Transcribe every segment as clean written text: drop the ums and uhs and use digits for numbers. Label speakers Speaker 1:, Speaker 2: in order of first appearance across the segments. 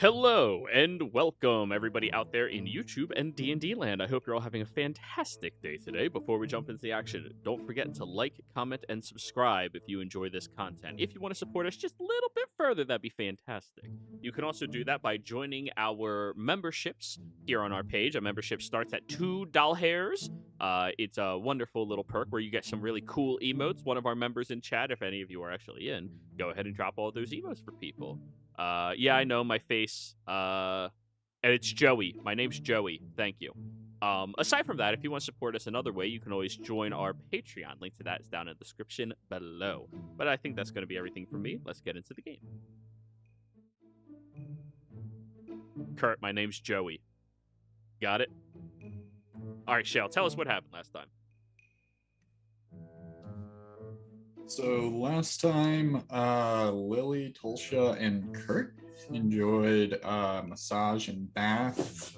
Speaker 1: Hello and welcome everybody out there in YouTube and D&D land. I hope you're all having a fantastic day today. Before we jump into the action, don't forget to like, comment, and subscribe if you enjoy this content. If you want to support us just a little bit further, that'd be fantastic. You can also do that by joining our memberships here on our page. A membership starts at $2. It's a wonderful little perk where you get some really cool emotes. One of our members in chat, if any of you are actually in, go ahead and drop all those emotes for people. Yeah, I know my face. And it's Joey. My name's Joey. Thank you. Aside from that, if you want to support us another way, you can always join our Patreon. Link to that is down in the description below. But I think that's going to be everything from me. Let's get into the game. Kurt, my name's Joey. Got it? All right, Shell, tell us what happened last time.
Speaker 2: So last time, Lily, Tulsha, and Kurt enjoyed massage and bath.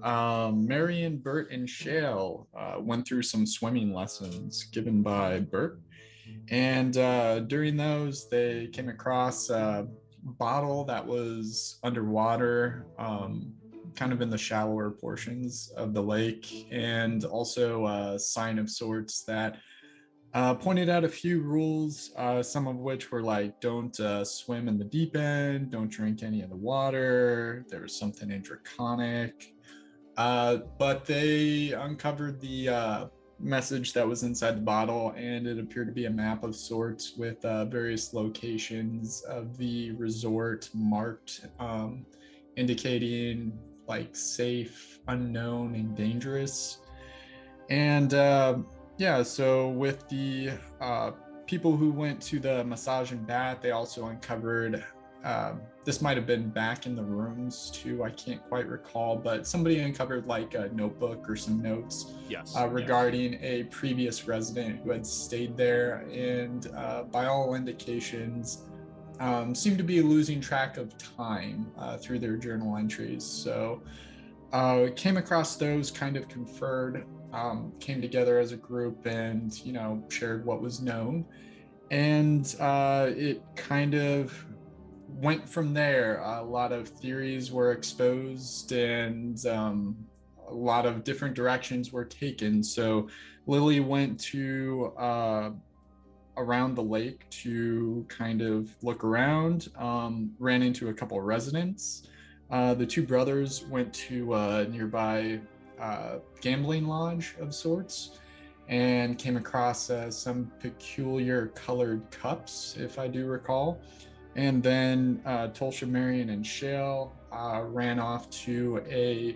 Speaker 2: Marion, Bert, and Shale went through some swimming lessons given by Bert. And during those, they came across a bottle that was underwater, kind of in the shallower portions of the lake, and also a sign of sorts that pointed out a few rules, some of which were like, don't swim in the deep end, don't drink any of the water. There was something in Draconic. But they uncovered the message that was inside the bottle, and it appeared to be a map of sorts with various locations of the resort marked, indicating like safe, unknown, and dangerous. And yeah, so with the people who went to the massage and bath, they also uncovered, this might have been back in the rooms too, I can't quite recall, but somebody uncovered like a notebook or some notes regarding a previous resident who had stayed there, and by all indications, seemed to be losing track of time through their journal entries. So came across those, kind of conferred, came together as a group and, shared what was known. And it kind of went from there. A lot of theories were exposed, and a lot of different directions were taken. So Lily went to around the lake to kind of look around, ran into a couple of residents. The two brothers went to a nearby gambling lodge of sorts and came across some peculiar colored cups, if I do recall. And then Tulsha, Marion, and Shale ran off to a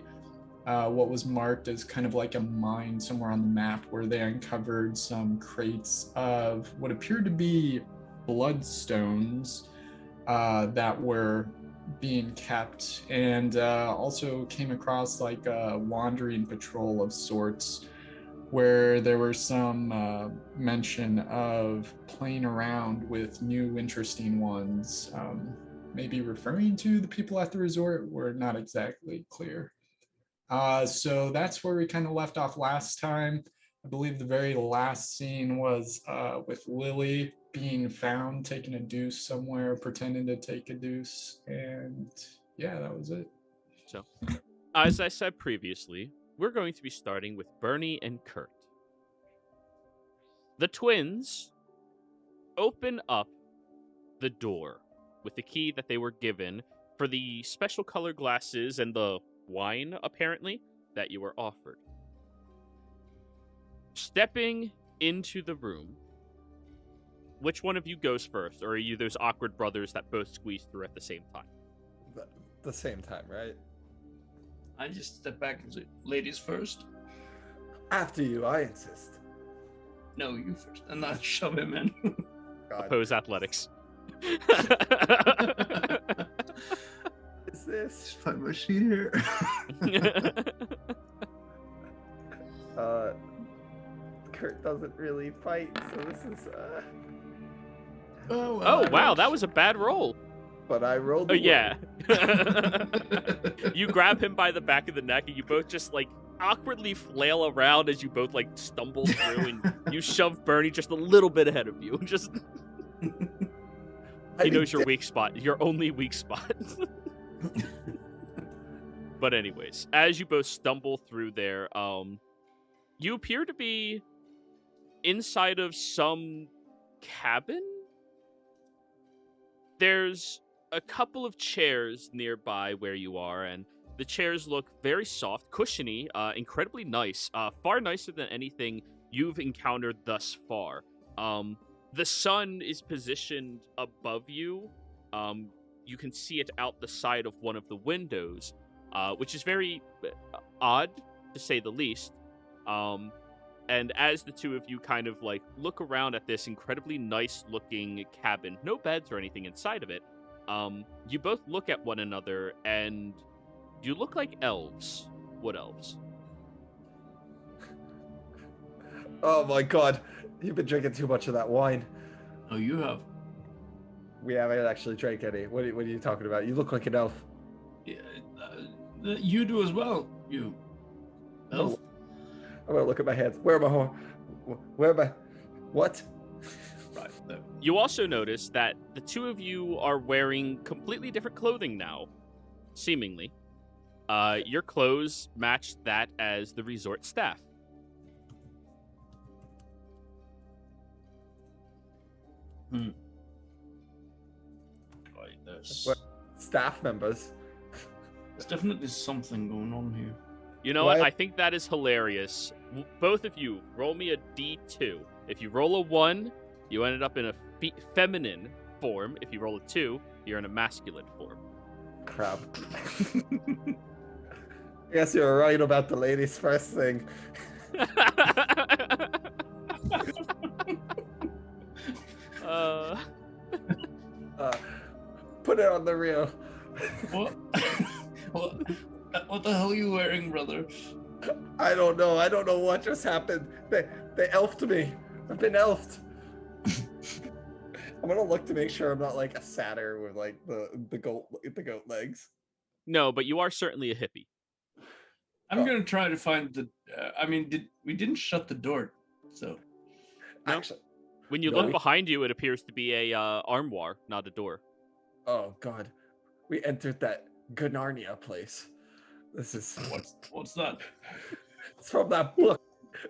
Speaker 2: what was marked as kind of like a mine somewhere on the map, where they uncovered some crates of what appeared to be bloodstones that were being kept, and also came across like a wandering patrol of sorts, where there was some mention of playing around with new interesting ones, maybe referring to the people at the resort. We're not exactly clear. So that's where we kind of left off last time. I believe the very last scene was with Lily being found taking a deuce somewhere, pretending to take a deuce, and yeah, that was it.
Speaker 1: So, as I said previously, we're going to be starting with Bernie and Kurt. The twins open up the door with the key that they were given for the special color glasses and the wine, apparently, that you were offered. Stepping into the room, which one of you goes first, or are you those awkward brothers that both squeeze through at the same time?
Speaker 3: The same time, right?
Speaker 4: I just step back and say, ladies first.
Speaker 3: After you, I insist.
Speaker 4: No, you first. And not shove him in.
Speaker 3: God.
Speaker 1: Oppose athletics.
Speaker 3: Is this?
Speaker 4: Find my sheet here.
Speaker 3: Kurt doesn't really fight, so this is
Speaker 1: Oh, wow, that was a bad roll.
Speaker 3: But I rolled.
Speaker 1: Yeah. You grab him by the back of the neck, and you both just like awkwardly flail around as you both like stumble through, and you shove Bernie just a little bit ahead of you. Just he knows your weak spot, your only weak spot. But anyways, as you both stumble through there, you appear to be inside of some cabin? There's a couple of chairs nearby where you are, and the chairs look very soft, cushiony, incredibly nice, far nicer than anything you've encountered thus far. The sun is positioned above you. You can see it out the side of one of the windows, which is very odd, to say the least. And as the two of you kind of like look around at this incredibly nice looking cabin, no beds or anything inside of it, you both look at one another and you look like elves. Wood elves.
Speaker 3: Oh my god, you've been drinking too much of that wine.
Speaker 4: Oh, you have.
Speaker 3: We haven't actually drank any. What are you talking about? You look like an elf.
Speaker 4: Yeah, you do as well. You. Elf.
Speaker 3: I'm gonna look at my hands. Where am I? Where am I? What?
Speaker 4: Right there.
Speaker 1: You also notice that the two of you are wearing completely different clothing now, seemingly. Your clothes match that as the resort staff.
Speaker 4: Right, there's
Speaker 3: Staff members.
Speaker 4: definitely something going on here.
Speaker 1: You know what?
Speaker 3: Why-
Speaker 1: I think that is hilarious. Both of you, roll me a D2. If you roll a 1, you ended up in a feminine form. If you roll a 2, you're in a masculine form.
Speaker 3: Crap. I guess you're right about the ladies first thing. Put it on the reel.
Speaker 4: What? What the hell are you wearing, brother?
Speaker 3: I don't know. I don't know what just happened. They elfed me. I've been elfed. I'm gonna look to make sure I'm not like a satyr with like the goat legs.
Speaker 1: No, but you are certainly a hippie.
Speaker 4: I'm gonna try to find the. We didn't shut the door, so.
Speaker 1: No.
Speaker 3: Actually,
Speaker 1: When you
Speaker 3: No,
Speaker 1: look
Speaker 3: we-
Speaker 1: behind you, it appears to be a armoire, not a door.
Speaker 3: oh god, we entered that Gunarnia place. This is
Speaker 4: What's that?
Speaker 3: it's from that book.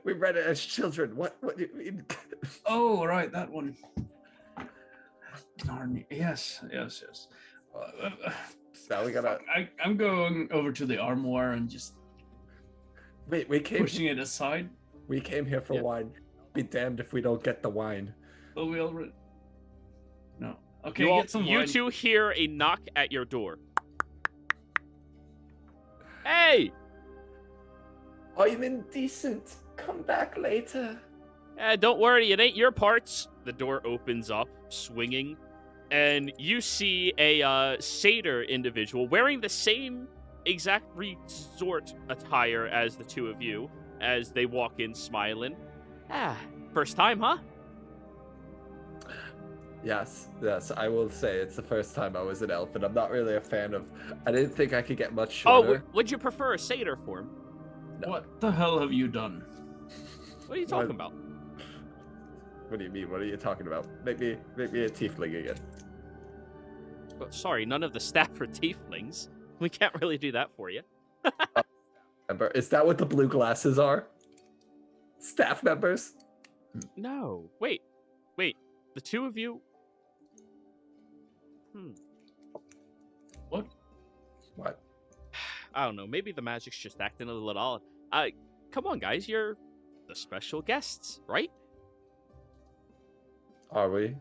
Speaker 3: We read it as children. What do you mean?
Speaker 4: Oh, right, that one. Darn. Yes.
Speaker 3: Now we gotta
Speaker 4: I'm going over to the armoire and just
Speaker 3: wait. We
Speaker 4: pushing it aside.
Speaker 3: came here for
Speaker 1: Yeah.
Speaker 3: wine. Be damned if we don't get the wine.
Speaker 4: Oh, we already. No. Okay,
Speaker 1: You,
Speaker 4: get some
Speaker 1: you
Speaker 4: wine.
Speaker 1: two hear a knock at your door. Hey!
Speaker 3: I'm indecent. Come back later.
Speaker 1: Don't worry, it ain't your parts. The door opens up, swinging, and you see a satyr individual wearing the same exact resort attire as the two of you as they walk in smiling. First time, huh?
Speaker 3: Yes, I will say it's the first time I was an elf, and I'm not really a fan of. I didn't think I could get much shorter.
Speaker 1: Would you prefer a satyr form?
Speaker 4: What the hell have you done?
Speaker 1: What are you talking about?
Speaker 3: What do you mean? What are you talking about? Maybe a tiefling again.
Speaker 1: Well, sorry, none of the staff are tieflings. We can't really do that for you.
Speaker 3: Member, is that what the blue glasses are? Staff members?
Speaker 1: No. Wait. The two of you...
Speaker 4: What?
Speaker 3: What?
Speaker 1: I don't know. Maybe the magic's just acting a little odd. Come on, guys. You're the special guests, right?
Speaker 3: Are we?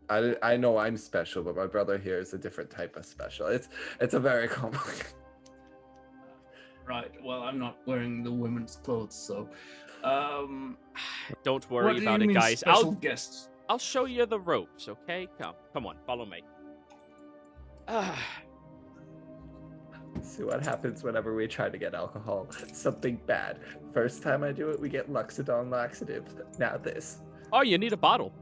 Speaker 3: I know I'm special, but my brother here is a different type of special. It's a very complicated.
Speaker 4: Right. Well, I'm not wearing the women's clothes, so.
Speaker 1: Don't
Speaker 4: What
Speaker 1: worry
Speaker 4: do
Speaker 1: about
Speaker 4: you
Speaker 1: it,
Speaker 4: mean
Speaker 1: guys.
Speaker 4: Special guests.
Speaker 1: I'll show you the ropes, okay? Come on, follow me.
Speaker 3: See what happens whenever we try to get alcohol. Something bad. First time I do it, we get Luxodon laxatives. Now this.
Speaker 1: Oh, you need a bottle.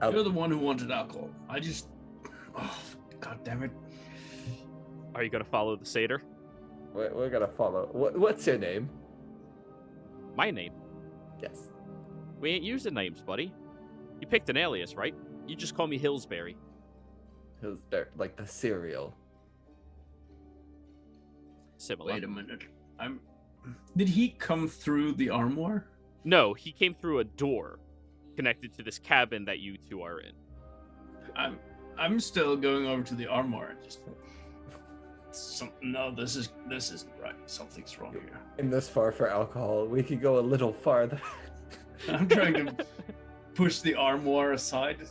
Speaker 4: You're the one who wanted alcohol. I just. Oh, God damn it.
Speaker 1: Are you gonna follow the satyr?
Speaker 3: We're gonna follow. What's your name?
Speaker 1: My name.
Speaker 3: Yes.
Speaker 1: We ain't using names, buddy. You picked an alias, right? You just call me Hillsbury.
Speaker 3: Who's there? Like the cereal.
Speaker 1: similar.
Speaker 4: Wait a minute. Did he come through the armoire?
Speaker 1: No, he came through a door connected to this cabin that you two are in.
Speaker 4: I'm still going over to the armoire and just. No, this isn't right. Something's wrong here.
Speaker 3: I'm this far for alcohol. We could go a little farther.
Speaker 4: I'm trying to push the armoire aside to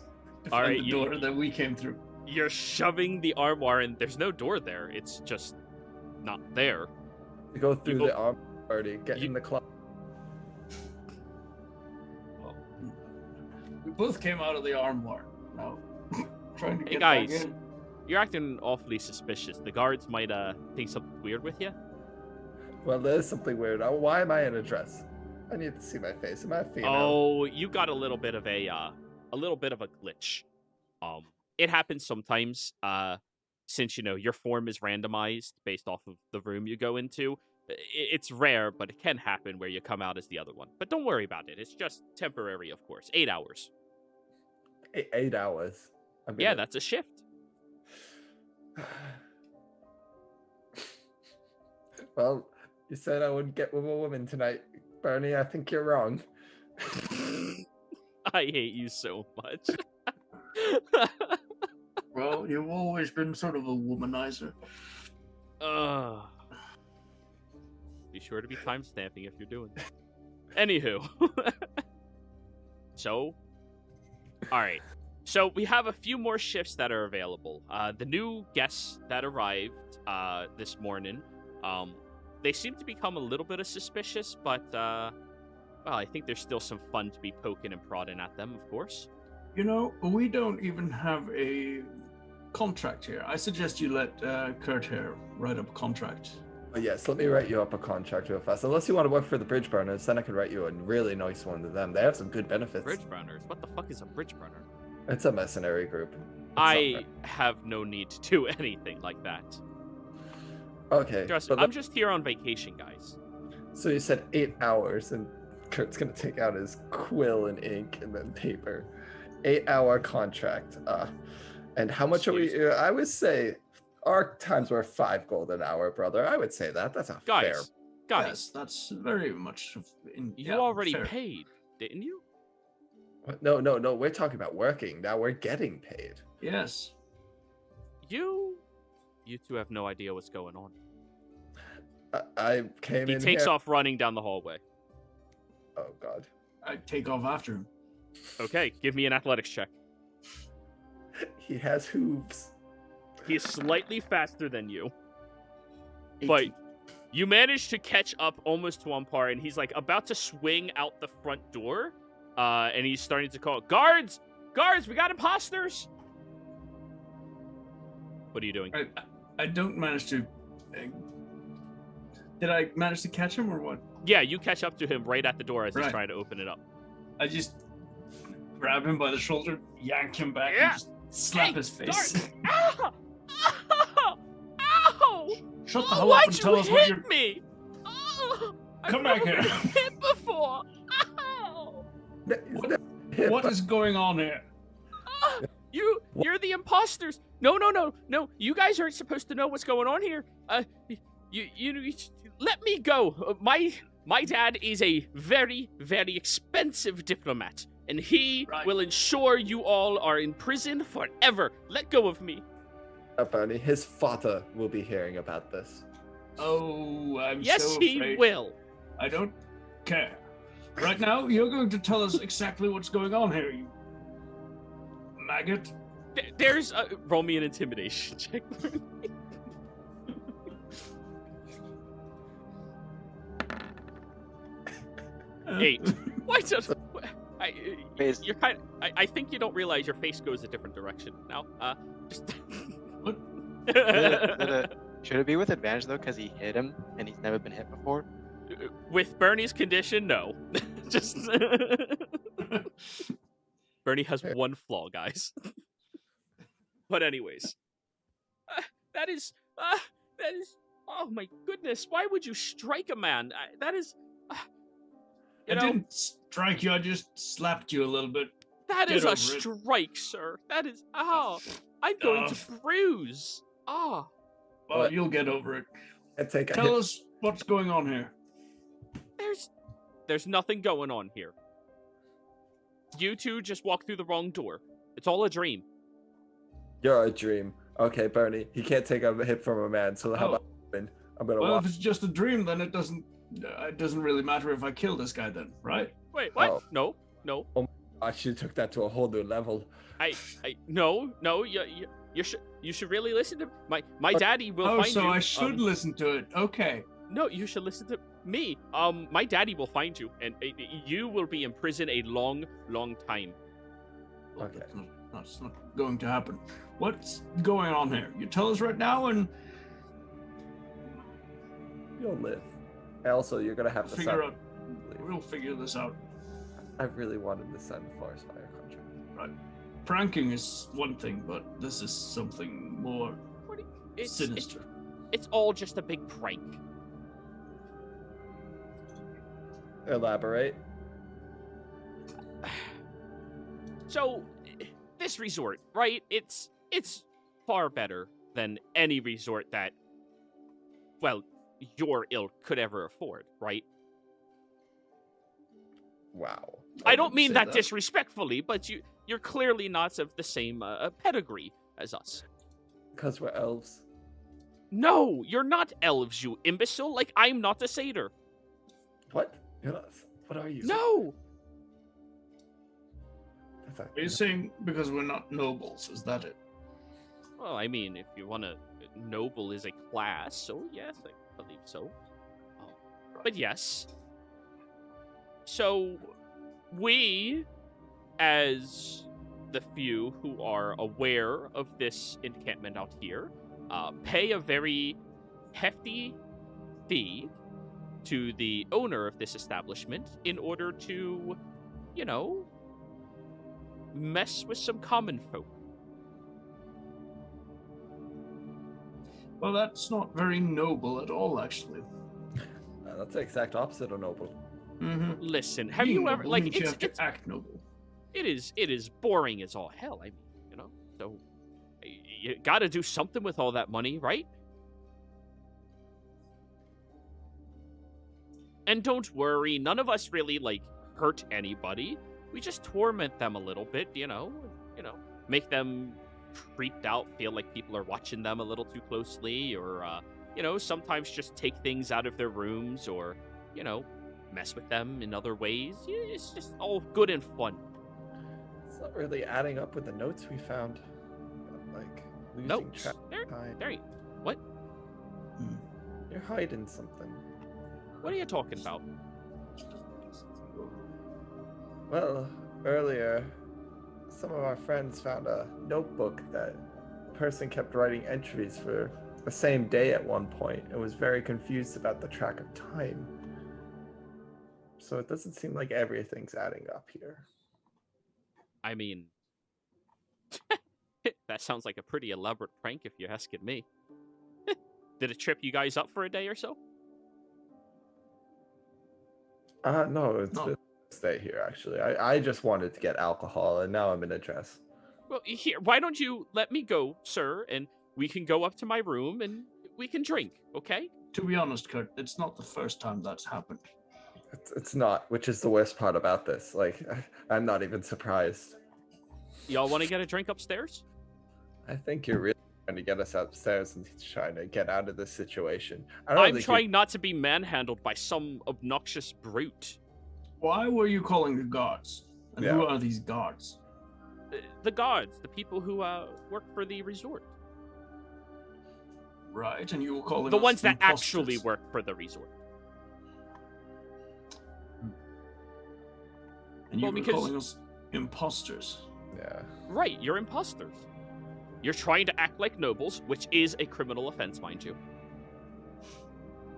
Speaker 4: find
Speaker 1: Alright,
Speaker 4: the door that we came through.
Speaker 1: You're shoving the armoire, and there's no door there. It's just not there.
Speaker 3: To go through the armoire to get in the club.
Speaker 4: Well, we both came out of the armoire. Now, trying to
Speaker 1: Hey,
Speaker 4: get
Speaker 1: guys.
Speaker 4: back in.
Speaker 1: You're acting awfully suspicious. The guards might think something weird with you.
Speaker 3: Well, there's something weird. Why am I in a dress? I need to see my face. Am I a female?
Speaker 1: Oh, you got a little bit of a glitch. It happens sometimes. Since your form is randomized based off of the room you go into. It's rare, but it can happen where you come out as the other one. But don't worry about it. It's just temporary, of course. 8 hours.
Speaker 3: 8 hours.
Speaker 1: Yeah, that's a shift.
Speaker 3: Well, you said I would get with a woman tonight. Bernie, I think you're wrong.
Speaker 1: I hate you so much.
Speaker 4: Well, you've always been sort of a womanizer.
Speaker 1: Be sure to be timestamping if you're doing that. Anywho. So, alright. So we have a few more shifts that are available. The new guests that arrived this morning, they seem to become a little bit suspicious, but well, I think there's still some fun to be poking and prodding at them, of course.
Speaker 4: We don't even have a contract here. I suggest you let Kurt here write up a contract.
Speaker 3: Oh, yes, let me write you up a contract real fast. Unless you want to work for the Bridge Burners, then I could write you a really nice one to them. They have some good benefits.
Speaker 1: Bridge burners? What the fuck is a bridge burner?
Speaker 3: It's a mercenary group.
Speaker 1: I have no need to do anything like that.
Speaker 3: Okay.
Speaker 1: I'm just here on vacation, guys.
Speaker 3: So you said 8 hours, and Kurt's gonna take out his quill and ink and then paper. 8-hour contract. And how much are we? I would say our times were 5 gold an hour, brother. I would say that. That's a fair.
Speaker 1: Guys,
Speaker 4: Yes, that's very much.
Speaker 1: You already paid, didn't you?
Speaker 3: No. We're talking about working. Now we're getting paid.
Speaker 4: Yes.
Speaker 1: You two have no idea what's going on.
Speaker 3: I came in.
Speaker 1: He takes
Speaker 3: here.
Speaker 1: off running down the hallway.
Speaker 3: Oh God.
Speaker 4: I take off after him.
Speaker 1: Okay, give me an athletics check.
Speaker 3: He has hooves.
Speaker 1: He's slightly faster than you,
Speaker 3: 18.
Speaker 1: but you manage to catch up almost to on par, and he's like about to swing out the front door, and he's starting to call, Guards, we got imposters. What are you doing?
Speaker 4: I don't manage to. Did I manage to catch him or what?
Speaker 1: Yeah, you catch up to him right at the door as he's
Speaker 4: Right.
Speaker 1: trying to open it up.
Speaker 4: I just grab him by the shoulder, yank him back,
Speaker 1: Yeah.
Speaker 4: and just slap his face.
Speaker 1: Guard! Ow! Ow! Ow!
Speaker 4: Shut the hell up
Speaker 1: Why'd
Speaker 4: and
Speaker 1: you
Speaker 4: tell us what you're.
Speaker 1: hit me? Oh,
Speaker 4: Come
Speaker 1: I've
Speaker 4: back
Speaker 1: never
Speaker 4: here.
Speaker 1: been hit before. Ow!
Speaker 4: What is going on here?
Speaker 1: Ah, you're the imposters. No. You guys aren't supposed to know what's going on here. You let me go. My dad is a very, very expensive diplomat, and he will ensure you all are in prison forever. Let go of me.
Speaker 3: Bernie, his father will be hearing about this.
Speaker 4: Oh, I'm
Speaker 1: Yes,
Speaker 4: so
Speaker 1: he
Speaker 4: afraid.
Speaker 1: will.
Speaker 4: I don't care. Right now, you're going to tell us exactly what's going on here, you maggot.
Speaker 1: There's roll me an intimidation check. 8. Why does you're kind of, I think you don't realize your face goes a different direction now. Just
Speaker 4: What?
Speaker 5: Should it be with advantage though, because he hit him and he's never been hit before?
Speaker 1: with Bernie's condition, no. Just Bernie has one flaw, guys. But anyways, that is. Oh my goodness! Why would you strike a man? That is.
Speaker 4: I didn't strike you. I just slapped you a little bit.
Speaker 1: That
Speaker 4: Get
Speaker 1: is a
Speaker 4: over it.
Speaker 1: strike, sir. That is. Oh, I'm going to bruise. Oh.
Speaker 4: Well,
Speaker 3: What?
Speaker 4: you'll get over it.
Speaker 3: Take a
Speaker 4: Tell
Speaker 3: hit.
Speaker 4: us what's going on here.
Speaker 1: There's nothing going on here. You two just walked through the wrong door. It's all a dream.
Speaker 3: You're a dream. Okay, Bernie. He can't take a hit from a man. So how about I'm gonna
Speaker 4: Well,
Speaker 3: walk.
Speaker 4: if it's just a dream, then it doesn't really matter if I kill this guy then, right?
Speaker 1: Wait, what?
Speaker 3: Oh.
Speaker 1: No.
Speaker 3: I should have took that to a whole new level.
Speaker 1: No. You should really listen to my daddy will find you.
Speaker 4: Oh, so I should listen to it. Okay.
Speaker 1: No, you should listen to me. My daddy will find you, and you will be in prison a long, long time.
Speaker 4: Well,
Speaker 3: Okay.
Speaker 4: That's not going to happen. What's going on here? You tell us right now, and
Speaker 3: You'll live. Also, you're gonna have to
Speaker 4: figure
Speaker 3: sign.
Speaker 4: out. We'll figure this out.
Speaker 3: I really wanted to sign the forest fire contract.
Speaker 4: Right. Pranking is one thing, but this is something more sinister.
Speaker 1: It's all just a big prank.
Speaker 3: Elaborate.
Speaker 1: So, this resort, right? It's far better than any resort that, well, your ilk could ever afford, right?
Speaker 3: Wow.
Speaker 1: I don't
Speaker 4: wouldn't
Speaker 1: mean
Speaker 4: say
Speaker 1: that disrespectfully, but you're clearly not of the same pedigree as us.
Speaker 3: Because we're elves.
Speaker 1: No, you're not elves, you imbecile. Like, I'm not a satyr.
Speaker 3: What? You're not, what are you?
Speaker 1: No!
Speaker 3: That's
Speaker 4: Are you saying because we're not nobles? Is that it?
Speaker 1: Well, I mean, if you want to, noble is a class, so yes, I believe so. But yes. So, we, as the few who are aware of this encampment out here, pay a very hefty fee to the owner of this establishment in order to, you know, mess with some common folk.
Speaker 4: Well, that's not very noble at all, actually.
Speaker 3: That's the exact opposite of noble.
Speaker 4: Mm-hmm.
Speaker 1: Listen, have you ever like
Speaker 4: you have
Speaker 1: it's
Speaker 4: to act noble?
Speaker 1: it is boring as all hell. I mean, you know, so you got to do something with all that money, right? And don't worry, none of us really like hurt anybody. We just torment them a little bit, you know, make them creeped out, feel like people are watching them a little too closely, or you know, sometimes just take things out of their rooms, or you know, mess with them in other ways. It's just all good and fun.
Speaker 3: It's not really adding up with the notes we found. But, like, losing
Speaker 1: Notes?
Speaker 3: track of time.
Speaker 1: There. What?
Speaker 3: You're hiding something.
Speaker 1: What are you talking about?
Speaker 3: Well, earlier, some of our friends found a notebook that a person kept writing entries for the same day at one point and was very confused about the track of time. So it doesn't seem like everything's adding up here.
Speaker 1: I mean, that sounds like a pretty elaborate prank if you're asking me. Did it trip you guys up for a day or so?
Speaker 3: No, it's
Speaker 4: No.
Speaker 3: been a stay here actually. I just wanted to get alcohol and now I'm in a dress.
Speaker 1: Well, here, why don't you let me go, sir, and we can go up to my room and we can drink, okay?
Speaker 4: To be honest, Kurt, it's not the first time that's happened.
Speaker 3: It's not, which is the worst part about this. Like, I'm not even surprised.
Speaker 1: Y'all want to get a drink upstairs?
Speaker 3: I think you're really trying to get us upstairs and trying to get out of this situation. I don't
Speaker 1: I'm
Speaker 3: think
Speaker 1: trying not to be manhandled by some obnoxious brute.
Speaker 4: Why were you calling the guards? And who
Speaker 3: Yeah.
Speaker 4: are these guards?
Speaker 1: The guards, the people who work for the resort.
Speaker 4: Right, and you were calling
Speaker 1: The
Speaker 4: us
Speaker 1: ones that
Speaker 4: imposters.
Speaker 1: actually work for the resort.
Speaker 4: And you
Speaker 1: Well,
Speaker 4: were
Speaker 1: because-
Speaker 4: calling us imposters.
Speaker 3: Yeah.
Speaker 1: Right, you're imposters. You're trying to act like nobles, which is a criminal offense, mind you.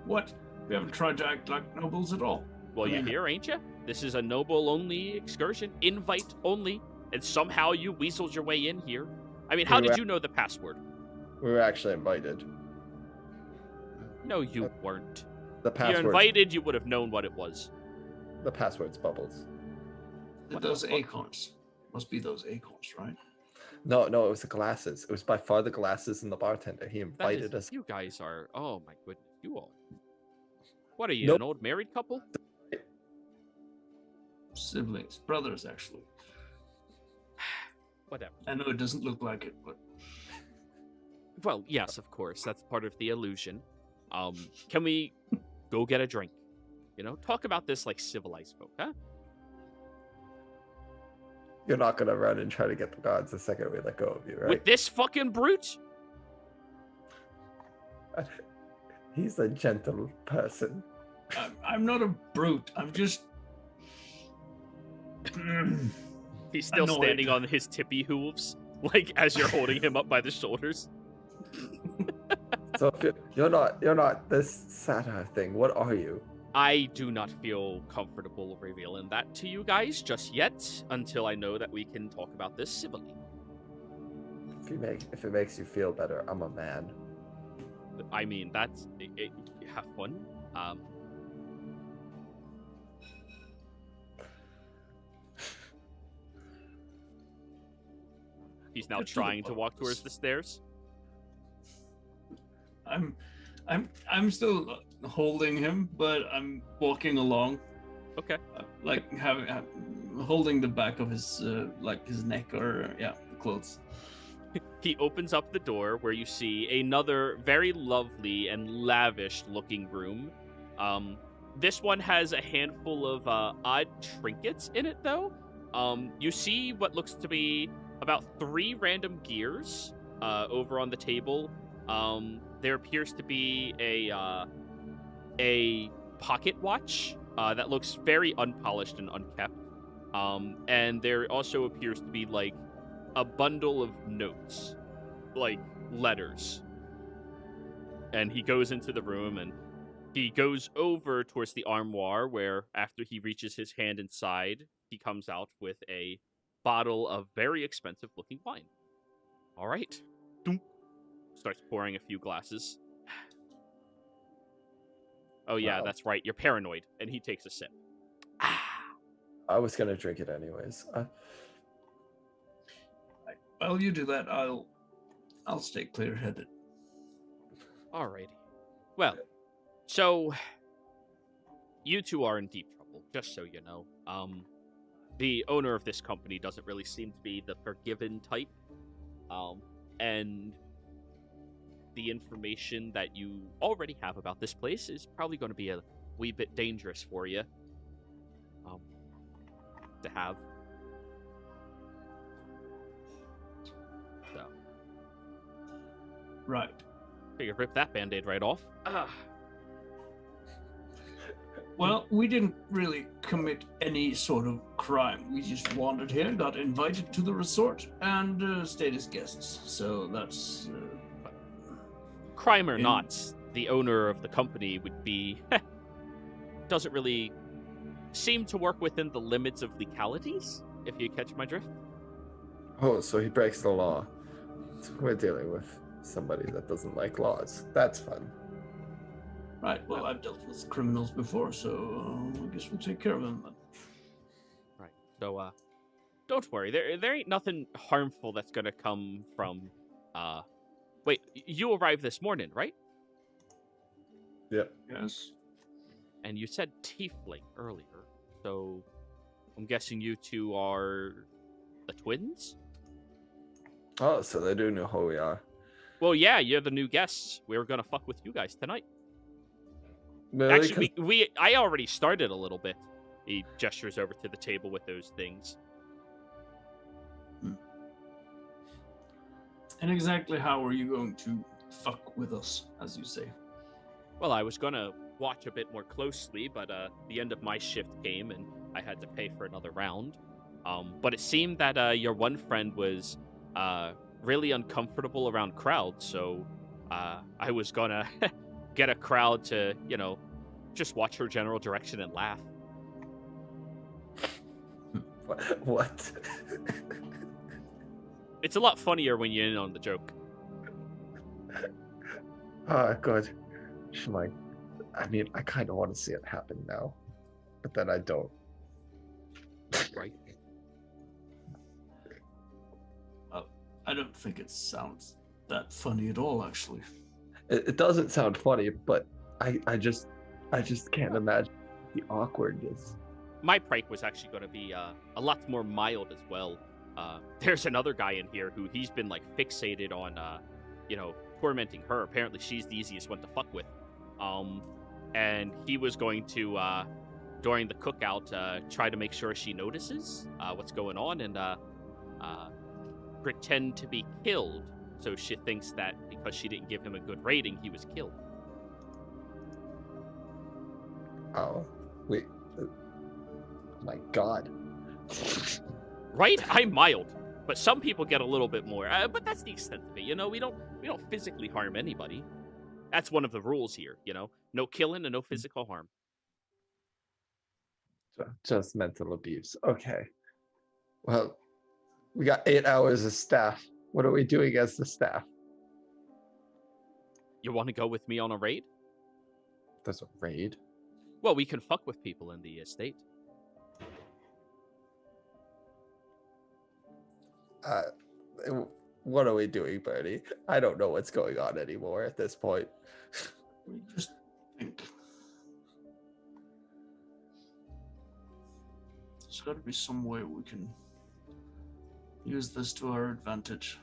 Speaker 4: What? We haven't tried to act like nobles at all.
Speaker 1: Well, you're
Speaker 4: Yeah.
Speaker 1: here, ain't you? This is a noble-only excursion, invite only, and somehow you weaseled your way in here. I mean, how
Speaker 3: We
Speaker 1: did
Speaker 3: were-
Speaker 1: you know the password?
Speaker 3: We were actually invited.
Speaker 1: No, you weren't.
Speaker 3: The
Speaker 1: You're
Speaker 3: password.
Speaker 1: invited, you would have known what it was.
Speaker 3: The password's bubbles.
Speaker 4: Those acorns. Must be those acorns, right?
Speaker 3: No, it was the glasses. It was by far the glasses and the bartender. He
Speaker 1: That
Speaker 3: invited
Speaker 1: is-
Speaker 3: us.
Speaker 1: You guys are... Oh, my goodness. you all. What are you,
Speaker 3: Nope.
Speaker 1: an old married couple?
Speaker 4: Siblings, brothers, actually.
Speaker 1: Whatever.
Speaker 4: I know it doesn't look like it, but
Speaker 1: Well, yes, of course. That's part of the illusion. Can we go get a drink? You know, talk about this like civilized folk, huh?
Speaker 3: You're not gonna run and try to get the gods the second we let go of you, right?
Speaker 1: With this fucking brute?
Speaker 3: He's a gentle person.
Speaker 4: I'm not a brute. I'm just.
Speaker 1: He's still
Speaker 4: Annoyed.
Speaker 1: standing on his tippy hooves, like as you're holding him up by the shoulders.
Speaker 3: So if you're not this satyr thing, what are you?
Speaker 1: I do not feel comfortable revealing that to you guys just yet, until I know that we can talk about this civilly.
Speaker 3: If it makes you feel better, I'm a man.
Speaker 1: I mean, that's have fun. He's now
Speaker 4: Get to the
Speaker 1: trying to
Speaker 4: bottom
Speaker 1: walk
Speaker 4: of this.
Speaker 1: towards the stairs.
Speaker 4: I'm still holding him, but I'm walking along,
Speaker 1: Okay.
Speaker 4: like holding the back of his like his neck or the clothes.
Speaker 1: He opens up the door where you see another very lovely and lavish looking room. This one has a handful of odd trinkets in it, though. You see what looks to be about 3 random gears over on the table. There appears to be a pocket watch that looks very unpolished and unkept. And there also appears to be like a bundle of notes, like letters. And he goes into the room and he goes over towards the armoire where, after he reaches his hand inside, he comes out with a bottle of very expensive looking wine. All right. Doom. Starts pouring a few glasses. Oh yeah,
Speaker 3: Wow.
Speaker 1: that's right. You're paranoid. And he takes a sip.
Speaker 3: I was gonna drink it anyways.
Speaker 4: While you do that, I'll stay clear-headed.
Speaker 1: Alrighty. Well, so you two are in deep trouble, just so you know. The owner of this company doesn't really seem to be the forgiven type. And the information that you already have about this place is probably going to be a wee bit dangerous for you to have. So,
Speaker 4: Right.
Speaker 1: figure rip that band-aid right off.
Speaker 4: Well, we didn't really commit any sort of crime. We just wandered here, got invited to the resort, and stayed as guests. So that's.
Speaker 1: Crime or
Speaker 4: In-
Speaker 1: not, the owner of the company would be doesn't really seem to work within the limits of legalities, if you catch my drift.
Speaker 3: Oh, so he breaks the law. So we're dealing with somebody that doesn't like laws. That's fun.
Speaker 4: Right. Well, I've dealt with criminals before, so I guess we'll take care of them then.
Speaker 1: Right. So don't worry. There ain't nothing harmful that's gonna come from wait, you arrived this morning, right?
Speaker 3: Yep.
Speaker 4: Yes.
Speaker 1: And you said tiefling earlier, so I'm guessing you two are the twins?
Speaker 3: Oh, so they do know who we are.
Speaker 1: Well, yeah, you're the new guests. We were gonna fuck with you guys tonight.
Speaker 3: Really?
Speaker 1: Actually, I already started a little bit. He gestures over to the table with those things.
Speaker 4: And exactly how are you going to fuck with us, as you say?
Speaker 1: Well, I was gonna watch a bit more closely, but the end of my shift came and I had to pay for another round. But it seemed that your one friend was really uncomfortable around crowds, so I was gonna get a crowd to, just watch her general direction and laugh.
Speaker 3: What?
Speaker 1: It's a lot funnier when you're in on the joke.
Speaker 3: Oh, God. I mean, I kind of want to see it happen now, but then I don't.
Speaker 1: Right.
Speaker 4: I don't think it sounds that funny at all, actually.
Speaker 3: It doesn't sound funny, but I just can't imagine the awkwardness.
Speaker 1: My prank was actually going to be a lot more mild as well. There's another guy in here who he's been like fixated on, tormenting her. Apparently, she's the easiest one to fuck with. And he was going to, during the cookout, try to make sure she notices what's going on and pretend to be killed, so she thinks that because she didn't give him a good rating, he was killed.
Speaker 3: Oh, wait. My God.
Speaker 1: Right? I'm mild, but some people get a little bit more. But that's the extent of it. We don't physically harm anybody. That's one of the rules here. No killing and no physical harm.
Speaker 3: Just mental abuse. Okay. Well, we got 8 hours of staff. What are we doing as the staff?
Speaker 1: You want to go with me on a raid?
Speaker 3: There's a raid?
Speaker 1: Well, we can fuck with people in the estate.
Speaker 3: What are we doing, Bernie? I don't know what's going on anymore at this point.
Speaker 4: We just think there's got to be some way we can use this to our advantage.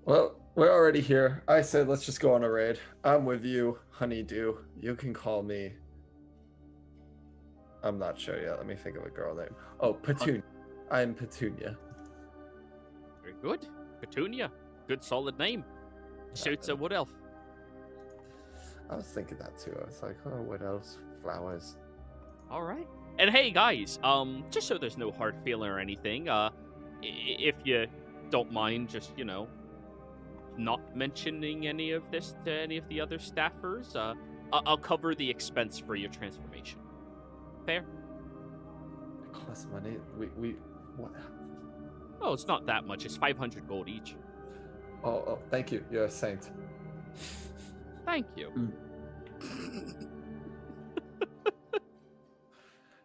Speaker 3: Well, we're already here. I said let's just go on a raid. I'm with you, Honeydew. You can call me. I'm not sure yet. Let me think of a girl name. Oh, Petunia. I'm Petunia.
Speaker 1: Very good. Petunia. Good solid name. Suits a wood elf.
Speaker 3: I was thinking that too. I was like, oh, what else? Flowers.
Speaker 1: All right. And hey, guys, just so there's no hard feeling or anything, if you don't mind just, not mentioning any of this to any of the other staffers, I'll cover the expense for your transformation. Fair?
Speaker 3: It costs money. We what?
Speaker 1: Oh, it's not that much. It's 500 gold each.
Speaker 3: Oh, thank you. You're a saint.
Speaker 1: Thank you.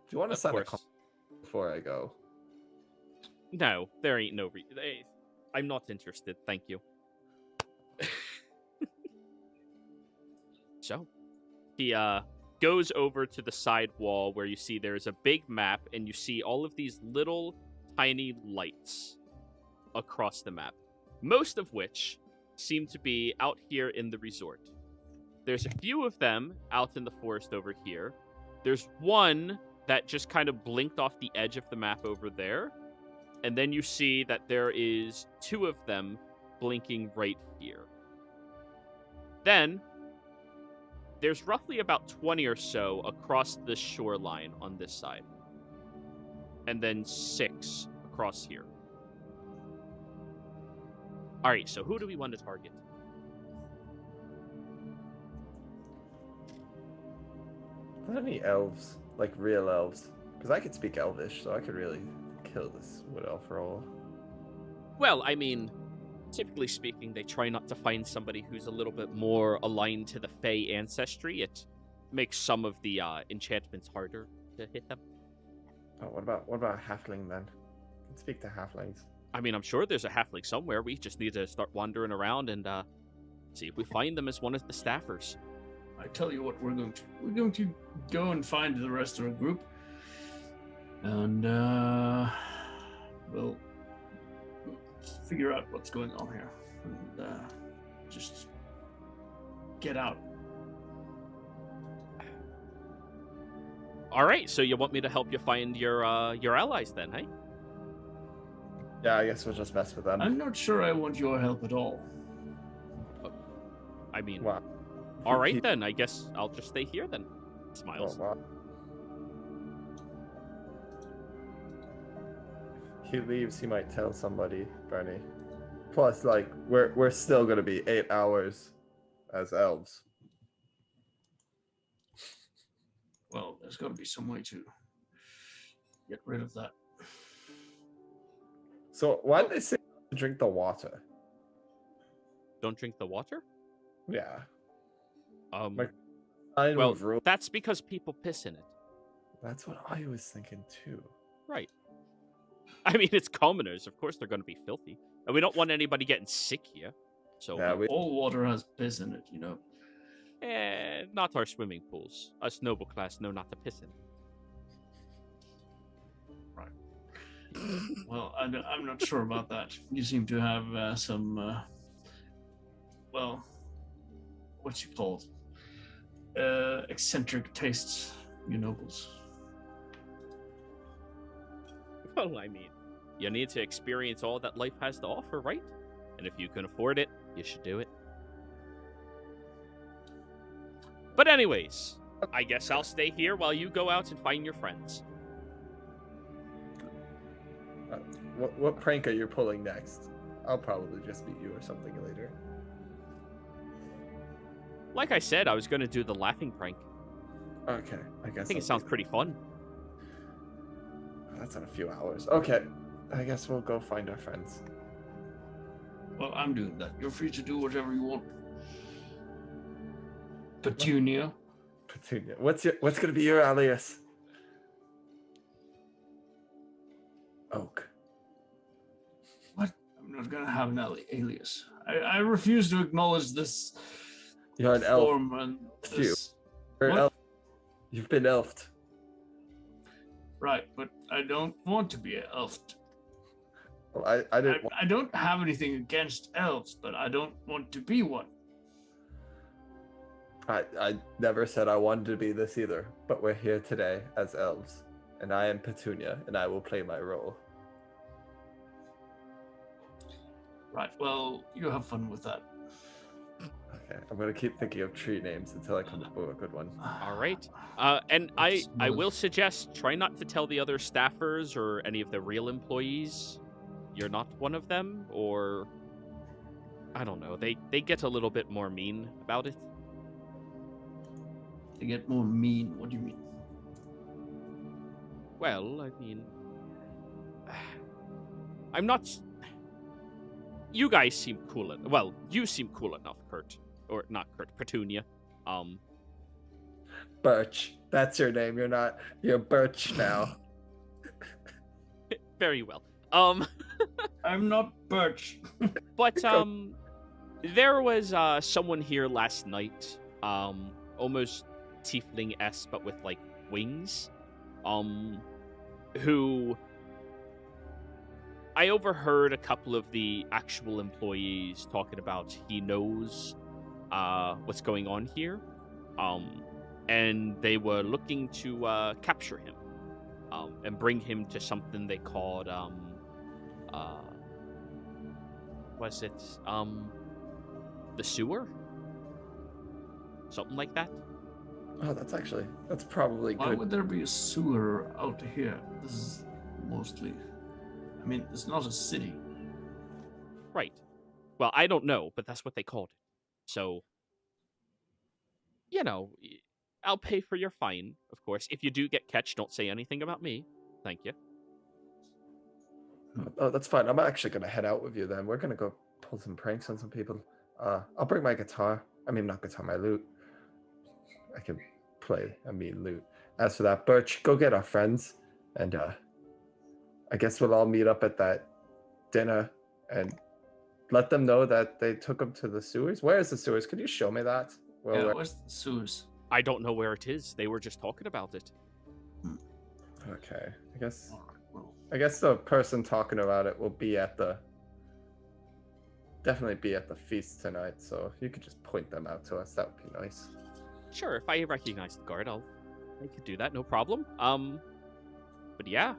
Speaker 3: Do you want to sign a contract before I go?
Speaker 1: No, there ain't no I'm not interested. Thank you. So, he goes over to the side wall where you see there's a big map, and you see all of these little tiny lights across the map, most of which seem to be out here in the resort. There's a few of them out in the forest over here. There's one that just kind of blinked off the edge of the map over there. And then you see that there is 2 of them blinking right here. Then, there's roughly about 20 or so across the shoreline on this side. And then 6 across here. Alright, so who do we want to target?
Speaker 3: Are there any elves? Like real elves? Because I could speak Elvish, so I could really kill this wood elf role.
Speaker 1: Well, I mean, typically speaking, they try not to find somebody who's a little bit more aligned to the Fey ancestry. It makes some of the enchantments harder to hit them.
Speaker 3: Oh, what about a halfling then? I can speak to halflings.
Speaker 1: I mean, I'm sure there's a halfling somewhere. We just need to start wandering around and see if we find them as one of the staffers.
Speaker 4: I tell you what, we're going to go and find the rest of the group, and we'll figure out what's going on here, and just get out.
Speaker 1: All right, so you want me to help you find your allies then, hey?
Speaker 3: Yeah, I guess we'll just mess with them.
Speaker 4: I'm not sure I want your help at all.
Speaker 1: I mean,
Speaker 3: Wow.
Speaker 1: all right then. I guess I'll just stay here then. Smiles.
Speaker 3: Oh, wow. If he leaves, he might tell somebody, Bernie. Plus, like, we're still gonna be 8 hours as elves.
Speaker 4: Well, there's got to be some way to get rid of that.
Speaker 3: So why did they say to drink the water?
Speaker 1: Don't drink the water?
Speaker 3: Yeah.
Speaker 1: Well,
Speaker 3: Rule.
Speaker 1: that's because people piss in it.
Speaker 3: That's what I was thinking too.
Speaker 1: Right. I mean, it's commoners. Of course they're going to be filthy. And we don't want anybody getting sick here. So,
Speaker 3: Yeah,
Speaker 4: All water has piss in it, you know.
Speaker 1: Not our swimming pools. Us noble class know not to piss in.
Speaker 4: Well, I'm not sure about that. You seem to have some, well, what's you called? Eccentric tastes, you nobles.
Speaker 1: Well, I mean, you need to experience all that life has to offer, right? And if you can afford it, you should do it. But anyways, I guess I'll stay here while you go out and find your friends.
Speaker 3: What prank are you pulling next? I'll probably just meet you or something later.
Speaker 1: Like I said, I was going to do the laughing prank.
Speaker 3: Okay, I guess.
Speaker 1: I think it sounds pretty fun.
Speaker 3: That's in a few hours. Okay, I guess we'll go find our friends.
Speaker 4: Well, I'm doing that. You're free to do whatever you want. Petunia.
Speaker 3: Petunia, what's gonna be your alias? Oak.
Speaker 4: What? I'm not gonna have an alias. I refuse to acknowledge this.
Speaker 3: You're an elf.
Speaker 4: Form and this.
Speaker 3: You're an
Speaker 4: What?
Speaker 3: elf. You've been elfed.
Speaker 4: Right, but I don't want to be elfed.
Speaker 3: Well, I didn't.
Speaker 4: I don't have anything against elves, but I don't want to be one.
Speaker 3: I never said I wanted to be this either, but we're here today as elves, and I am Petunia, and I will play my role.
Speaker 4: Right, well, you have fun with that.
Speaker 3: Okay, I'm gonna keep thinking of tree names until I come up with a good one.
Speaker 1: All right. And I will suggest try not to tell the other staffers or any of the real employees you're not one of them, or I don't know. They get a little bit more mean about it.
Speaker 4: They get more mean. What do you mean?
Speaker 1: Well, I mean, I'm not. You guys seem cool. Well, you seem cool enough, Kurt, or not Kurt, Petunia.
Speaker 3: Birch, that's your name. You're Birch now.
Speaker 1: Very well.
Speaker 4: I'm not Birch.
Speaker 1: But there was someone here last night, almost tiefling-esque, but with like wings, who I overheard a couple of the actual employees talking about he knows what's going on here, and they were looking to capture him and bring him to something they called was it the sewer, something like that.
Speaker 3: Oh, that's probably
Speaker 4: Why
Speaker 3: good.
Speaker 4: would there be a sewer out here? This is mostly. I mean, it's not a city.
Speaker 1: Right. Well, I don't know, but that's what they called it. So, you know, I'll pay for your fine, of course. If you do get catch, don't say anything about me. Thank you.
Speaker 3: Oh, that's fine. I'm actually gonna head out with you then. We're gonna go pull some pranks on some people. I'll bring my guitar. I mean, not guitar, my lute. I can play a mean lute. As for that, Birch, go get our friends, and I guess we'll all meet up at that dinner and let them know that they took them to the sewers. Where is the sewers? Could you show me that?
Speaker 4: Yeah, where's the sewers?
Speaker 1: I don't know where it is. They were just talking about it.
Speaker 3: Okay, I guess.
Speaker 4: All right, well,
Speaker 3: I guess the person talking about it will definitely be at the feast tonight. So if you could just point them out to us, that would be nice.
Speaker 1: Sure, if I recognize the guard, I could do that, no problem. But yeah,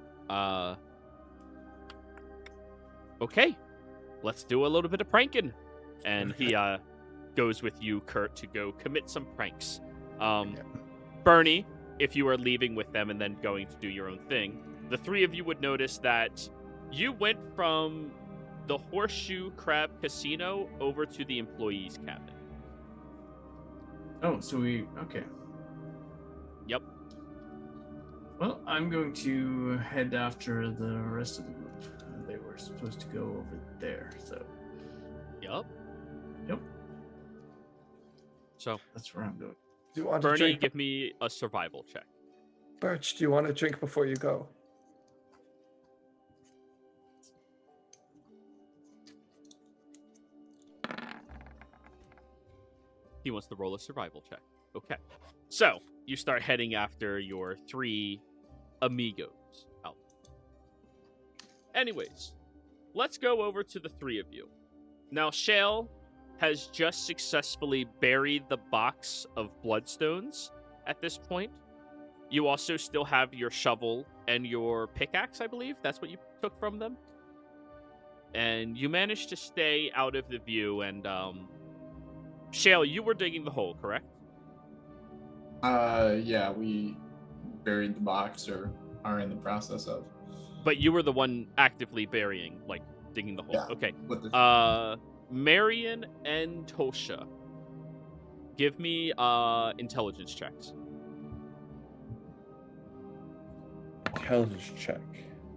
Speaker 1: okay, let's do a little bit of pranking. And he goes with you, Kurt, to go commit some pranks. Bernie, if you are leaving with them and then going to do your own thing, the three of you would notice that you went from the Horseshoe Crab Casino over to the employees' cabin.
Speaker 4: oh, so okay.
Speaker 1: Yep.
Speaker 4: Well, I'm going to head after the rest of the group. They were supposed to go over there, so
Speaker 1: Yep.
Speaker 4: Yep.
Speaker 1: So,
Speaker 4: that's where I'm going.
Speaker 3: Do you want to
Speaker 1: Bernie,
Speaker 3: drink?
Speaker 1: give me a survival check.
Speaker 3: Birch, do you want to drink before you go?
Speaker 1: He wants to roll a survival check. Okay. So, you start heading after your 3 amigos out. Anyways, let's go over to the 3 of you. Now, Shale has just successfully buried the box of bloodstones at this point. You also still have your shovel and your pickaxe, I believe. That's what you took from them. And you managed to stay out of the view. And, Shale, you were digging the hole, correct?
Speaker 2: Yeah, we buried the box or are in the process of.
Speaker 1: But you were the one actively burying, like, digging the hole.
Speaker 2: Yeah.
Speaker 1: Okay.
Speaker 2: With the...
Speaker 1: Marion and Tosha, give me, intelligence checks.
Speaker 6: Intelligence check.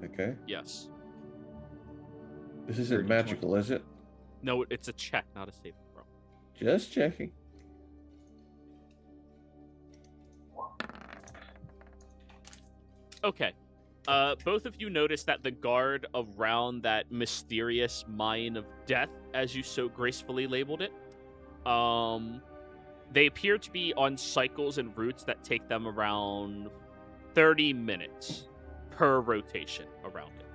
Speaker 6: Okay.
Speaker 1: Yes.
Speaker 6: This isn't
Speaker 2: 30,
Speaker 6: magical,
Speaker 2: 20.
Speaker 6: is it?
Speaker 1: No, it's a check, not a saving throw.
Speaker 6: Just checking.
Speaker 1: Okay. Both of you notice that the guard around that mysterious mine of death, as you so gracefully labeled it, they appear to be on cycles and routes that take them around 30 minutes per rotation around it.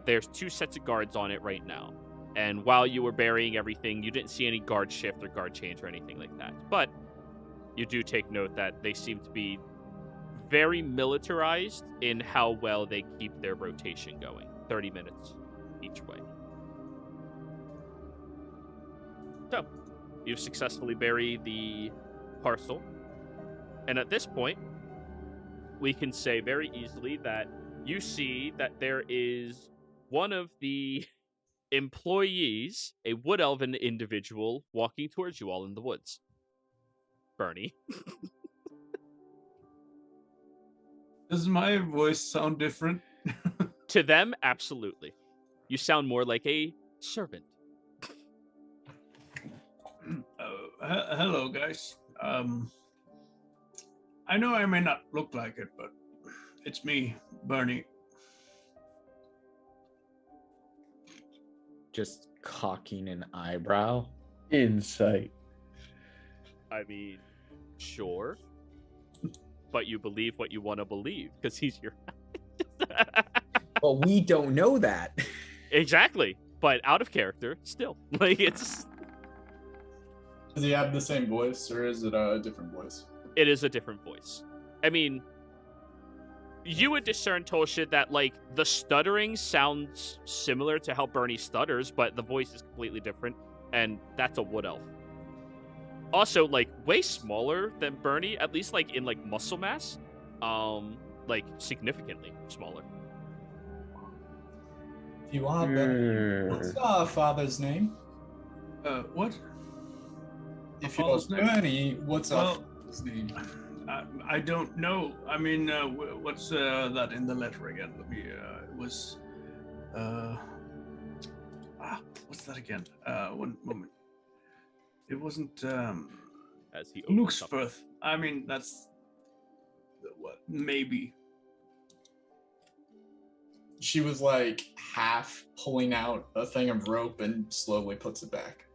Speaker 1: There's 2 sets of guards on it right now. And while you were burying everything, you didn't see any guard shift or guard change or anything like that. But you do take note that they seem to be very militarized in how well they keep their rotation going. 30 minutes each way. So, you've successfully buried the parcel. And at this point, we can say very easily that you see that there is one of the employees, a wood elven individual, walking towards you all in the woods. Bernie.
Speaker 4: Does my voice sound different?
Speaker 1: To them, absolutely. You sound more like a servant.
Speaker 4: Hello, guys. I know I may not look like it, but it's me, Bernie.
Speaker 7: Just cocking an eyebrow.
Speaker 6: Insight.
Speaker 1: I mean, sure. But you believe what you want to believe, because he's your...
Speaker 7: Well, we don't know that.
Speaker 1: Exactly. But out of character, still. Like, it's...
Speaker 2: Does he have the same voice, or is it a different voice?
Speaker 1: It is a different voice. I mean, you would discern, Tosha, that, like, the stuttering sounds similar to how Bernie stutters, but the voice is completely different, and that's a wood elf. Also, like, way smaller than Bernie, at least, like, in, like, muscle mass. Like, significantly smaller.
Speaker 2: If you are, Bernie, what's our father's name?
Speaker 4: What?
Speaker 2: If you're
Speaker 4: Father's name?
Speaker 2: Bernie, what's our
Speaker 4: Well,
Speaker 2: father's name?
Speaker 4: I don't know. I mean, what's that in the letter again? Let me. It was. What's that again? One moment. It wasn't.
Speaker 1: As he opens up.
Speaker 4: Luxforth. I mean, that's. What? Maybe.
Speaker 2: She was like half pulling out a thing of rope and slowly puts it back.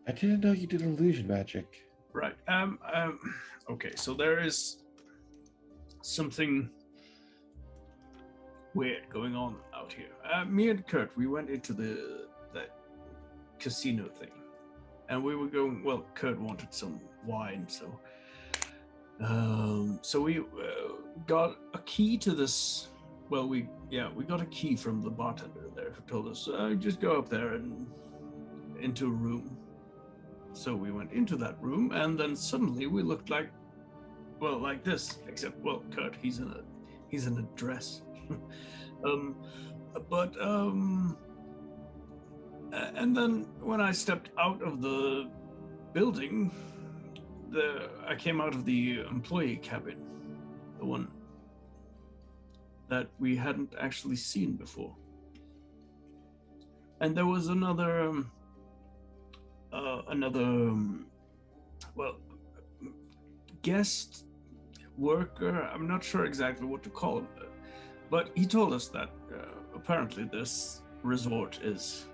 Speaker 6: I didn't know you did illusion magic.
Speaker 4: Right. Okay. So there is something weird going on out here. Me and Kurt, we went into that casino thing, and we were going. Well, Kurt wanted some wine, so we got a key to this. Well, we got a key from the bartender there who told us just go up there and into a room. So we went into that room, and then suddenly we looked like this. Except, Kurt, he's in a dress. And then when I stepped out of the building, I came out of the employee cabin, the one that we hadn't actually seen before. And there was another guest worker. I'm not sure exactly what to call him, but he told us that apparently this resort is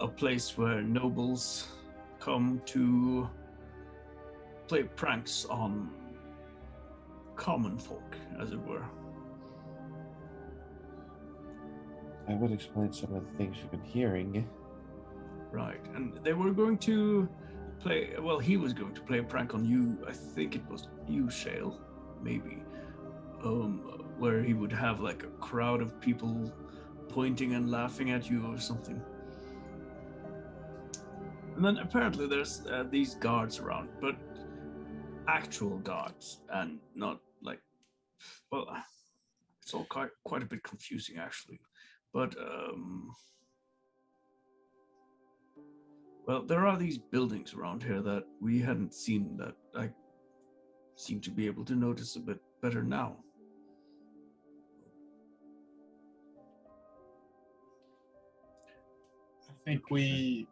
Speaker 4: a place where nobles come to play pranks on common folk, as it were.
Speaker 6: I would explain some of the things you've been hearing.
Speaker 4: Right, and they were going to play, well, he was going to play a prank on you, I think it was you, Shale, maybe, where he would have like a crowd of people pointing and laughing at you or something. And then apparently there's these guards around, but actual guards, and not like, well, it's all quite a bit confusing actually. But, well, there are these buildings around here that we hadn't seen that I seem to be able to notice a bit better now.
Speaker 2: I think we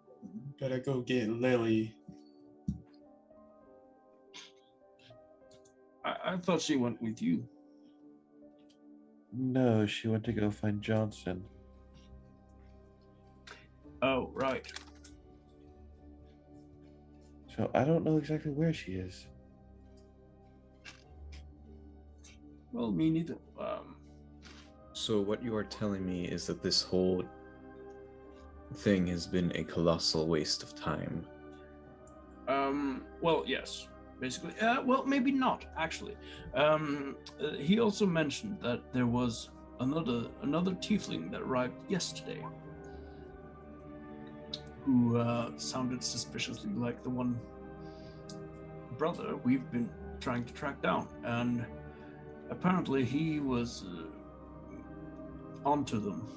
Speaker 2: better go get Lily.
Speaker 4: I thought she went with you.
Speaker 6: No, she went to go find Johnson.
Speaker 4: Oh, right.
Speaker 6: So I don't know exactly where she is.
Speaker 4: Well, me neither.
Speaker 8: So what you are telling me is that this whole thing has been a colossal waste of time.
Speaker 4: Well, yes, basically. Well, maybe not, actually. He also mentioned that there was another tiefling that arrived yesterday who sounded suspiciously like the one brother we've been trying to track down. And apparently he was onto them.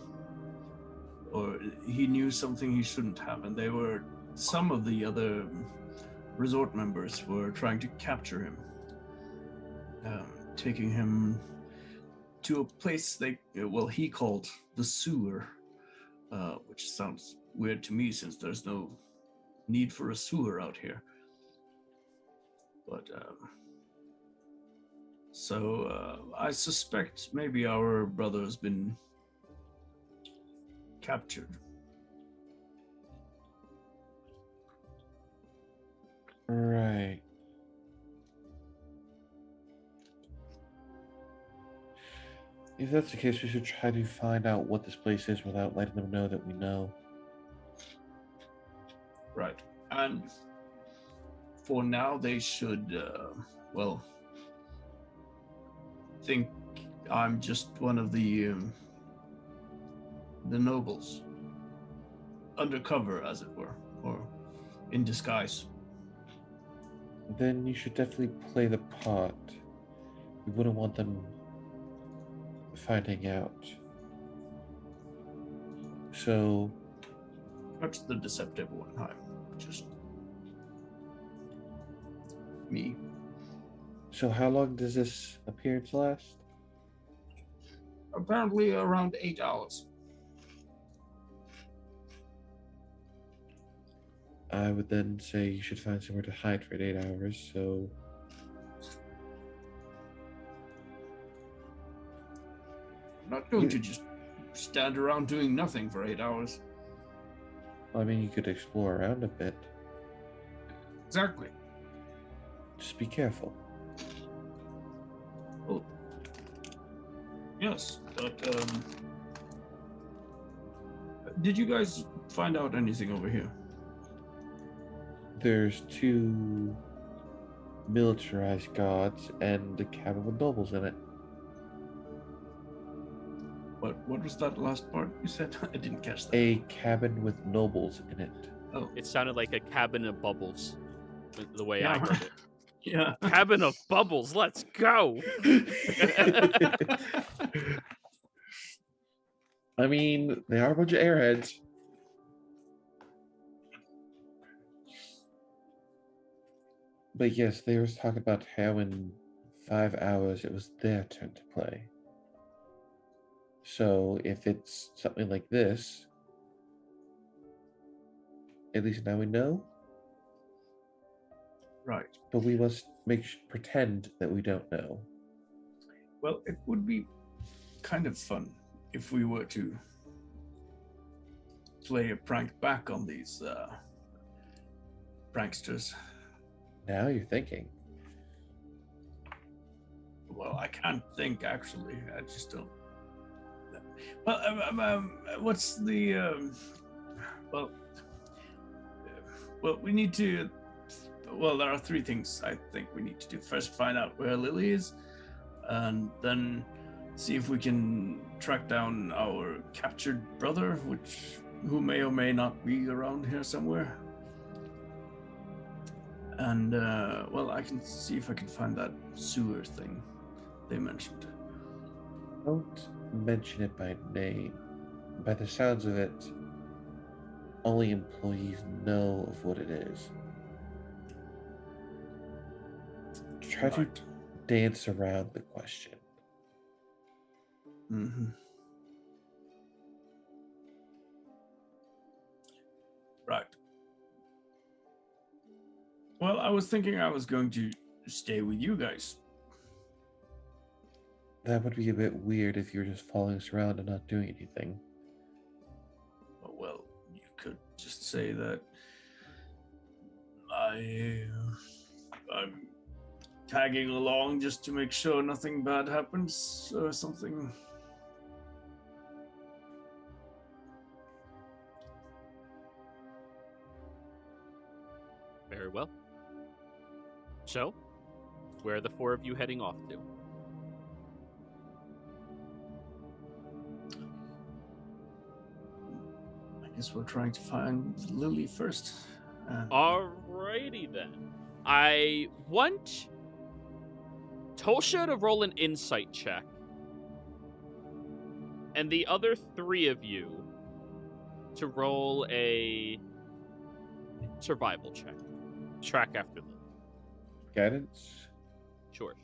Speaker 4: Or he knew something he shouldn't have, and some of the other resort members were trying to capture him, taking him to a place he called the sewer, which sounds weird to me since there's no need for a sewer out here. But I suspect maybe our brother has been captured.
Speaker 6: Right. If that's the case, we should try to find out what this place is without letting them know that we know.
Speaker 4: Right. And for now, they should, think I'm just one of the nobles. Undercover, as it were, or in disguise.
Speaker 6: Then you should definitely play the part. We wouldn't want them finding out. So...
Speaker 4: Perhaps the deceptive one, just me.
Speaker 6: So how long does this appearance last?
Speaker 4: Apparently around 8 hours.
Speaker 6: I would then say you should find somewhere to hide for 8 hours, so...
Speaker 4: I'm not going to just stand around doing nothing for 8 hours.
Speaker 6: I mean, you could explore around a bit.
Speaker 4: Exactly.
Speaker 6: Just be careful.
Speaker 4: Well, yes, but, did you guys find out anything over here?
Speaker 6: There's 2 militarized guards and a cabin with nobles in it.
Speaker 4: What was that last part you said? I didn't catch that.
Speaker 6: A cabin with nobles in it.
Speaker 4: Oh.
Speaker 1: It sounded like a cabin of bubbles, the way I heard it.
Speaker 4: Yeah.
Speaker 1: Cabin of bubbles, let's go!
Speaker 6: I mean, they are a bunch of airheads. But yes, they were talking about how in 5 hours it was their turn to play. So if it's something like this, at least now we know.
Speaker 4: Right.
Speaker 6: But we must pretend that we don't know.
Speaker 4: Well, it would be kind of fun if we were to play a prank back on these pranksters.
Speaker 6: Now you're thinking.
Speaker 4: Well, I can't think actually. I just don't. Well, what's the well? Well, we need to. Well, there are three things I think we need to do. First, find out where Lily is, and then see if we can track down our captured brother, who may or may not be around here somewhere. And well, I can see if I can find that sewer thing they mentioned.
Speaker 6: Don't mention it by name. By the sounds of it, only employees know of what it is. Try to dance around the question.
Speaker 4: Mm-hmm. Right. Well, I was thinking I was going to stay with you guys.
Speaker 6: That would be a bit weird if you were just following us around and not doing anything.
Speaker 4: Well, you could just say that I'm tagging along just to make sure nothing bad happens or something.
Speaker 1: Very well. So, where are the four of you heading off to?
Speaker 4: I guess we're trying to find Lily first.
Speaker 1: Alrighty then. I want Tolsha to roll an insight check. And the other three of you to roll a survival check. Track after them.
Speaker 6: Guidance?
Speaker 1: Sure.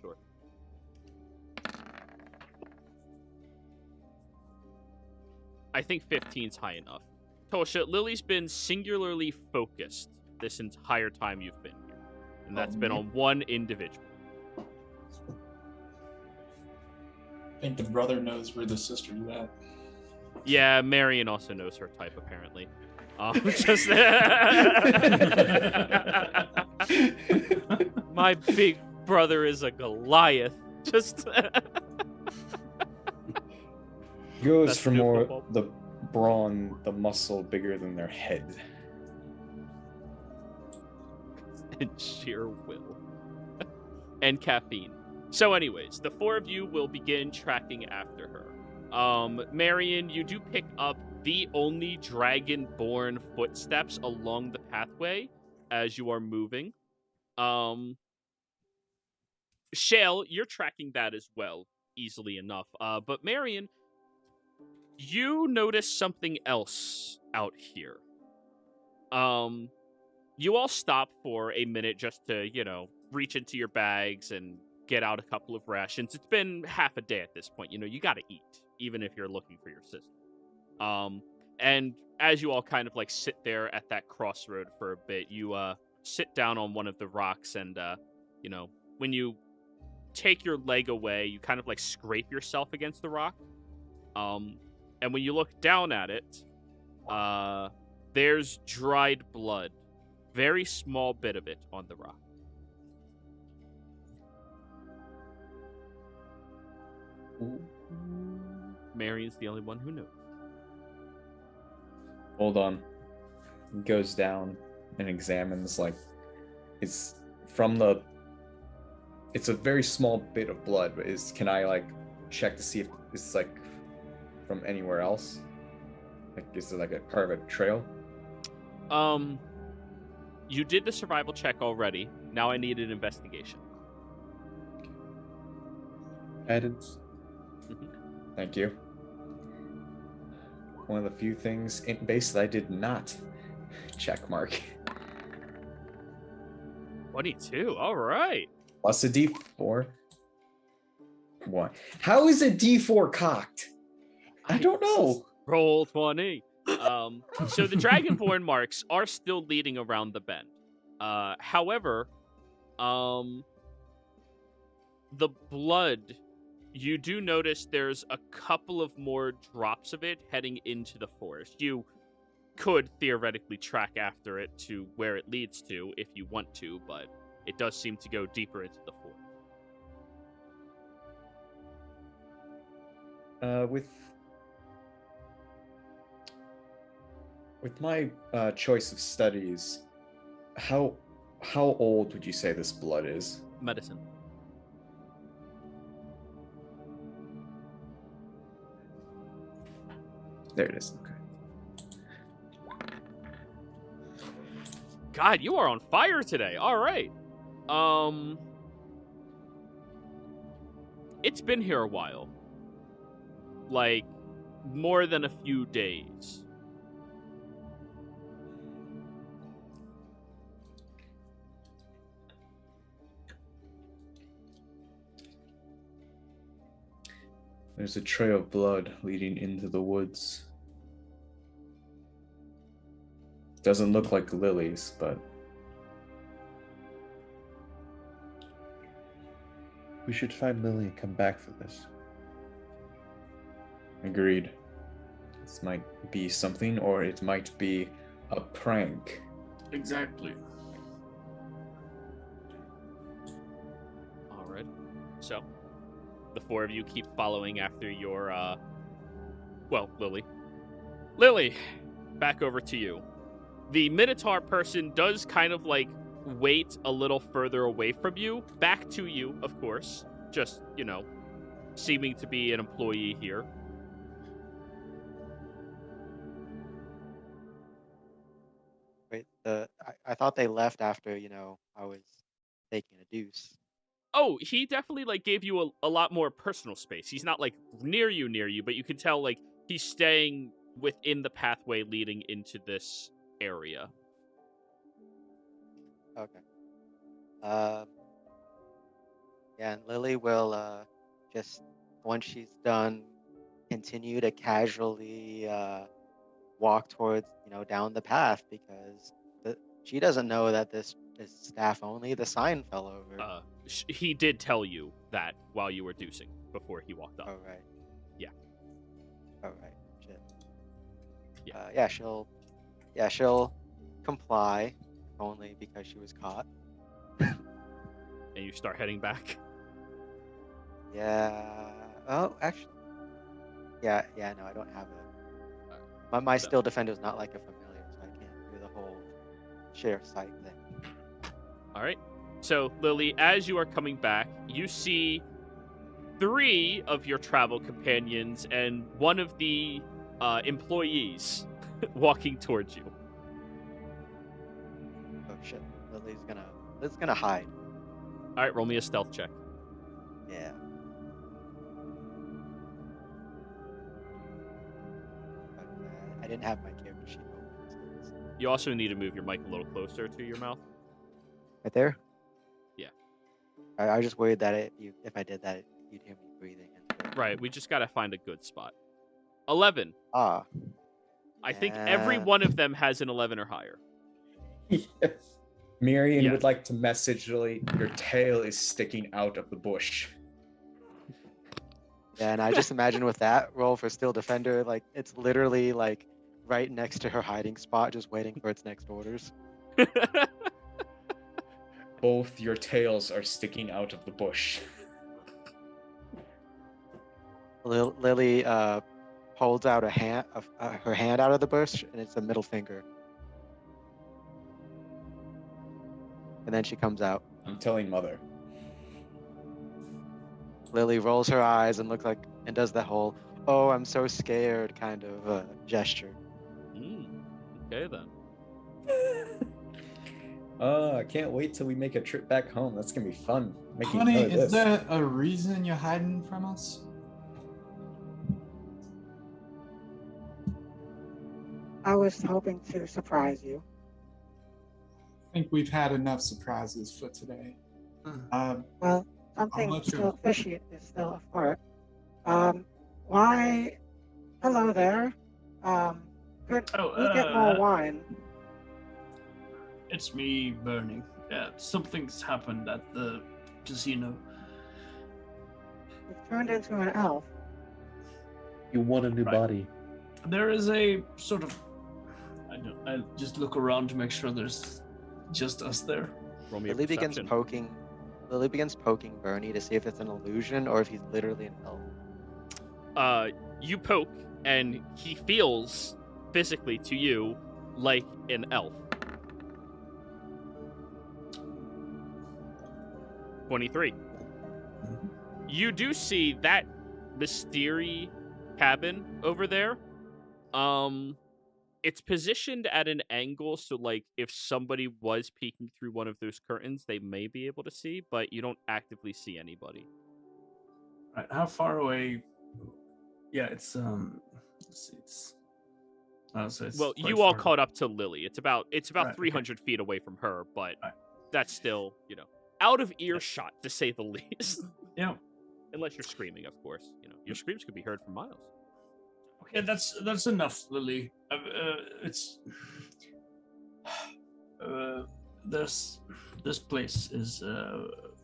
Speaker 1: I think 15's high enough. Tolsha, Lily's been singularly focused this entire time you've been here. And that's been on one individual.
Speaker 2: I think the brother knows where the sister's at.
Speaker 1: Yeah, Marion also knows her type, apparently. Just my big brother is a Goliath. Just
Speaker 8: Goes
Speaker 1: That's
Speaker 8: for
Speaker 1: new
Speaker 8: more
Speaker 1: football.
Speaker 8: the brawn, the muscle bigger than their head.
Speaker 1: and sheer will. And caffeine. So anyways, the four of you will begin tracking after her. Marion, you do pick up the only dragon-born footsteps along the pathway as you are moving. Shale, you're tracking that as well, easily enough. But Marion, you notice something else out here. You all stop for a minute just to, reach into your bags and get out a couple of rations. It's been half a day at this point. You gotta eat, even if you're looking for your sister. And as you all kind of sit there at that crossroad for a bit, you sit down on one of the rocks and, when you take your leg away, you kind of scrape yourself against the rock. And when you look down at it, there's dried blood. Very small bit of it on the rock. Marion's the only one who knows.
Speaker 8: Hold on. He goes down and examines, it's from the... It's a very small bit of blood, but can I, check to see if it's, from anywhere else? Is it, a part of a trail?
Speaker 1: You did the survival check already. Now I need an investigation.
Speaker 6: Guidance?
Speaker 8: Thank you. One of the few things in base that I did not check mark.
Speaker 1: 22, alright.
Speaker 8: Plus a D4. What? How is a D4 cocked? I don't know.
Speaker 1: Roll 20. So the Dragonborn marks are still leading around the bend. However, the blood, you do notice there's a couple of more drops of it heading into the forest. You could theoretically track after it to where it leads to if you want to, but it does seem to go deeper into the fort.
Speaker 8: With my choice of studies, how old would you say this blood is?
Speaker 1: Medicine.
Speaker 8: There it is. Okay.
Speaker 1: God, you are on fire today. All right. It's been here a while. Like, more than a few days.
Speaker 8: There's a trail of blood leading into the woods. Doesn't look like Lily's, but
Speaker 6: We should find Lily and come back for this.
Speaker 8: agreed. This might be something, or it might be a prank.
Speaker 4: Exactly.
Speaker 1: All right. So, the four of you keep following after your, Lily. Lily, back over to you. The Minotaur person does kind of, like, wait a little further away from you. Back to you, of course. Just, seeming to be an employee here.
Speaker 5: Wait, I thought they left after, I was taking a deuce.
Speaker 1: Oh, he definitely, like, gave you a lot more personal space. He's not, like, near you, but you can tell, like, he's staying within the pathway leading into this area.
Speaker 5: Okay. Yeah, and Lily will just, once she's done, continue to casually walk towards, down the path, because she doesn't know that this is staff only. The sign fell over.
Speaker 1: He did tell you that while you were deucing before he walked up.
Speaker 5: Oh, right.
Speaker 1: Yeah.
Speaker 5: Oh, right. Shit.
Speaker 1: Yeah.
Speaker 5: She'll comply, only because she was caught.
Speaker 1: And you start heading back.
Speaker 5: Yeah. Oh, actually. Yeah. No, I don't have it. My still defender's not like a familiar, so I can't do the whole share sight thing.
Speaker 1: All right. So, Lily, as you are coming back, you see 3 of your travel companions and one of the employees walking towards you.
Speaker 5: Oh shit! Lily's gonna hide.
Speaker 1: All right, roll me a stealth check.
Speaker 5: Yeah. But, I didn't have my character sheet open. So
Speaker 1: You also need to move your mic a little closer to your mouth.
Speaker 5: right there.
Speaker 1: Yeah.
Speaker 5: I was just worried that if I did that, you'd hear me breathing.
Speaker 1: Right, we just gotta find a good spot. 11.
Speaker 5: Ah.
Speaker 1: I think every one of them has an 11 or higher.
Speaker 8: Yes. Miriam
Speaker 1: Yeah.
Speaker 8: would like to message Lily, your tail is sticking out of the bush.
Speaker 5: Yeah, and I just imagine with that roll for Still Defender, like, it's literally, like, right next to her hiding spot, just waiting for its next orders.
Speaker 8: Both your tails are sticking out of the bush.
Speaker 5: Lily holds out her hand out of the bush, and it's a middle finger. And then she comes out.
Speaker 8: I'm telling Mother.
Speaker 5: Lily rolls her eyes and does that whole, "Oh, I'm so scared" kind of gesture.
Speaker 1: Okay, then.
Speaker 8: I can't wait till we make a trip back home. That's gonna be fun. Making
Speaker 2: Honey,
Speaker 8: note of
Speaker 2: is
Speaker 8: this.
Speaker 2: there a reason you're hiding from us?
Speaker 9: I was hoping to surprise you.
Speaker 2: I think we've had enough surprises for today.
Speaker 9: Well, something
Speaker 2: let you-
Speaker 9: still fishy is still afoot. Why? Hello there. Could we get more wine?
Speaker 4: It's me, Bernie. Yeah, something's happened at the casino.
Speaker 9: You've turned into an elf.
Speaker 6: You want a new
Speaker 4: Right.
Speaker 6: body.
Speaker 4: There is a sort of, I just look around to make sure there's just us there.
Speaker 1: Roll me a
Speaker 5: Lily begins
Speaker 1: perception.
Speaker 5: poking. Lily begins poking Bernie to see if it's an illusion or if he's literally an elf.
Speaker 1: You poke, and he feels physically to you like an elf. 23. You do see that mystery cabin over there. It's positioned at an angle, so like if somebody was peeking through one of those curtains, they may be able to see, but you don't actively see anybody.
Speaker 4: Right, how far away? Yeah, it's let's see, so it's
Speaker 1: Well,
Speaker 4: quite
Speaker 1: you all
Speaker 4: far.
Speaker 1: caught up to Lily. It's about
Speaker 4: Right,
Speaker 1: 300 feet away from her, but
Speaker 4: Right.
Speaker 1: that's still, out of earshot to say the least.
Speaker 4: Yeah.
Speaker 1: Unless you're screaming, of course. Your screams could be heard from miles.
Speaker 4: Okay, that's enough, Lily. It's this place is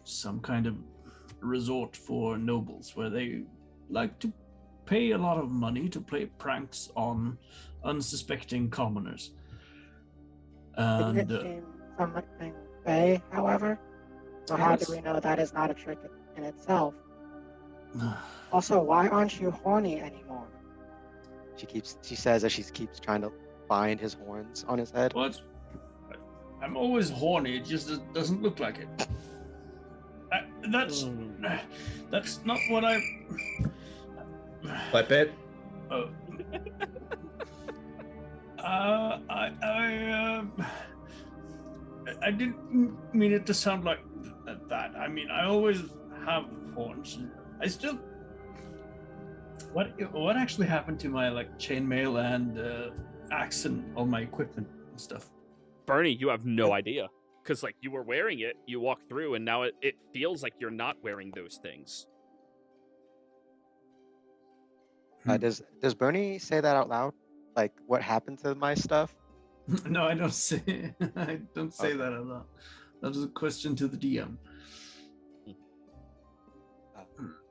Speaker 4: some kind of resort for nobles where they like to pay a lot of money to play pranks on unsuspecting commoners.
Speaker 9: Didn't
Speaker 4: And
Speaker 9: it seem something vague, however? So how do we know that is not a trick in itself? Also, why aren't you horny anymore?
Speaker 5: She says as she keeps trying to find his horns on his head.
Speaker 4: what? I'm always horny. It just doesn't look like it. That's not what I.
Speaker 8: Clip it.
Speaker 4: Oh. I didn't mean it to sound like that. I mean, I always have horns. I still. What actually happened to my chainmail and axe and all my equipment and stuff?
Speaker 1: Bernie, you have no idea. Because, you were wearing it, you walk through, and now it feels like you're not wearing those things.
Speaker 5: Does Bernie say that out loud? Like, what happened to my stuff?
Speaker 4: No, I don't say. I don't say that out loud. That was a question to the DM.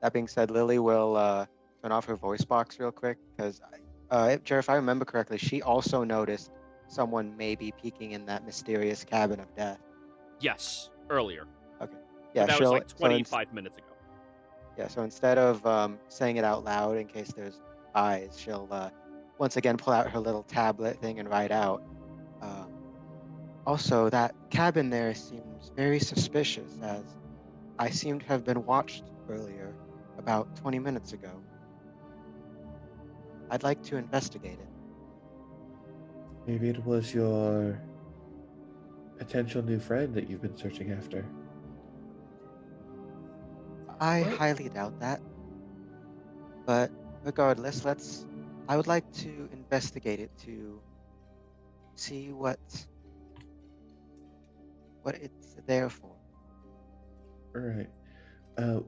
Speaker 5: That being said, Lily will turn off her voice box real quick because, if I remember correctly, she also noticed someone may be peeking in that mysterious cabin of death.
Speaker 1: Yes, earlier.
Speaker 5: Okay. Yeah,
Speaker 1: that was 25 minutes ago.
Speaker 5: Yeah, so instead of saying it out loud in case there's eyes, she'll once again pull out her little tablet thing and write out. Also, that cabin there seems very suspicious, as I seem to have been watched earlier, about 20 minutes ago. I'd like to investigate it.
Speaker 6: Maybe it was your potential new friend that you've been searching after.
Speaker 5: I highly doubt that. But regardless, I would like to investigate it to see what it's there for.
Speaker 6: All right.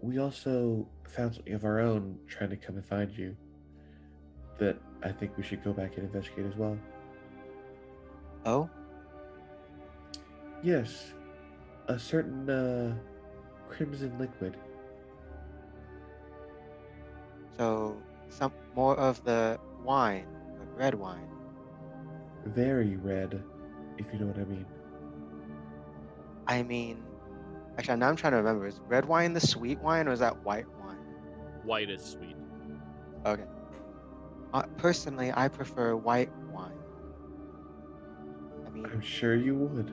Speaker 6: We also found something of our own trying to come and find you that I think we should go back and investigate as well.
Speaker 5: Oh?
Speaker 6: Yes. A certain crimson liquid.
Speaker 5: So, some more of the wine, like red wine.
Speaker 6: Very red, if you know what I mean.
Speaker 5: I mean, actually, now I'm trying to remember. Is red wine the sweet wine, or is that white wine?
Speaker 1: White is sweet.
Speaker 5: Okay. Personally, I prefer white wine. I mean,
Speaker 6: I'm sure you would.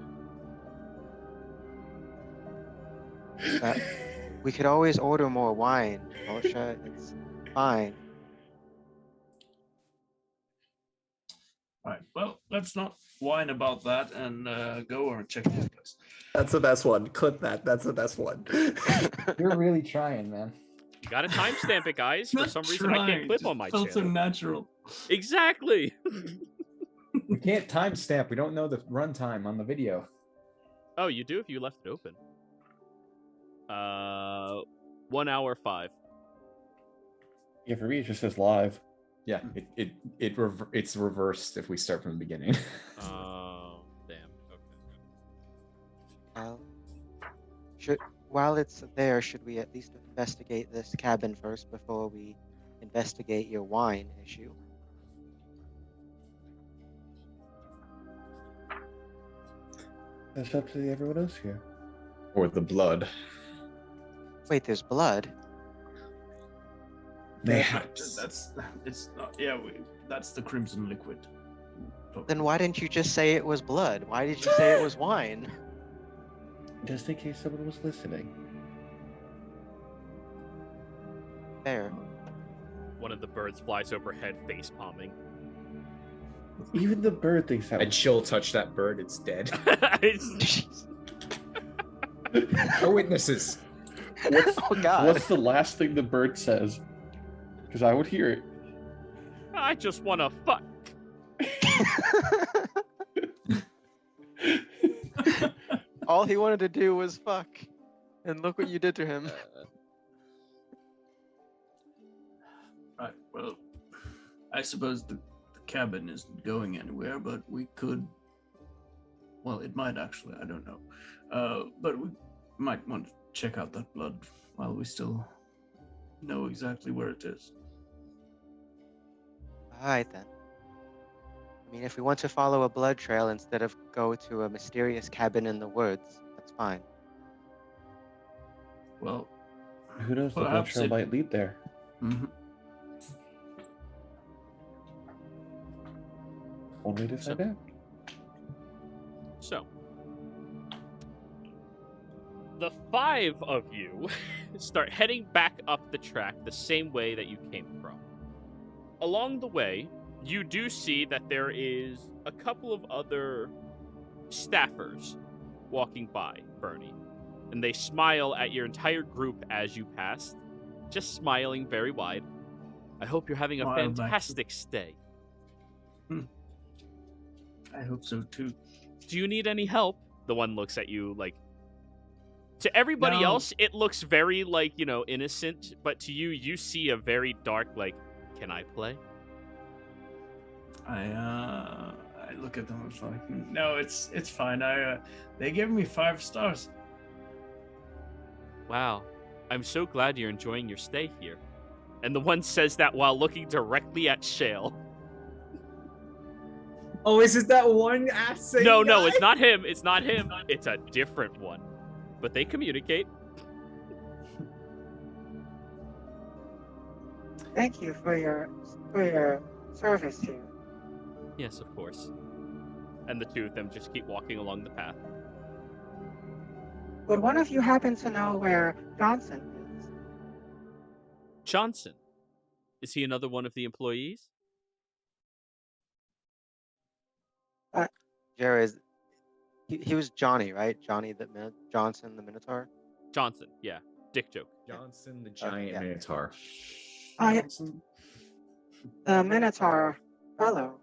Speaker 5: we could always order more wine, Moshe. It's fine.
Speaker 4: All right. Well, let's not whine about that and go or check this place.
Speaker 3: That's the best one. Clip that. That's the best one.
Speaker 7: You're really trying, man.
Speaker 1: You gotta timestamp it, guys. For
Speaker 4: Not
Speaker 1: some reason, I can't
Speaker 4: trying,
Speaker 1: clip
Speaker 4: just
Speaker 1: on my
Speaker 4: felt so
Speaker 1: channel.
Speaker 4: natural.
Speaker 1: Exactly.
Speaker 7: We can't timestamp. We don't know the runtime on the video.
Speaker 1: Oh, you do if you left it open. 1 hour 5.
Speaker 6: Yeah, for me it just says live.
Speaker 8: Yeah, it's reversed if we start from the beginning.
Speaker 1: Oh, damn. Okay.
Speaker 5: Well, while it's there, should we at least investigate this cabin first before we investigate your wine issue?
Speaker 6: That's up to everyone else here.
Speaker 8: Or the blood.
Speaker 5: Wait, there's blood.
Speaker 8: Mayhaps.
Speaker 4: It's not. Yeah, that's the crimson liquid.
Speaker 5: Then why didn't you just say it was blood? Why did you say it was wine?
Speaker 6: Just in case someone was listening.
Speaker 5: Fair.
Speaker 1: One of the birds flies overhead, face palming.
Speaker 6: Even the bird thinks that
Speaker 8: I
Speaker 6: was...
Speaker 8: chill touch that bird, it's dead. No witnesses.
Speaker 5: Oh God.
Speaker 2: What's the last thing the bird says? Because I would hear it.
Speaker 1: I just want to fuck.
Speaker 5: All he wanted to do was fuck. And look what you did to him.
Speaker 4: Right. Well, I suppose the cabin isn't going anywhere, but we could. Well, it might actually. I don't know. But we might want to check out that blood while we still know exactly where it is.
Speaker 5: All right then. I mean, if we want to follow a blood trail instead of go to a mysterious cabin in the woods, that's fine.
Speaker 4: Well,
Speaker 6: Who knows, the blood
Speaker 4: perhaps
Speaker 6: trail
Speaker 4: it-
Speaker 6: might lead there.
Speaker 4: mhm.
Speaker 6: Only to find out.
Speaker 1: So, the 5 of you start heading back up the track the same way that you came from. Along the way, you do see that there is a couple of other staffers walking by Bernie, and they smile at your entire group as you pass, just smiling very wide. I hope you're having a
Speaker 4: Smile back.
Speaker 1: fantastic stay.
Speaker 4: I hope so too.
Speaker 1: Do you need any help? The one looks at you like... To everybody
Speaker 4: No.
Speaker 1: else, it looks very, like, you know, innocent, but to you, you see a very dark, like, can I play?
Speaker 4: I look at them and it's like, no, it's fine. They gave me 5 stars.
Speaker 1: Wow, I'm so glad you're enjoying your stay here. And the one says that while looking directly at Shale.
Speaker 10: Oh, is it that one ass?
Speaker 1: No, it's not him. It's not him. It's a different one. But they communicate.
Speaker 9: Thank you for your service here.
Speaker 1: Yes, of course. And the two of them just keep walking along the path.
Speaker 9: Would one of you happen to know where Johnson is?
Speaker 1: Johnson. Is he another one of the employees?
Speaker 5: Jared, he was Johnny, right? Johnny Johnson the Minotaur?
Speaker 1: Johnson, yeah. Dick joke.
Speaker 8: Johnson the giant
Speaker 5: yeah.
Speaker 8: minotaur.
Speaker 9: The Minotaur fellow.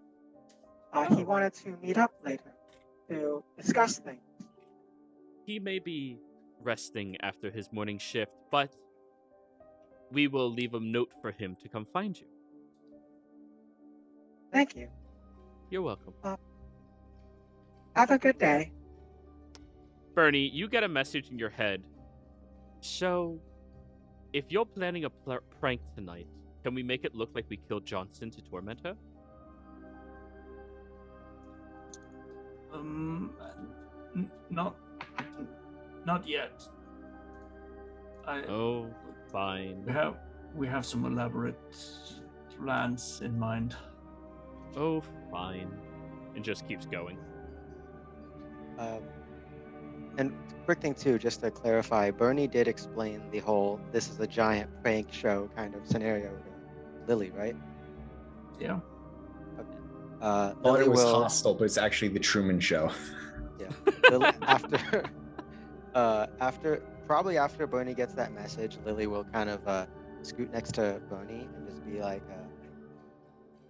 Speaker 9: He wanted to meet up later to discuss things.
Speaker 1: He may be resting after his morning shift, but we will leave a note for him to come find you.
Speaker 9: Thank you.
Speaker 1: You're welcome.
Speaker 9: Have a good day.
Speaker 1: Bernie, you get a message in your head. So, if you're planning a prank tonight, can we make it look like we killed Johnson to torment her?
Speaker 4: Not yet.
Speaker 1: Oh, fine.
Speaker 4: We have some elaborate plans in mind.
Speaker 1: Oh, fine. And just keeps going.
Speaker 5: And quick thing too, just to clarify, Bernie did explain the whole "this is a giant prank show" kind of scenario to Lily, right?
Speaker 4: Yeah.
Speaker 5: Okay.
Speaker 8: Well,
Speaker 5: Lily
Speaker 8: it was
Speaker 5: will,
Speaker 8: hostile, but it's actually the Truman Show.
Speaker 5: yeah. Lily, probably after Bernie gets that message, Lily will kind of scoot next to Bernie and just be like,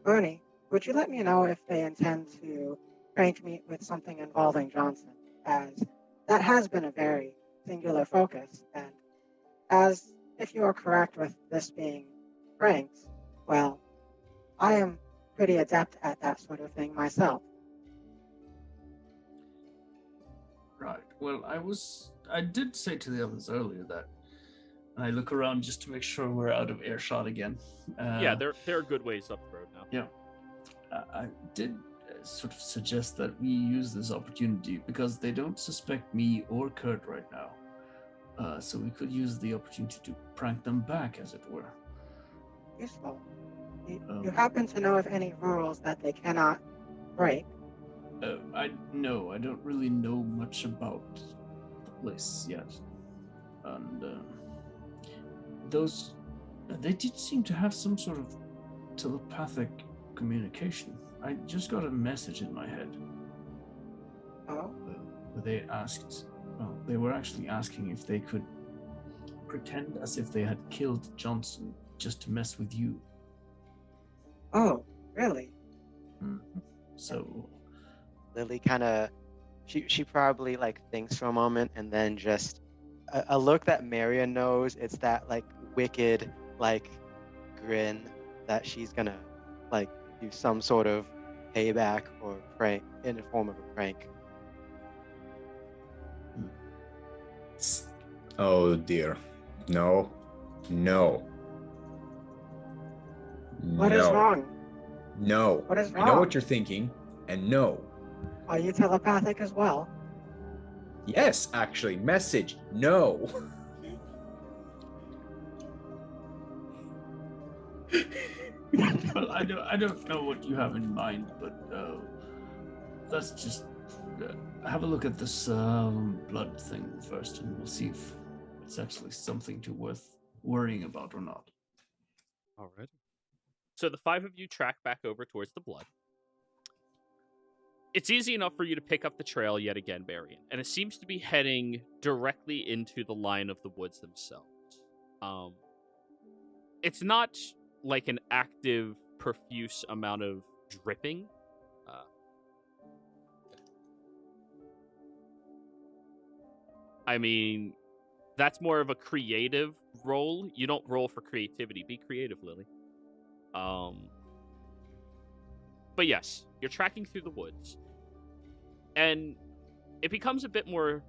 Speaker 9: Bernie, would you let me know if they intend to prank me with something involving Johnson, as that has been a very singular focus, and as if you are correct with this being pranks, well, I am pretty adept at that sort of thing myself.
Speaker 4: Right. Well, I did say to the others earlier that I look around just to make sure we're out of earshot again.
Speaker 1: Yeah, there are good ways up the road now.
Speaker 4: Yeah. I did sort of suggest that we use this opportunity because they don't suspect me or Kurt right now. So we could use the opportunity to prank them back, as it were.
Speaker 9: Useful. You happen to know of any rules that they cannot break?
Speaker 4: I don't really know much about the place yet. And they did seem to have some sort of telepathic communication. I just got a message in my head.
Speaker 9: Oh?
Speaker 4: Where they were actually asking if they could pretend as if they had killed Johnson just to mess with you.
Speaker 9: Oh, really?
Speaker 4: Mm-hmm. So
Speaker 5: Lily kind of, she probably like thinks for a moment and then just a look that Marion knows. It's that like wicked like grin that she's gonna like do some sort of payback or prank in the form of a prank.
Speaker 11: Oh dear. No.
Speaker 9: What is wrong?
Speaker 11: No.
Speaker 9: What is
Speaker 11: I know
Speaker 9: wrong?
Speaker 11: what you're thinking, and no.
Speaker 9: Are you telepathic as well?
Speaker 11: Yes, actually. Message. No.
Speaker 4: Well, I don't know what you have in mind, but let's just have a look at this blood thing first, and we'll see if it's actually something worth worrying about or not.
Speaker 1: All right. So the five of you track back over towards the blood. It's easy enough for you to pick up the trail yet again, Marion, and it seems to be heading directly into the line of the woods themselves. It's not like an active, profuse amount of dripping. I mean, that's more of a creative roll. You don't roll for creativity. Be creative, Lily. But yes, you're tracking through the woods. And it becomes a bit more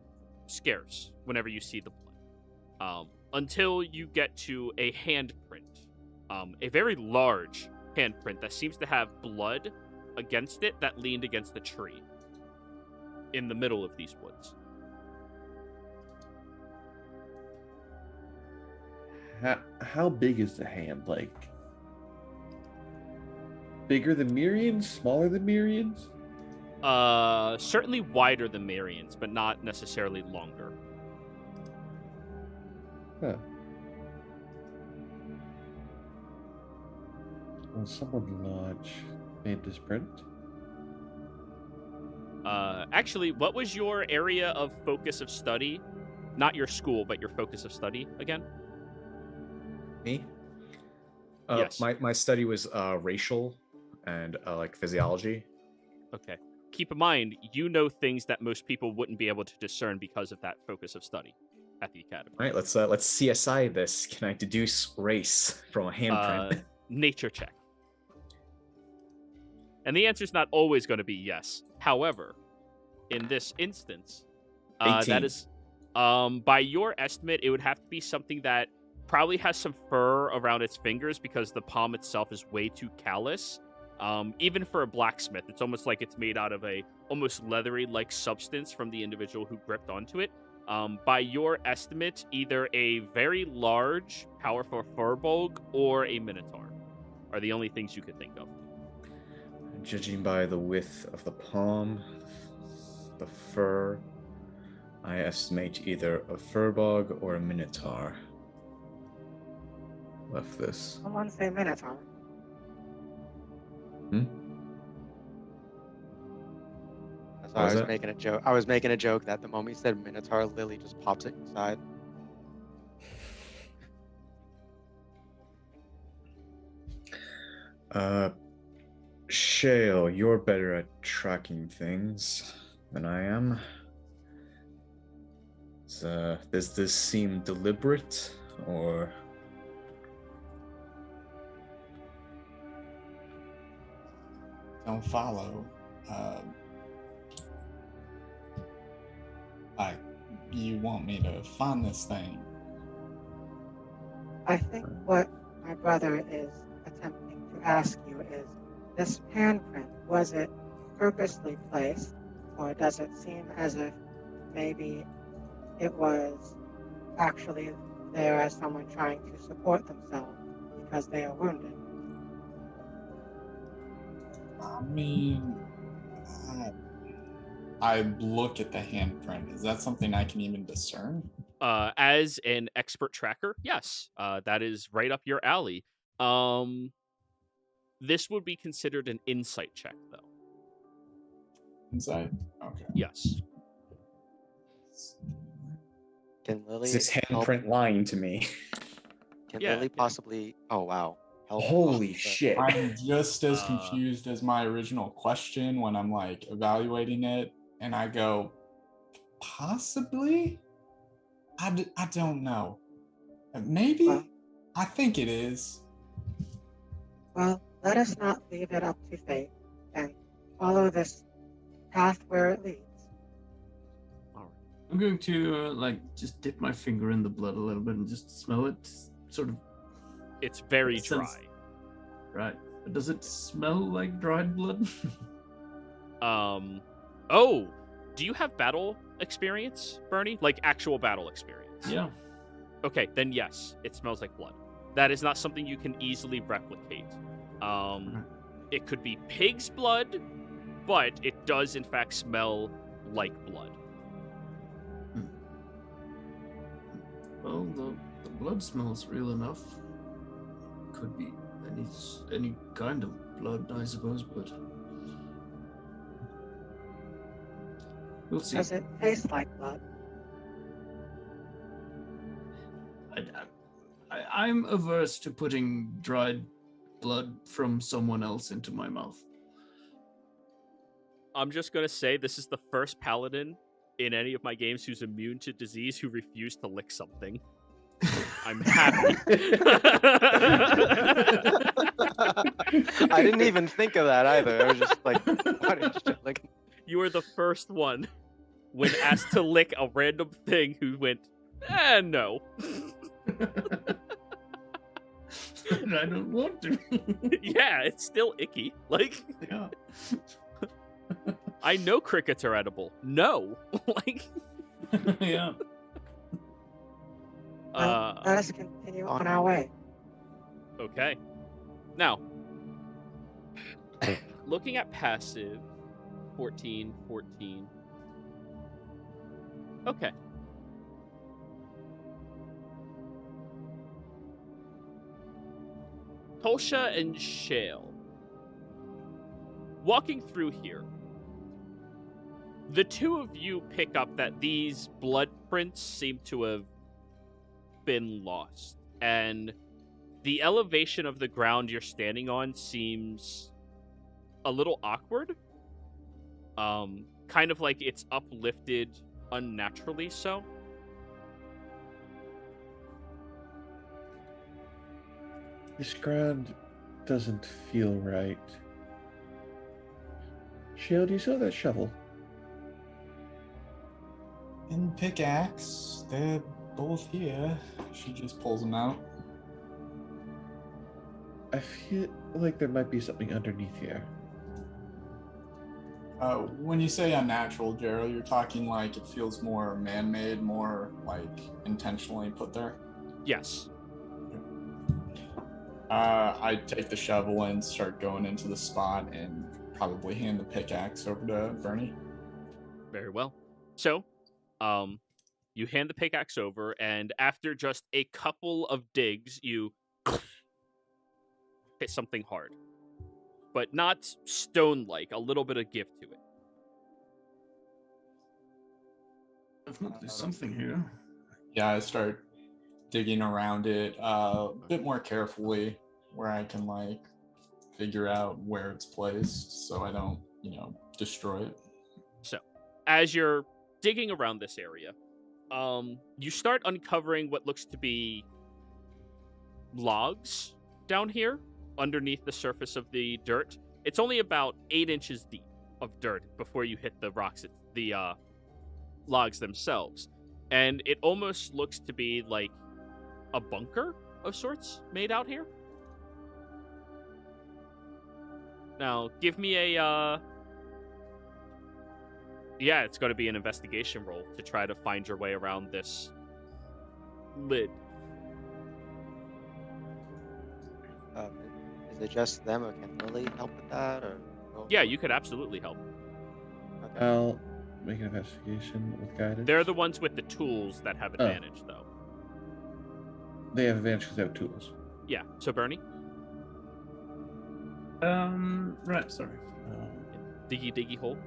Speaker 1: scarce whenever you see the blood. Until you get to a handprint. A very large handprint that seems to have blood against it that leaned against the tree in the middle of these woods.
Speaker 6: How big is the hand? Like, bigger than Miriam's? Smaller than Miriam's?
Speaker 1: Certainly wider than Marion's, but not necessarily longer.
Speaker 6: Huh. Will someone lodge made this print?
Speaker 1: Actually, what was your area of focus of study? Not your school, but your focus of study again?
Speaker 11: Me?
Speaker 1: Yes.
Speaker 11: My study was racial and like physiology.
Speaker 1: Okay. Keep in mind, you know things that most people wouldn't be able to discern because of that focus of study at the academy.
Speaker 11: All right, let's CSI this. Can I deduce race from a handprint?
Speaker 1: Nature check. And the answer's not always going to be yes. However, in this instance, that is, by your estimate, it would have to be something that probably has some fur around its fingers because the palm itself is way too callous. Even for a blacksmith, it's almost like it's made out of a almost leathery-like substance from the individual who gripped onto it. By your estimate, either a very large, powerful furbolg or a minotaur are the only things you could think of.
Speaker 11: Judging by the width of the palm, the fur, I estimate either a furbog or a minotaur left this.
Speaker 9: Someone say Minotaur.
Speaker 5: So I was making a joke. I was making a joke that the moment you said Minotaur, Lily just pops it inside.
Speaker 11: Shale, you're better at tracking things than I am. Does this seem deliberate, or...
Speaker 2: Don't follow. Like, you want me to find this thing?
Speaker 9: I think what my brother is attempting to ask you is, this handprint, was it purposely placed, or does it seem as if maybe it was actually there as someone trying to support themselves because they are wounded?
Speaker 2: I mean, I look at the handprint. Is that something I can even discern?
Speaker 1: As an expert tracker, yes, that is right up your alley. This would be considered an insight check, though.
Speaker 2: Insight? Okay.
Speaker 1: Yes.
Speaker 5: Can Lily
Speaker 8: Is this
Speaker 5: help?
Speaker 8: handprint lying to me?
Speaker 5: Can
Speaker 1: Yeah,
Speaker 5: Lily
Speaker 1: yeah.
Speaker 5: possibly? Oh wow! Help
Speaker 8: Holy
Speaker 5: us,
Speaker 8: shit.
Speaker 2: I'm just as
Speaker 1: Uh,
Speaker 2: confused as my original question when I'm like evaluating it, and I go, possibly? I don't know. Maybe?
Speaker 9: Well,
Speaker 2: I think it is.
Speaker 9: well, let us not leave it up to fate and follow this path where it leads.
Speaker 4: I'm going to just dip my finger in the blood a little bit and just smell it. Sort of.
Speaker 1: It's very
Speaker 4: It sense-
Speaker 1: dry.
Speaker 4: Right. But does it smell like dried blood?
Speaker 1: Oh, do you have battle experience, Bernie? Like actual battle experience?
Speaker 4: Yeah.
Speaker 1: Okay, then yes, it smells like blood. That is not something you can easily replicate. It could be pig's blood, but it does in fact smell like blood.
Speaker 4: Well, the blood smells real enough. Could be any kind of blood, I suppose, but we'll see.
Speaker 9: Does it taste like blood?
Speaker 4: I'm averse to putting dried blood from someone else into my mouth.
Speaker 1: I'm just gonna say this is the first paladin in any of my games who's immune to disease who refused to lick something. I'm happy.
Speaker 5: I didn't even think of that either. I was just like, what?
Speaker 1: You are the first one when asked to lick a random thing who went, no.
Speaker 4: I don't want to.
Speaker 1: Yeah, it's still icky. Like,
Speaker 4: Yeah.
Speaker 1: I know crickets are edible. No. Like,
Speaker 4: Yeah.
Speaker 9: Well, let us continue on our way.
Speaker 1: Okay. Now, looking at passive, 14. Okay. Tolsha and Shale. Walking through here, the two of you pick up that these blood prints seem to have been lost, and the elevation of the ground you're standing on seems a little awkward. Kind of like it's uplifted unnaturally so.
Speaker 6: This ground doesn't feel right. Shale, do you still have that shovel?
Speaker 2: And pickaxe, they're both here. She just pulls them out.
Speaker 6: I feel like there might be something underneath here.
Speaker 2: When you say unnatural, Gerald, you're talking like it feels more man-made, more like intentionally put there?
Speaker 1: Yes.
Speaker 2: I take the shovel and start going into the spot and probably hand the pickaxe over to Bernie.
Speaker 1: Very well. So, you hand the pickaxe over, and after just a couple of digs, you hit something hard. But not stone-like, a little bit of give to it.
Speaker 4: Definitely something here.
Speaker 2: Yeah, I start digging around it a bit more carefully where I can like figure out where it's placed so I don't, destroy it.
Speaker 1: So, as you're digging around this area, you start uncovering what looks to be logs down here underneath the surface of the dirt. It's only about 8 inches deep of dirt before you hit the rocks, the logs themselves. And it almost looks to be like a bunker of sorts made out here. Now, give me a Yeah, it's going to be an investigation roll to try to find your way around this lid.
Speaker 5: Is it just them, or can Lily help with that? Or
Speaker 1: Yeah, you could absolutely help.
Speaker 5: Okay.
Speaker 6: I'll make an investigation with guidance.
Speaker 1: They're the ones with the tools that have advantage, though.
Speaker 6: They have advantage because they have tools.
Speaker 1: Yeah. So Bernie,
Speaker 4: Right. Sorry.
Speaker 1: diggy hole.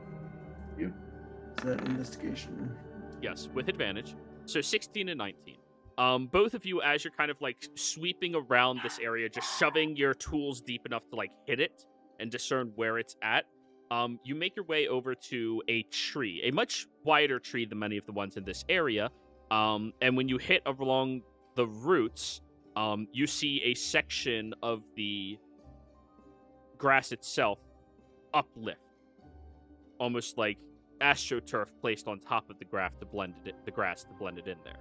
Speaker 4: Is that investigation?
Speaker 1: Yes, with advantage. So 16 and 19. Both of you, as you're kind of like sweeping around this area, just shoving your tools deep enough to like hit it and discern where it's at. You make your way over to a tree, a much wider tree than many of the ones in this area. And when you hit along the roots, you see a section of the grass itself uplift, almost like astroturf placed on top of the grass to blend it in there.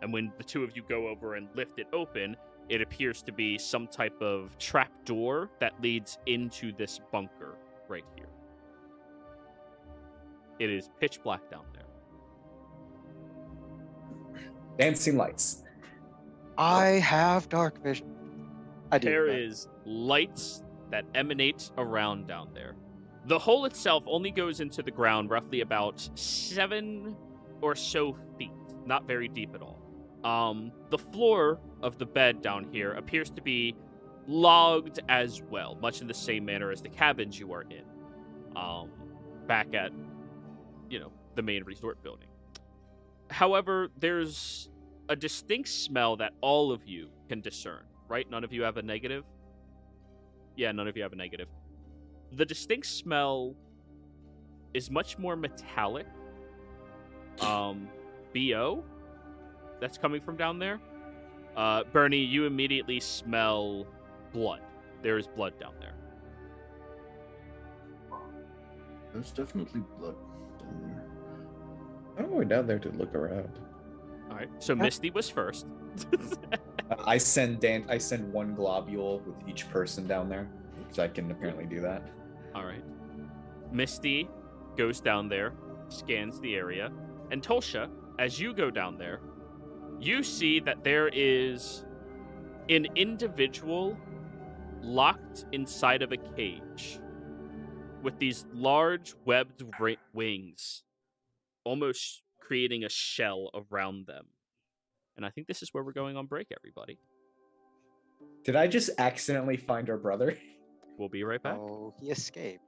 Speaker 1: And when the two of you go over and lift it open, it appears to be some type of trap door that leads into this bunker right here. It is pitch black down there.
Speaker 8: Dancing lights.
Speaker 5: I have dark vision. I do.
Speaker 1: There
Speaker 5: but-
Speaker 1: is lights that emanate around down there. The hole itself only goes into the ground roughly about 7 or so feet, not very deep at all. The floor of the bed down here appears to be logged as well, much in the same manner as the cabins you are in, back at, the main resort building. However, there's a distinct smell that all of you can discern, right? None of you have a negative? Yeah, none of you have a negative. The distinct smell is much more metallic. BO that's coming from down there. Bernie, you immediately smell blood. There is blood down there.
Speaker 4: There's definitely blood down there.
Speaker 6: I'm going down there to look around.
Speaker 1: All right. So Misty was first.
Speaker 8: I send one globule with each person down there, because I can apparently do that.
Speaker 1: All right. Misty goes down there, scans the area, and Tolsha, as you go down there, you see that there is an individual locked inside of a cage with these large webbed wings, almost creating a shell around them. And I think this is where we're going on break, everybody.
Speaker 8: Did I just accidentally find our brother?
Speaker 1: We'll be right back.
Speaker 5: Oh, he escaped.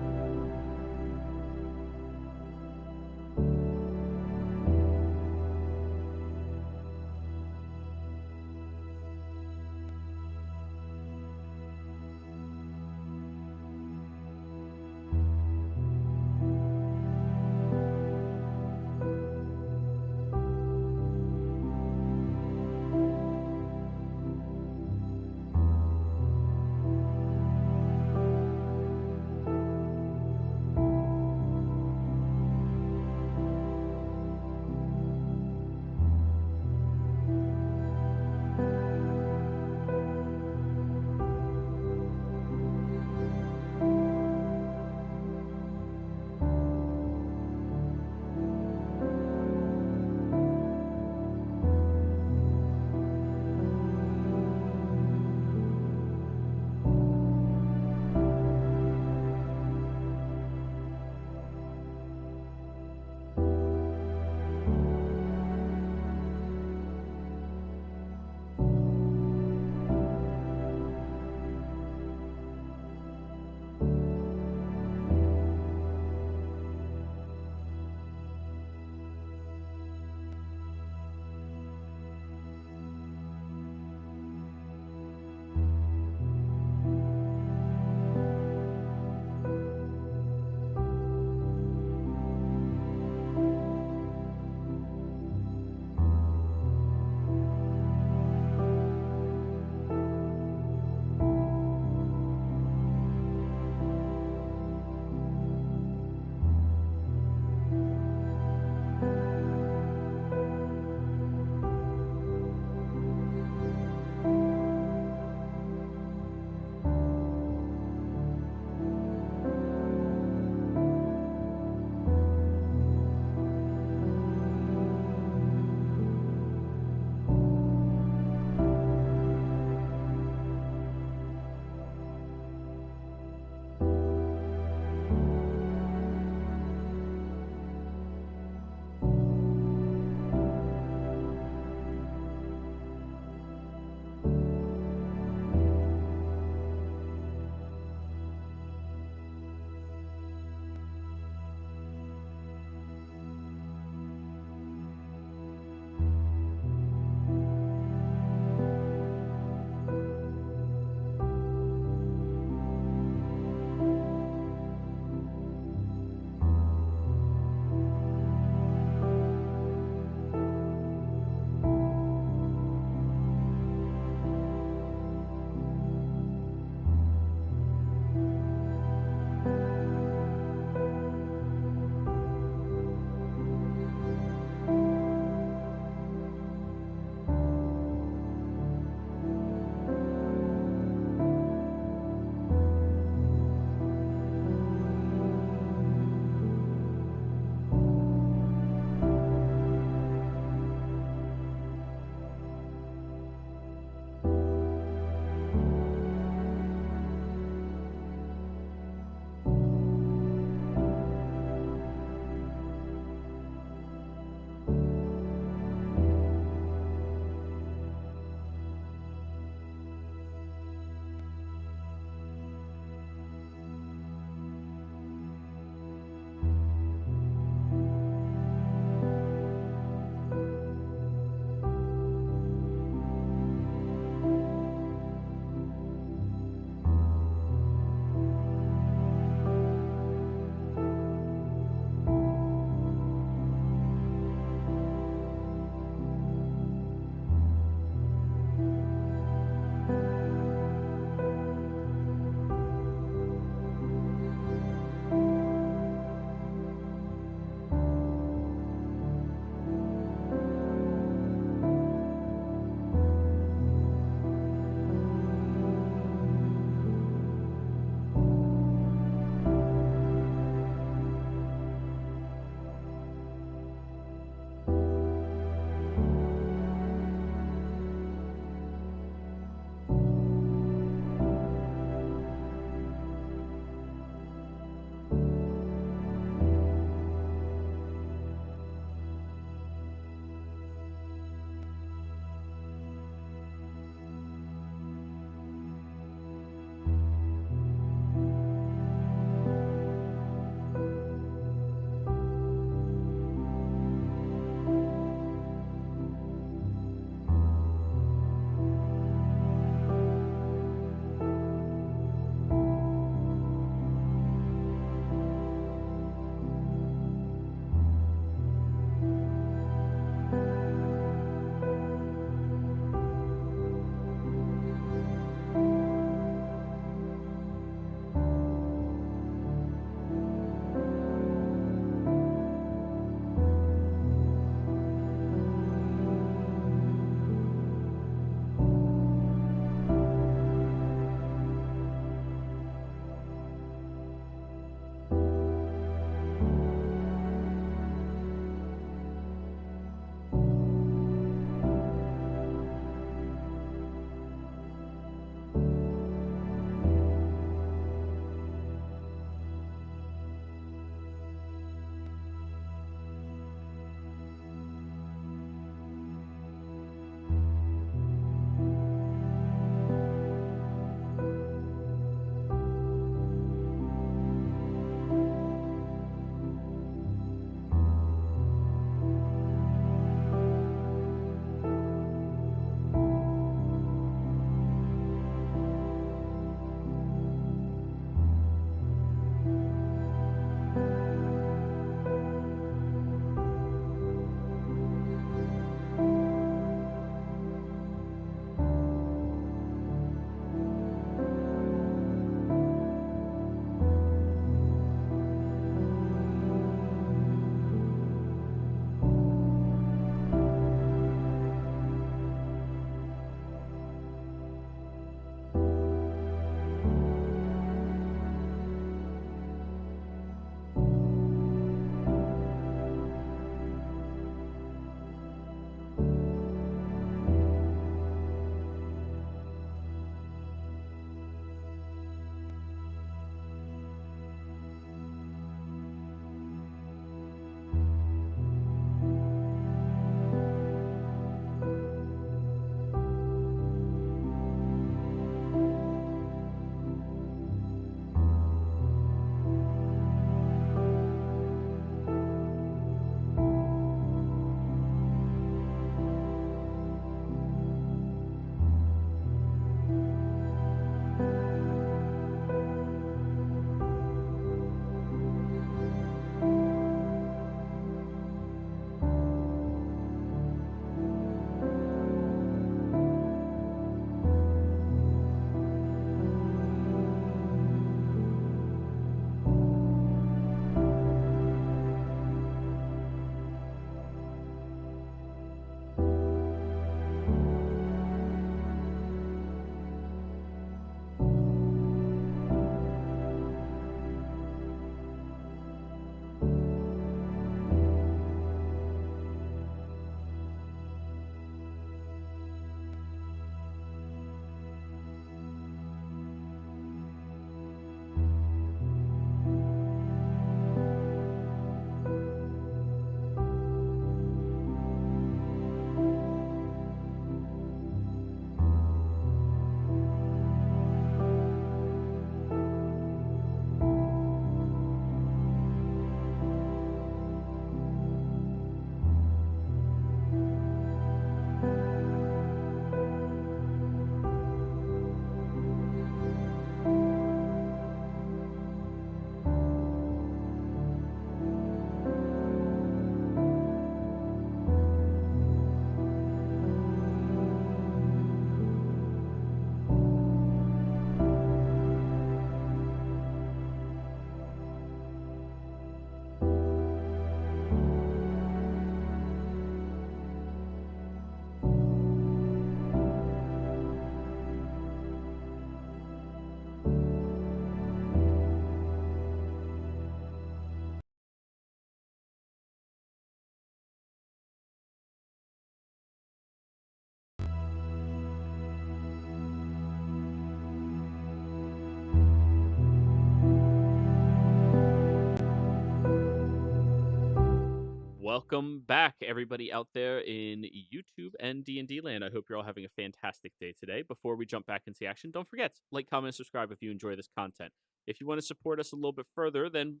Speaker 1: welcome back, everybody out there in YouTube and D&D land. I hope you're all having a fantastic day today. Before we jump back into the action, don't forget, like, comment, and subscribe if you enjoy this content. If you want to support us a little bit further, then,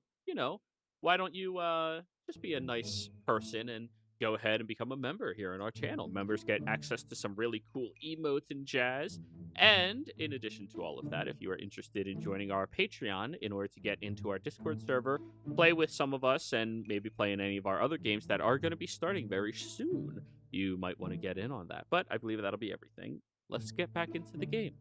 Speaker 1: why don't you just be a nice person and go ahead and become a member here on our channel. Members get access to some really cool emotes and jazz. And in addition to all of that, if you are interested in joining our Patreon in order to get into our Discord server, play with some of us, and maybe play in any of our other games that are going to be starting very soon, you might want to get in on that. But I believe that'll be everything. Let's get back into the game.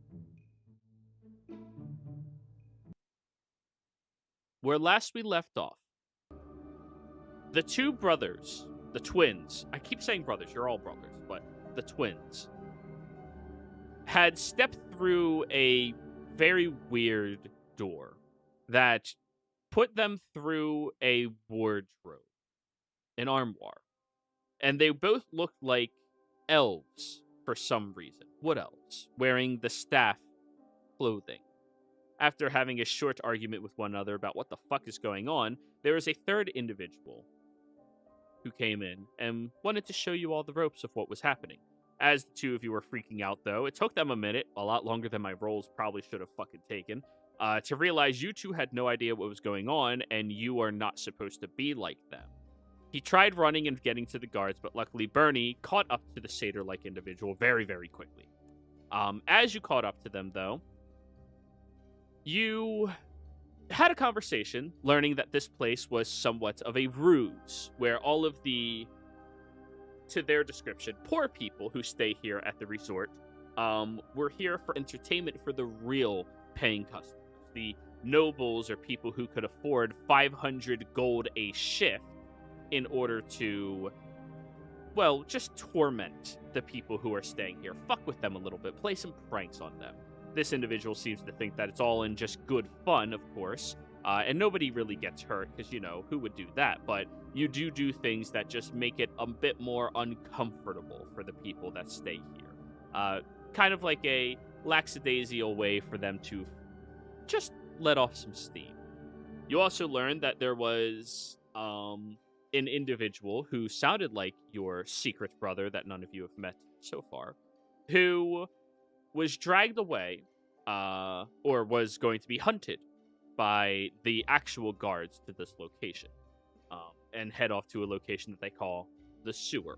Speaker 1: Where last we left off, the two brothers, the twins, I keep saying brothers, you're all brothers, but the twins, had stepped through a very weird door that put them through a wardrobe, an armoire. And they both looked like elves for some reason, wood elves, wearing the staff clothing. After having a short argument with one another about what the fuck is going on, there was a third individual who came in and wanted to show you all the ropes of what was happening. As the two of you were freaking out, though, it took them a minute, a lot longer than my rolls probably should have fucking taken, to realize you two had no idea what was going on, and you are not supposed to be like them. He tried running and getting to the guards, but luckily Bernie caught up to the satyr-like individual very, very quickly. As you caught up to them, though, you had a conversation, learning that this place was somewhat of a ruse, where all of the, to their description, poor people who stay here at the resort were here for entertainment for the real paying customers. The nobles or people who could afford 500 gold a shift in order to, well, just torment the people who are staying here. Fuck with them a little bit, play some pranks on them. This individual seems to think that it's all in just good fun, of course, and nobody really gets hurt, because, who would do that? But you do things that just make it a bit more uncomfortable for the people that stay here. Kind of like a lackadaisical way for them to just let off some steam. You also learned that there was an individual who sounded like your secret brother that none of you have met so far, who was dragged away, or was going to be hunted by the actual guards to this location, and head off to a location that they call the sewer.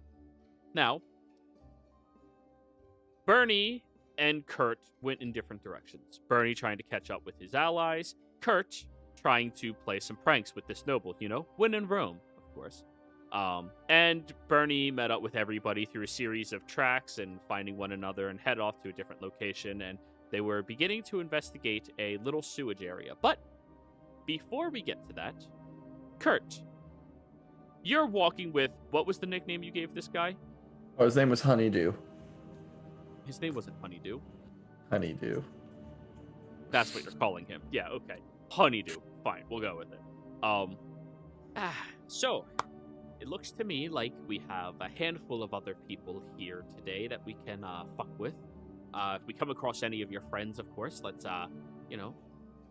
Speaker 1: Now, Bernie and Kurt went in different directions. Bernie trying to catch up with his allies, Kurt trying to play some pranks with this noble, win in Rome, of course. And Bernie met up with everybody through a series of tracks and finding one another and head off to a different location, and they were beginning to investigate a little sewage area. But before we get to that, Kurt, you're walking with, what was the nickname you gave this guy?
Speaker 3: Oh, his name was Honeydew.
Speaker 1: His name wasn't Honeydew.
Speaker 3: Honeydew.
Speaker 1: That's what you're calling him. Yeah, okay. Honeydew. Fine, we'll go with it. So, it looks to me like we have a handful of other people here today that we can fuck with. If we come across any of your friends, of course, let's,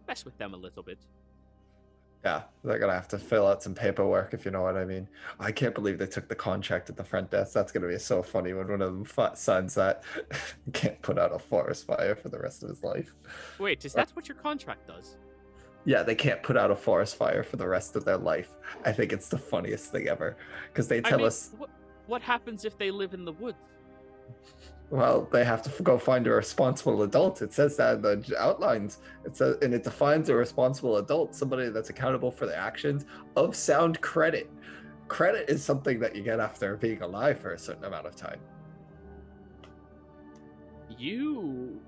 Speaker 1: mess with them a little bit.
Speaker 3: Yeah, they're gonna have to fill out some paperwork, if you know what I mean. I can't believe they took the contract at the front desk. That's gonna be so funny when one of them signs that. Can't put out a forest fire for the rest of his life.
Speaker 1: Wait, is that what your contract does?
Speaker 3: Yeah, they can't put out a forest fire for the rest of their life. I think it's the funniest thing ever, because they tell us.
Speaker 1: What happens if they live in the woods?
Speaker 3: Well, they have to go find a responsible adult. It says that in the outlines. It says, and it defines a responsible adult, somebody that's accountable for their actions of sound credit. Credit is something that you get after being alive for a certain amount of time.
Speaker 1: You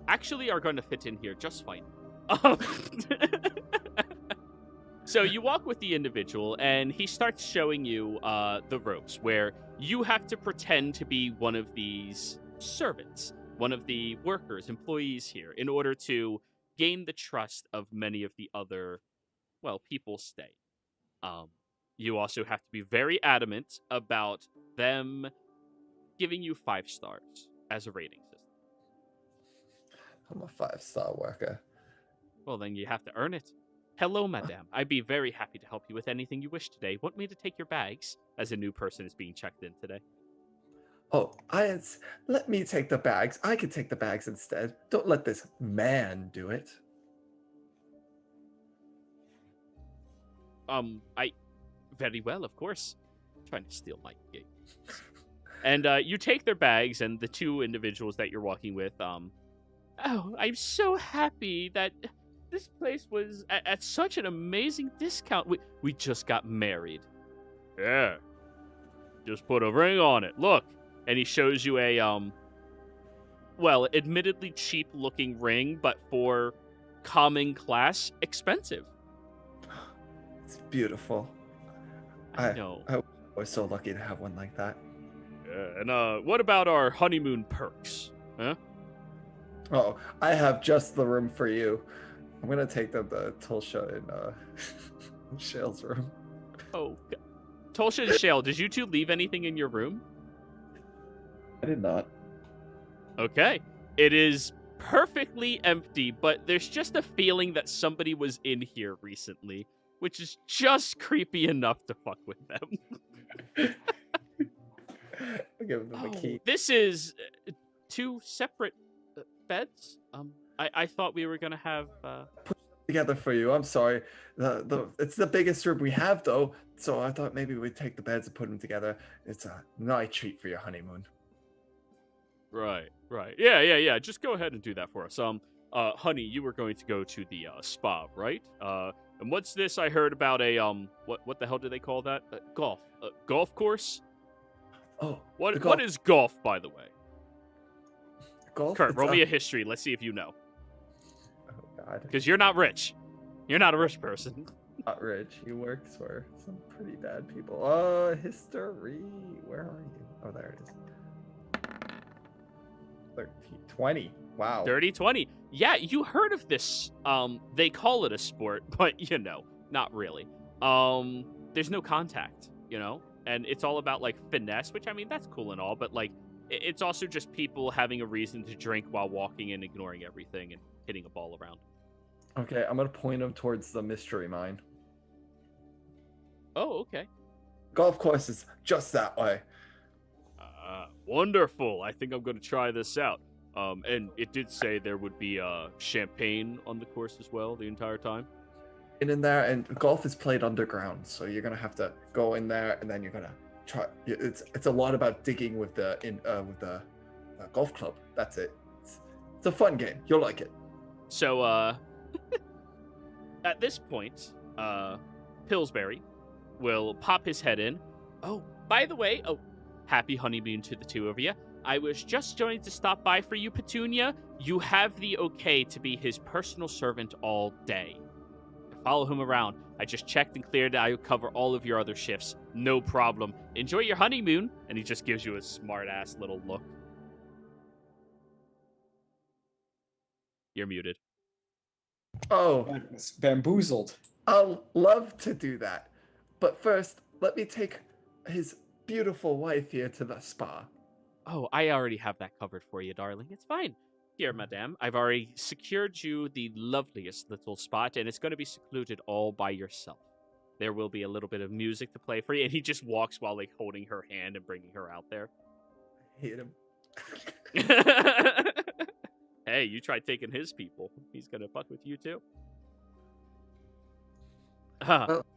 Speaker 1: actually are going to fit in here just fine. So you walk with the individual, and he starts showing you the ropes, where you have to pretend to be one of these servants, one of the workers, employees here, in order to gain the trust of many of the other, well, people stay. You also have to be very adamant about them giving you 5 stars as a rating system.
Speaker 3: I'm a 5-star worker.
Speaker 1: Well, then you have to earn it. Hello, madame. I'd be very happy to help you with anything you wish today. Want me to take your bags? As a new person is being checked in today.
Speaker 3: Oh, let me take the bags. I can take the bags instead. Don't let this man do it.
Speaker 1: Very well, of course. I'm trying to steal my gig. And you take their bags, and the two individuals that you're walking with, oh, I'm so happy that this place was at such an amazing discount. We just got married. Yeah. Just put a ring on it. Look. And he shows you a, well, admittedly cheap-looking ring, but for common class, expensive.
Speaker 3: It's beautiful.
Speaker 1: I know.
Speaker 3: I was so lucky to have one like that.
Speaker 1: And what about our honeymoon perks? Huh?
Speaker 3: Oh, I have just the room for you. I'm gonna take them to Tulsha in Shale's room.
Speaker 1: Oh, Tulsha and Shale, did you two leave anything in your room?
Speaker 6: I did not.
Speaker 1: Okay. It is perfectly empty, but there's just a feeling that somebody was in here recently, which is just creepy enough to fuck with them.
Speaker 3: I'll give them the key.
Speaker 1: This is two separate beds. I thought we were gonna have
Speaker 3: Put together for you. I'm sorry. It's the biggest room we have, though. So I thought maybe we'd take the beds and put them together. It's a nice treat for your honeymoon.
Speaker 1: Right. Yeah. Just go ahead and do that for us. Honey, you were going to go to the spa, right? And what's this I heard about a what the hell do they call that? Golf course?
Speaker 3: Oh,
Speaker 1: what is golf, by the way?
Speaker 3: Golf?
Speaker 1: Kurt, roll me a history. Let's see if you know.
Speaker 3: Oh God.
Speaker 1: Because you're not rich. You're not a rich person.
Speaker 3: Not rich. He works for some pretty bad people. Oh, history. Where are you? Oh, there it is. 20. Wow.
Speaker 1: Dirty 20. Yeah, you heard of this. They call it a sport, but not really. There's no contact, and it's all about like finesse, which I mean that's cool and all, but like it's also just people having a reason to drink while walking and ignoring everything and hitting a ball around.
Speaker 3: Okay, I'm gonna point him towards the mystery mine.
Speaker 1: Oh, okay.
Speaker 3: Golf course is just that way.
Speaker 1: Wonderful. I think I'm gonna try this out. And it did say there would be champagne on the course as well the entire time.
Speaker 3: In there, and golf is played underground, so you're gonna have to go in there, and then you're gonna try. It's a lot about digging with the golf club. That's it. It's a fun game. You'll like it.
Speaker 1: So at this point, Pillsbury will pop his head in. Oh, by the way, happy honeymoon to the two of you. I was just going to stop by for you, Petunia. You have the okay to be his personal servant all day. Follow him around. I just checked and cleared. I'll cover all of your other shifts. No problem. Enjoy your honeymoon. And he just gives you a smart-ass little look. You're muted.
Speaker 3: Oh.
Speaker 7: Bamboozled.
Speaker 3: I'll love to do that. But first, let me take his beautiful wife here to the spa.
Speaker 1: Oh, I already have that covered for you, darling. It's fine. Here, madame, I've already secured you the loveliest little spot, and it's going to be secluded all by yourself. There will be a little bit of music to play for you, and he just walks while, like, holding her hand and bringing her out there.
Speaker 3: I hate him.
Speaker 1: Hey, you try taking his people. He's going to fuck with you, too.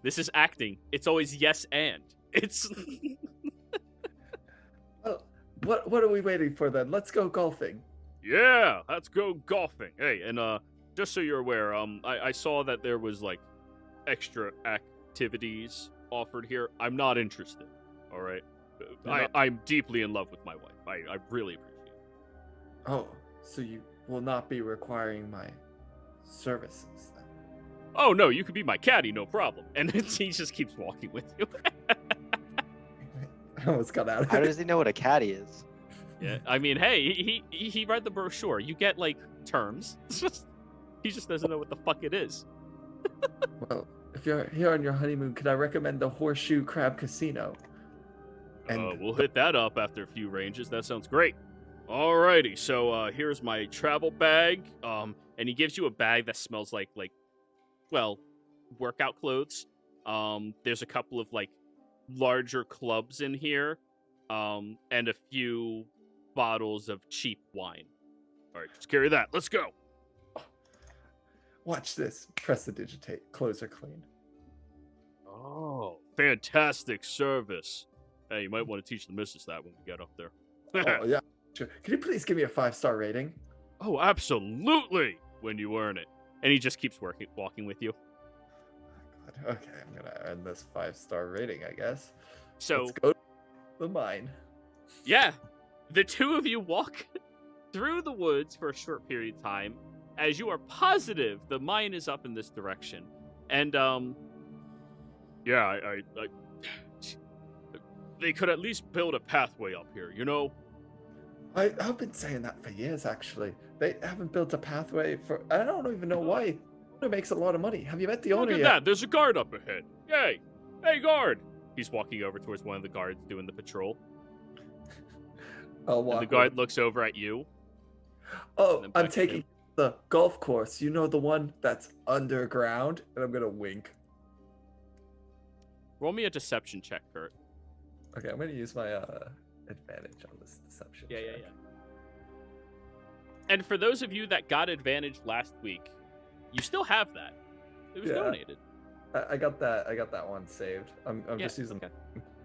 Speaker 1: This is acting. It's always yes and. It's...
Speaker 3: What are we waiting for then? Let's go golfing.
Speaker 1: Yeah, let's go golfing. Hey, and just so you're aware, I saw that there was like extra activities offered here. I'm not interested. All right, I'm deeply in love with my wife. I really appreciate it.
Speaker 3: Oh, so you will not be requiring my services then?
Speaker 1: Oh no, you could be my caddy, no problem. And he just keeps walking with you.
Speaker 3: I almost got out of it.
Speaker 5: How does he know what a caddy is?
Speaker 1: Yeah, I mean, hey, he read the brochure. You get like terms. He just doesn't know what the fuck it is.
Speaker 3: Well, if you're here on your honeymoon, could I recommend the Horseshoe Crab Casino? And
Speaker 1: we'll hit that up after a few ranges. That sounds great. Alrighty, so here's my travel bag. And he gives you a bag that smells like well, workout clothes. There's a couple of like larger clubs in here, and a few bottles of cheap wine. All right, just carry that. Let's go.
Speaker 3: Watch this. Press the digitate. Clothes are clean.
Speaker 1: Oh, fantastic service. Hey, you might want to teach the missus that when we get up there.
Speaker 3: Oh, yeah. Sure. Can you please give me a 5-star rating?
Speaker 1: Oh, absolutely. When you earn it. And he just keeps walking with you.
Speaker 3: God. Okay, I'm gonna earn this 5-star rating, I guess.
Speaker 1: So
Speaker 3: let's go to the mine.
Speaker 1: Yeah, the two of you walk through the woods for a short period of time, as you are positive the mine is up in this direction. And yeah, I they could at least build a pathway up here, you know?
Speaker 3: I've been saying that for years, actually. They haven't built a pathway for... I don't even know why. The owner makes a lot of money. Have you met the owner
Speaker 1: yet? Look at that. There's a guard up ahead. Yay. Hey, guard. He's walking over towards one of the guards doing the patrol.
Speaker 3: And
Speaker 1: the guard looks over at you.
Speaker 3: Oh, I'm taking the golf course. You know, the one that's underground? And I'm going to wink.
Speaker 1: Roll me a deception check, Kurt.
Speaker 3: Okay, I'm going to use my advantage on this deception check.
Speaker 1: Yeah. And for those of you that got advantage last week, you still have that. It was donated.
Speaker 3: I got that one saved. I'm just using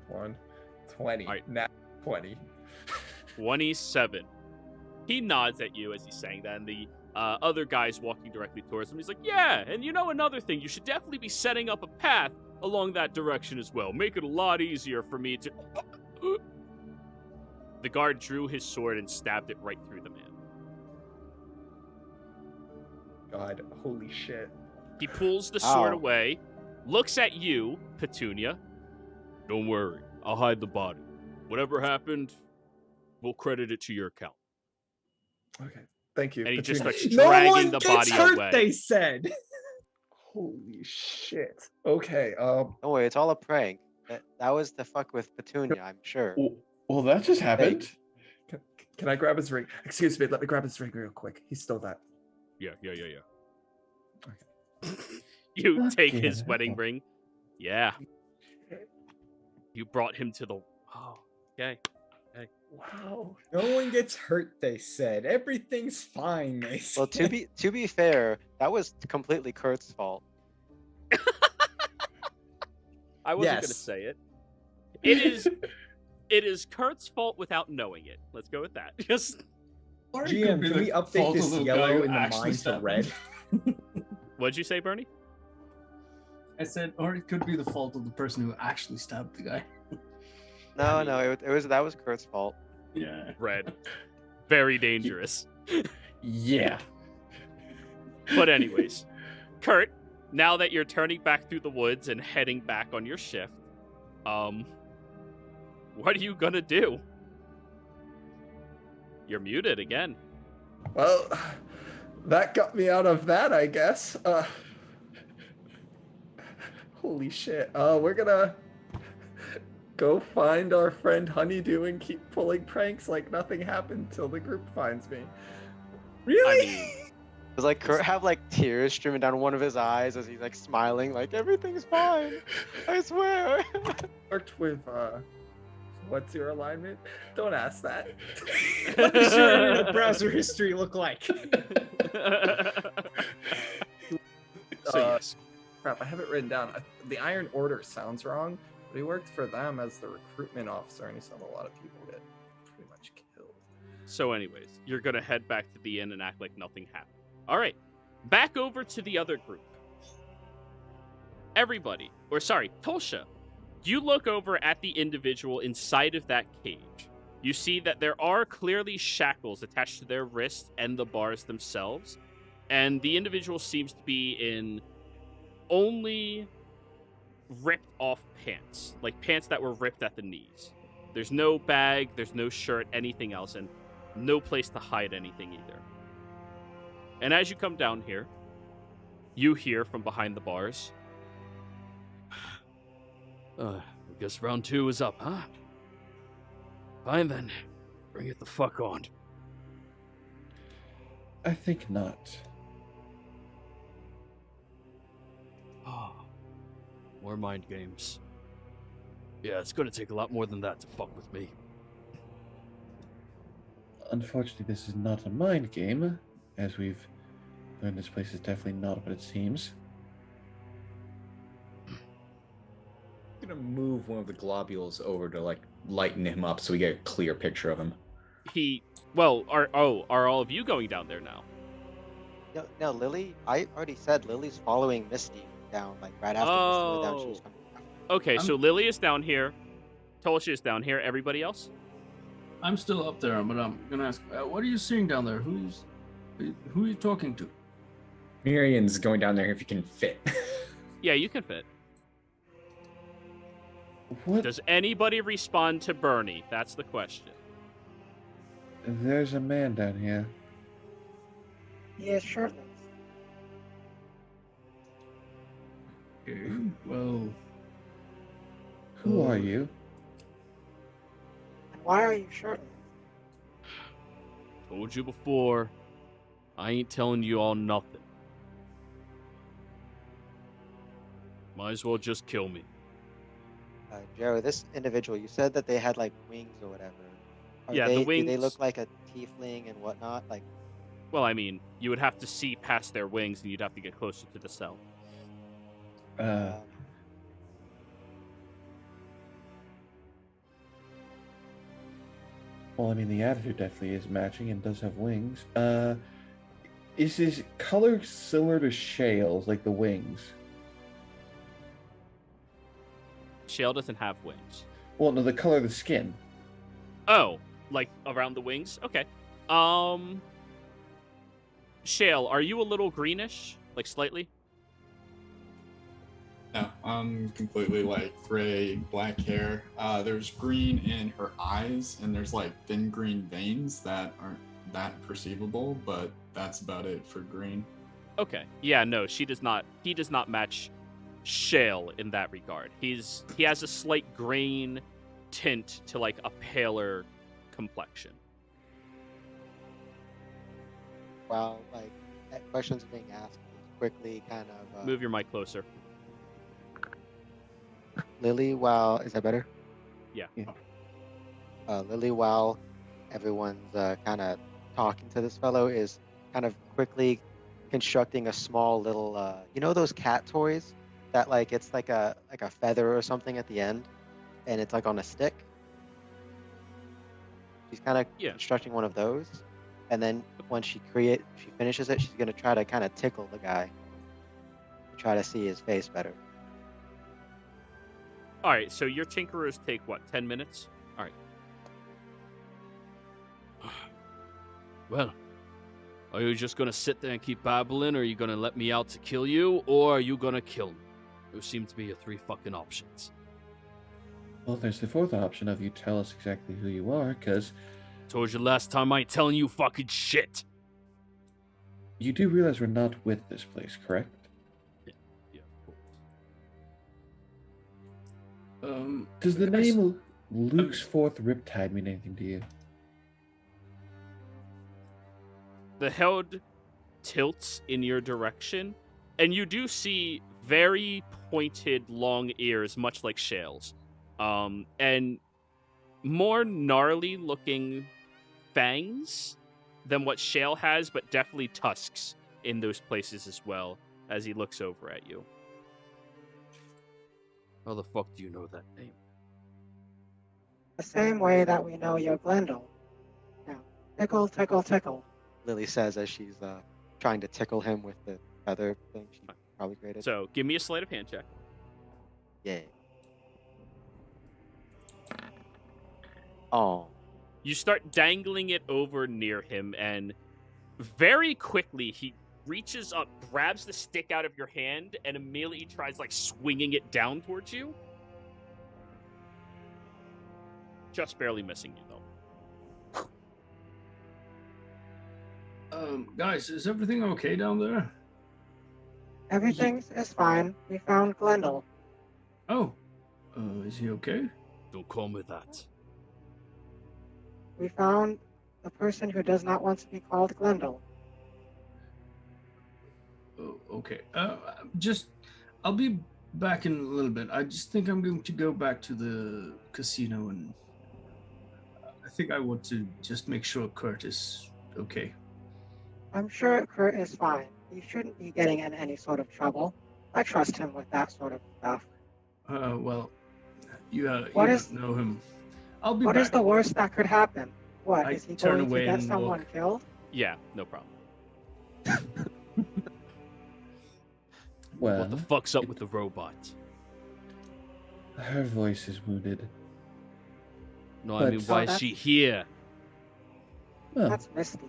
Speaker 3: one. 20.
Speaker 1: All right.
Speaker 3: Nat 20.
Speaker 1: 27. He nods at you as he's saying that, and the other guy's walking directly towards him. He's like, yeah, and you know another thing, you should definitely be setting up a path along that direction as well. Make it a lot easier for me to... The guard drew his sword and stabbed it right through the man.
Speaker 3: God, holy shit.
Speaker 1: He pulls the sword away, looks at you, Petunia. Don't worry, I'll hide the body. Whatever happened, we'll credit it to your account.
Speaker 3: Okay, thank you.
Speaker 1: And he just
Speaker 3: Petunia.
Speaker 1: starts
Speaker 10: No
Speaker 1: dragging
Speaker 10: one
Speaker 1: the
Speaker 10: gets
Speaker 1: body
Speaker 10: hurt,
Speaker 1: away.
Speaker 10: they said.
Speaker 3: Holy shit. Okay,
Speaker 5: Don't worry, it's all a prank. That was the fuck with Petunia, I'm sure.
Speaker 6: Well, that just happened.
Speaker 3: Can I grab his ring? Excuse me, let me grab his ring real quick. He stole that.
Speaker 1: Yeah.
Speaker 3: Okay.
Speaker 1: You take his wedding ring. Yeah. You brought him to the... Oh, okay.
Speaker 3: Wow.
Speaker 10: No one gets hurt, they said. Everything's fine, they said.
Speaker 5: Well, to be fair, that was completely Kurt's fault.
Speaker 1: I wasn't going to say it. It is Kurt's fault without knowing it. Let's go with that. Just
Speaker 7: GM, can we update this yellow in the mine to red?
Speaker 1: What'd you say, Bernie?
Speaker 4: I said, or it could be the fault of the person who actually stabbed the guy.
Speaker 5: No, that was Kurt's fault.
Speaker 4: Yeah.
Speaker 1: Red. Very dangerous.
Speaker 6: Yeah.
Speaker 1: But anyways, Kurt, now that you're turning back through the woods and heading back on your shift, what are you gonna do? You're muted again.
Speaker 3: Well, that got me out of that, I guess. Holy shit. We're gonna go find our friend Honeydew and keep pulling pranks like nothing happened till the group finds me. Really?
Speaker 1: I mean,
Speaker 5: Does like Kurt have like tears streaming down one of his eyes as he's like smiling, like everything's fine? I swear.
Speaker 3: Worked with what's your alignment? Don't ask that.
Speaker 10: What does your browser history look like?
Speaker 1: yes.
Speaker 3: Crap, I have it written down. The Iron Order sounds wrong, but he worked for them as the recruitment officer, and he saw a lot of people get pretty much killed.
Speaker 1: So anyways, you're gonna head back to the inn and act like nothing happened. Alright, back over to the other group. Everybody, or sorry, Tolsha, you look over at the individual inside of that cage. You see that there are clearly shackles attached to their wrists and the bars themselves, and the individual seems to be in only ripped off pants, like pants that were ripped at the knees. There's no bag, there's no shirt, anything else, and no place to hide anything either. And as you come down here, you hear from behind the bars, I guess round 2 is up, huh? Fine then. Bring it the fuck on.
Speaker 6: I think not.
Speaker 1: More mind games. Yeah, it's gonna take a lot more than that to fuck with me.
Speaker 6: Unfortunately, this is not a mind game, as we've learned this place is definitely not what it seems.
Speaker 11: I'm gonna move one of the globules over to like lighten him up so we get a clear picture of him.
Speaker 1: Are all of you going down there now?
Speaker 5: No, Lily. I already said Lily's following Misty down, like right after Misty went down. She was coming down.
Speaker 1: Okay, so Lily is down here. Tolsha is down here. Everybody else?
Speaker 4: I'm still up there, but I'm gonna ask, what are you seeing down there? Who are you talking to?
Speaker 11: Mirian's going down there if you can fit.
Speaker 1: Yeah, you can fit.
Speaker 6: What?
Speaker 1: Does anybody respond to Bernie? That's the question.
Speaker 6: There's a man down here.
Speaker 9: He is shirtless.
Speaker 4: Okay, well,
Speaker 6: Who are you?
Speaker 9: And why are you shirtless?
Speaker 1: Told you before. I ain't telling you all nothing. Might as well just kill me.
Speaker 5: Jared, this individual, you said that they had like wings or whatever.
Speaker 1: Yeah, the
Speaker 5: Do they
Speaker 1: wings-
Speaker 5: look like a tiefling and whatnot? Like,
Speaker 1: Well, I mean, you would have to see past their wings, and you'd have to get closer to the cell.
Speaker 6: Well, I mean, the attitude definitely is matching and does have wings. Is his color similar to Shale's, like the wings?
Speaker 1: Shale doesn't have wings.
Speaker 6: Well, no, the color of the skin.
Speaker 1: Oh, like around the wings? Okay. Shale, are you a little greenish? Like slightly?
Speaker 2: No, I'm completely like gray, black hair. There's green in her eyes, and there's like thin green veins that aren't that perceivable, but that's about it for green.
Speaker 1: Okay. Yeah, no, he does not match Shale in that regard. He has a slight green tint to like a paler complexion.
Speaker 5: while like questions are being asked, quickly kind of
Speaker 1: Move your mic closer.
Speaker 5: Lily, while is that better?
Speaker 1: Yeah.
Speaker 5: Lily, while everyone's kind of talking to this fellow, is kind of quickly constructing a small little, you know, those cat toys that like it's like a feather or something at the end, and it's like on a stick. She's kind of constructing one of those, and then when she finishes it, she's gonna try to kind of tickle the guy, try to see his face better.
Speaker 1: All right, so your tinkerers take what, 10 minutes? All right. Well, are you just gonna sit there and keep babbling, or are you gonna let me out to kill you, or are you gonna kill me? There seem to be your three fucking options.
Speaker 6: Well, there's the fourth option of you tell us exactly who you are, because...
Speaker 1: Told you last time I ain't telling you fucking shit.
Speaker 6: You do realize we're not with this place, correct?
Speaker 1: Yeah, of course.
Speaker 6: Does the name Luke's Fourth Riptide mean anything to you?
Speaker 1: The head tilts in your direction, and you do see very pointed, long ears, much like Shale's. And more gnarly-looking fangs than what Shale has, but definitely tusks in those places as well, as he looks over at you. How the fuck do you know that name?
Speaker 9: The same way that we know you're Glendale. Now, tickle, tickle, tickle.
Speaker 5: Lily says as she's trying to tickle him with the feather thing she probably created.
Speaker 1: So, give me a sleight of hand check.
Speaker 5: Yeah. Oh.
Speaker 1: You start dangling it over near him, and very quickly he reaches up, grabs the stick out of your hand, and immediately tries like swinging it down towards you. Just barely missing you, though.
Speaker 4: Guys, is everything okay down there?
Speaker 9: Everything is fine. We found Glendale.
Speaker 4: Oh, is he okay?
Speaker 1: Don't call me that.
Speaker 9: We found the person who does not want to be called Glendale.
Speaker 4: Oh, okay. I'll be back in a little bit. I just think I'm going to go back to the casino, and I think I want to just make sure Kurt is okay.
Speaker 9: I'm sure Kurt is fine. He shouldn't be getting in any sort of trouble. I trust him with that sort of stuff.
Speaker 4: Well, you
Speaker 9: What
Speaker 4: don't
Speaker 9: is-
Speaker 4: know him. I'll be
Speaker 9: What
Speaker 4: back.
Speaker 9: is the worst that could happen? What,
Speaker 4: I
Speaker 9: is he
Speaker 4: turn
Speaker 9: going to
Speaker 4: away
Speaker 9: get
Speaker 4: and
Speaker 9: someone
Speaker 4: walk.
Speaker 9: killed?
Speaker 1: Yeah, no problem.
Speaker 6: Well,
Speaker 1: What the fuck's up with the robot?
Speaker 6: her voice is wounded.
Speaker 1: No, I mean,
Speaker 6: But-
Speaker 1: why
Speaker 9: Oh,
Speaker 1: is she here?
Speaker 6: Well,
Speaker 9: That's Misty.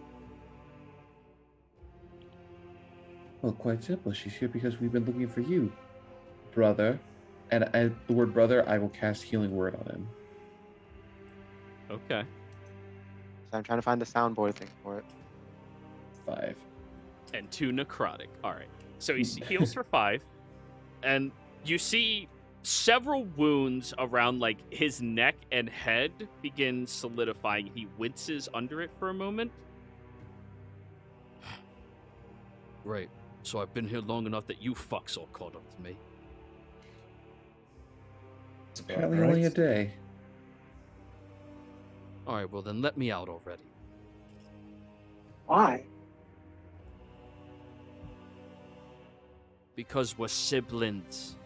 Speaker 6: well, quite simple. She's here because we've been looking for you, brother. And the word brother, I will cast healing word on him.
Speaker 1: Okay.
Speaker 5: So I'm trying to find the soundboard thing for it.
Speaker 6: 5.
Speaker 1: And 2 necrotic. All right. So he heals for 5, and you see several wounds around like his neck and head begin solidifying. He winces under it for a moment. Right. So I've been here long enough that you fucks all caught up to me.
Speaker 8: It's about
Speaker 6: Apparently
Speaker 8: right.
Speaker 6: only a day.
Speaker 1: All right. Well, then let me out already.
Speaker 9: Why?
Speaker 1: Because we're siblings.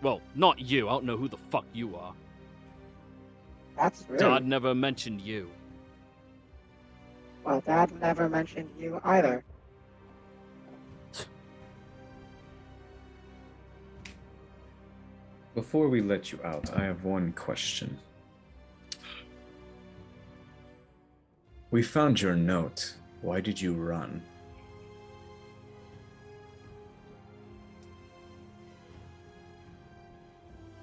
Speaker 1: Well, not you. I don't know who the fuck you are.
Speaker 9: That's rude.
Speaker 1: Dad never mentioned you.
Speaker 9: Well, Dad never mentioned you either.
Speaker 11: Before we let you out, I have one question. We found your note. Why did you run?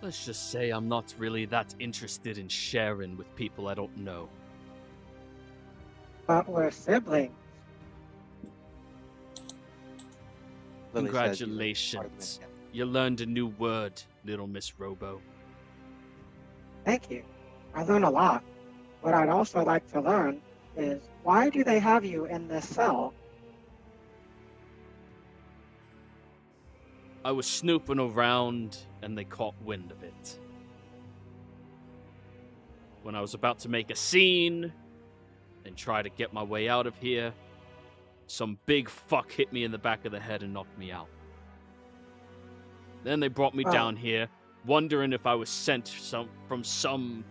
Speaker 1: Let's just say I'm not really that interested in sharing with people I don't know.
Speaker 9: But we're siblings.
Speaker 5: Lily says you were part of the
Speaker 1: Congratulations.
Speaker 5: mission.
Speaker 1: You learned a new word, little Miss Robo.
Speaker 9: Thank you. I learn a lot. What I'd also like to learn is, why do they have you in this cell?
Speaker 1: I was snooping around and they caught wind of it. When I was about to make a scene and try to get my way out of here, some big fuck hit me in the back of the head and knocked me out. Then they brought me
Speaker 9: Oh.
Speaker 1: down here, wondering if I was sent from some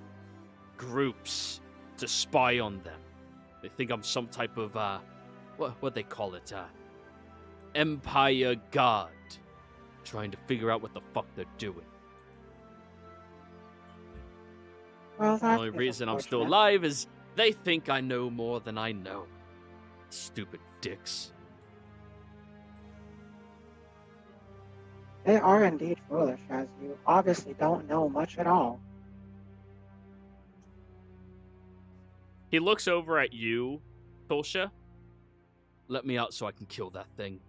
Speaker 1: groups to spy on them. They think I'm some type of, what they call it, Empire Guard. Trying to figure out what the fuck they're doing.
Speaker 9: Well,
Speaker 1: The
Speaker 9: that
Speaker 1: only
Speaker 9: is
Speaker 1: reason I'm still
Speaker 9: unfortunate.
Speaker 1: alive is they think I know more than I know. Stupid dicks.
Speaker 9: They are indeed foolish, as you obviously don't know much at all.
Speaker 1: He looks over at you, Tulsha. Let me out so I can kill that thing.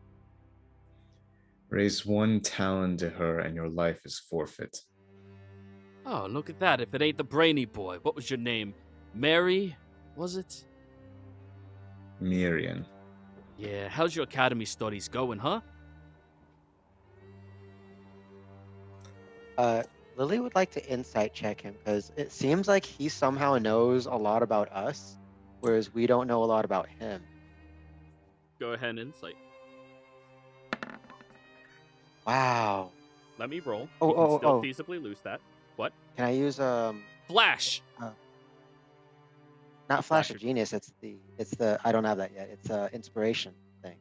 Speaker 11: Raise 1 talon to her and your life is forfeit.
Speaker 1: Oh, look at that. If it ain't the brainy boy. What was your name? Mary? Was it?
Speaker 11: Mirian.
Speaker 1: Yeah, how's your academy studies going, huh?
Speaker 5: Lily would like to insight check him because it seems like he somehow knows a lot about us, whereas we don't know a lot about him.
Speaker 1: Go ahead and insight.
Speaker 5: Wow.
Speaker 1: Let me roll.
Speaker 5: Oh,
Speaker 1: You can
Speaker 5: oh,
Speaker 1: still
Speaker 5: oh.
Speaker 1: feasibly lose that. What?
Speaker 5: Can I use
Speaker 1: Flash!
Speaker 5: not Flash of
Speaker 1: of-
Speaker 5: Genius? It's the I don't have that yet. It's a inspiration thing.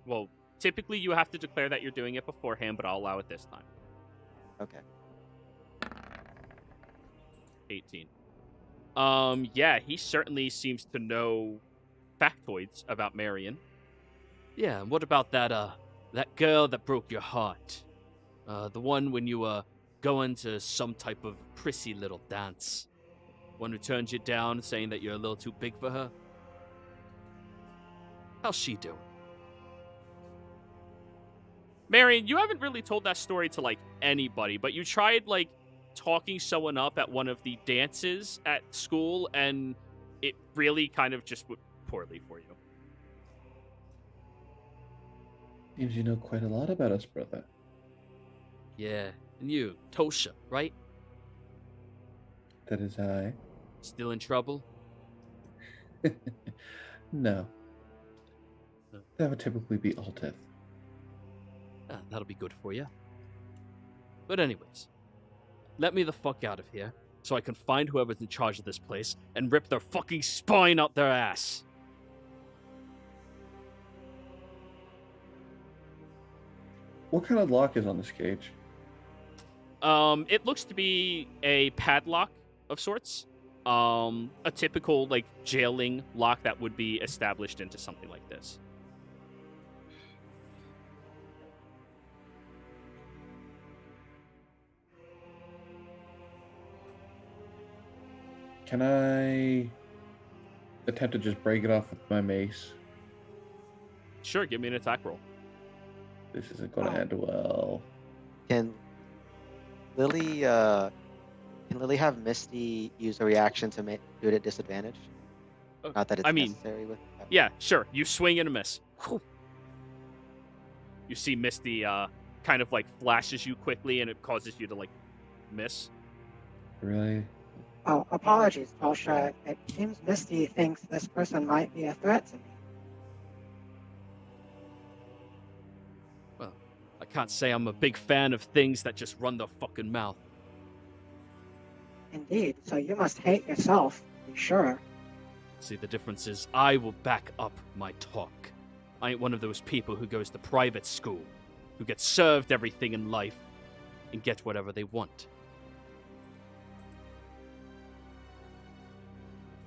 Speaker 1: Well, typically you have to declare that you're doing it beforehand, but I'll allow it this time.
Speaker 5: Okay.
Speaker 1: 18. Yeah, he certainly seems to know factoids about Marion. Yeah, and what about that girl that broke your heart? The one when you were going to some type of prissy little dance. One who turned you down saying that you're a little too big for her? How's she doing? Marion, you haven't really told that story to, like, anybody, but you tried, like, talking someone up at one of the dances at school, and it really kind of just went poorly for you.
Speaker 6: Seems you know quite a lot about us, brother.
Speaker 1: Yeah, and you, Tosha, right?
Speaker 6: That is I.
Speaker 1: Still in trouble?
Speaker 6: No. That would typically be Altith.
Speaker 1: That'll be good for you. But anyways, let me the fuck out of here so I can find whoever's in charge of this place and rip their fucking spine up their ass.
Speaker 6: What kind of lock is on this cage?
Speaker 1: It looks to be a padlock of sorts. A typical, like, jailing lock that would be established into something like this.
Speaker 6: Can I attempt to just break it off with my mace?
Speaker 1: Sure, give me an attack roll.
Speaker 6: This isn't going to end well.
Speaker 5: Can Lily have Misty use a reaction to do it at disadvantage? Not that it's necessary with.
Speaker 1: Yeah, sure. You swing and a miss. Whew. You see Misty kind of like flashes you quickly, and it causes you to like miss.
Speaker 6: Really?
Speaker 9: Oh, apologies, Tosha. It seems Misty thinks this person might be a threat to me.
Speaker 1: Well, I can't say I'm a big fan of things that just run their fucking mouth.
Speaker 9: Indeed, so you must hate yourself, be sure.
Speaker 1: See, the difference is I will back up my talk. I ain't one of those people who goes to private school, who gets served everything in life and get whatever they want.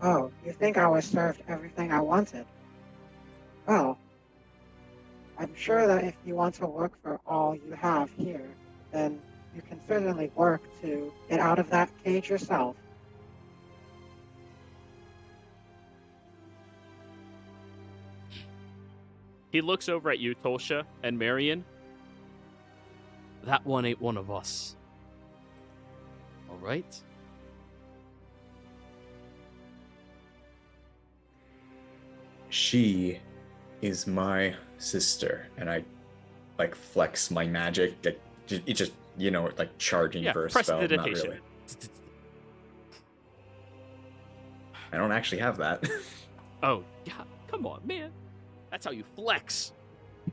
Speaker 9: Oh, you think I was served everything I wanted? Well, I'm sure that if you want to work for all you have here, then you can certainly work to get out of that cage yourself.
Speaker 1: He looks over at you, Tolsha, and Marion. That one ain't one of us. All right?
Speaker 11: She is my sister, and I like flex my magic. It just like charging for a spell. Not
Speaker 1: prestidigitation.
Speaker 11: really. I don't actually have that.
Speaker 1: Oh, yeah, come on, man. That's how you flex.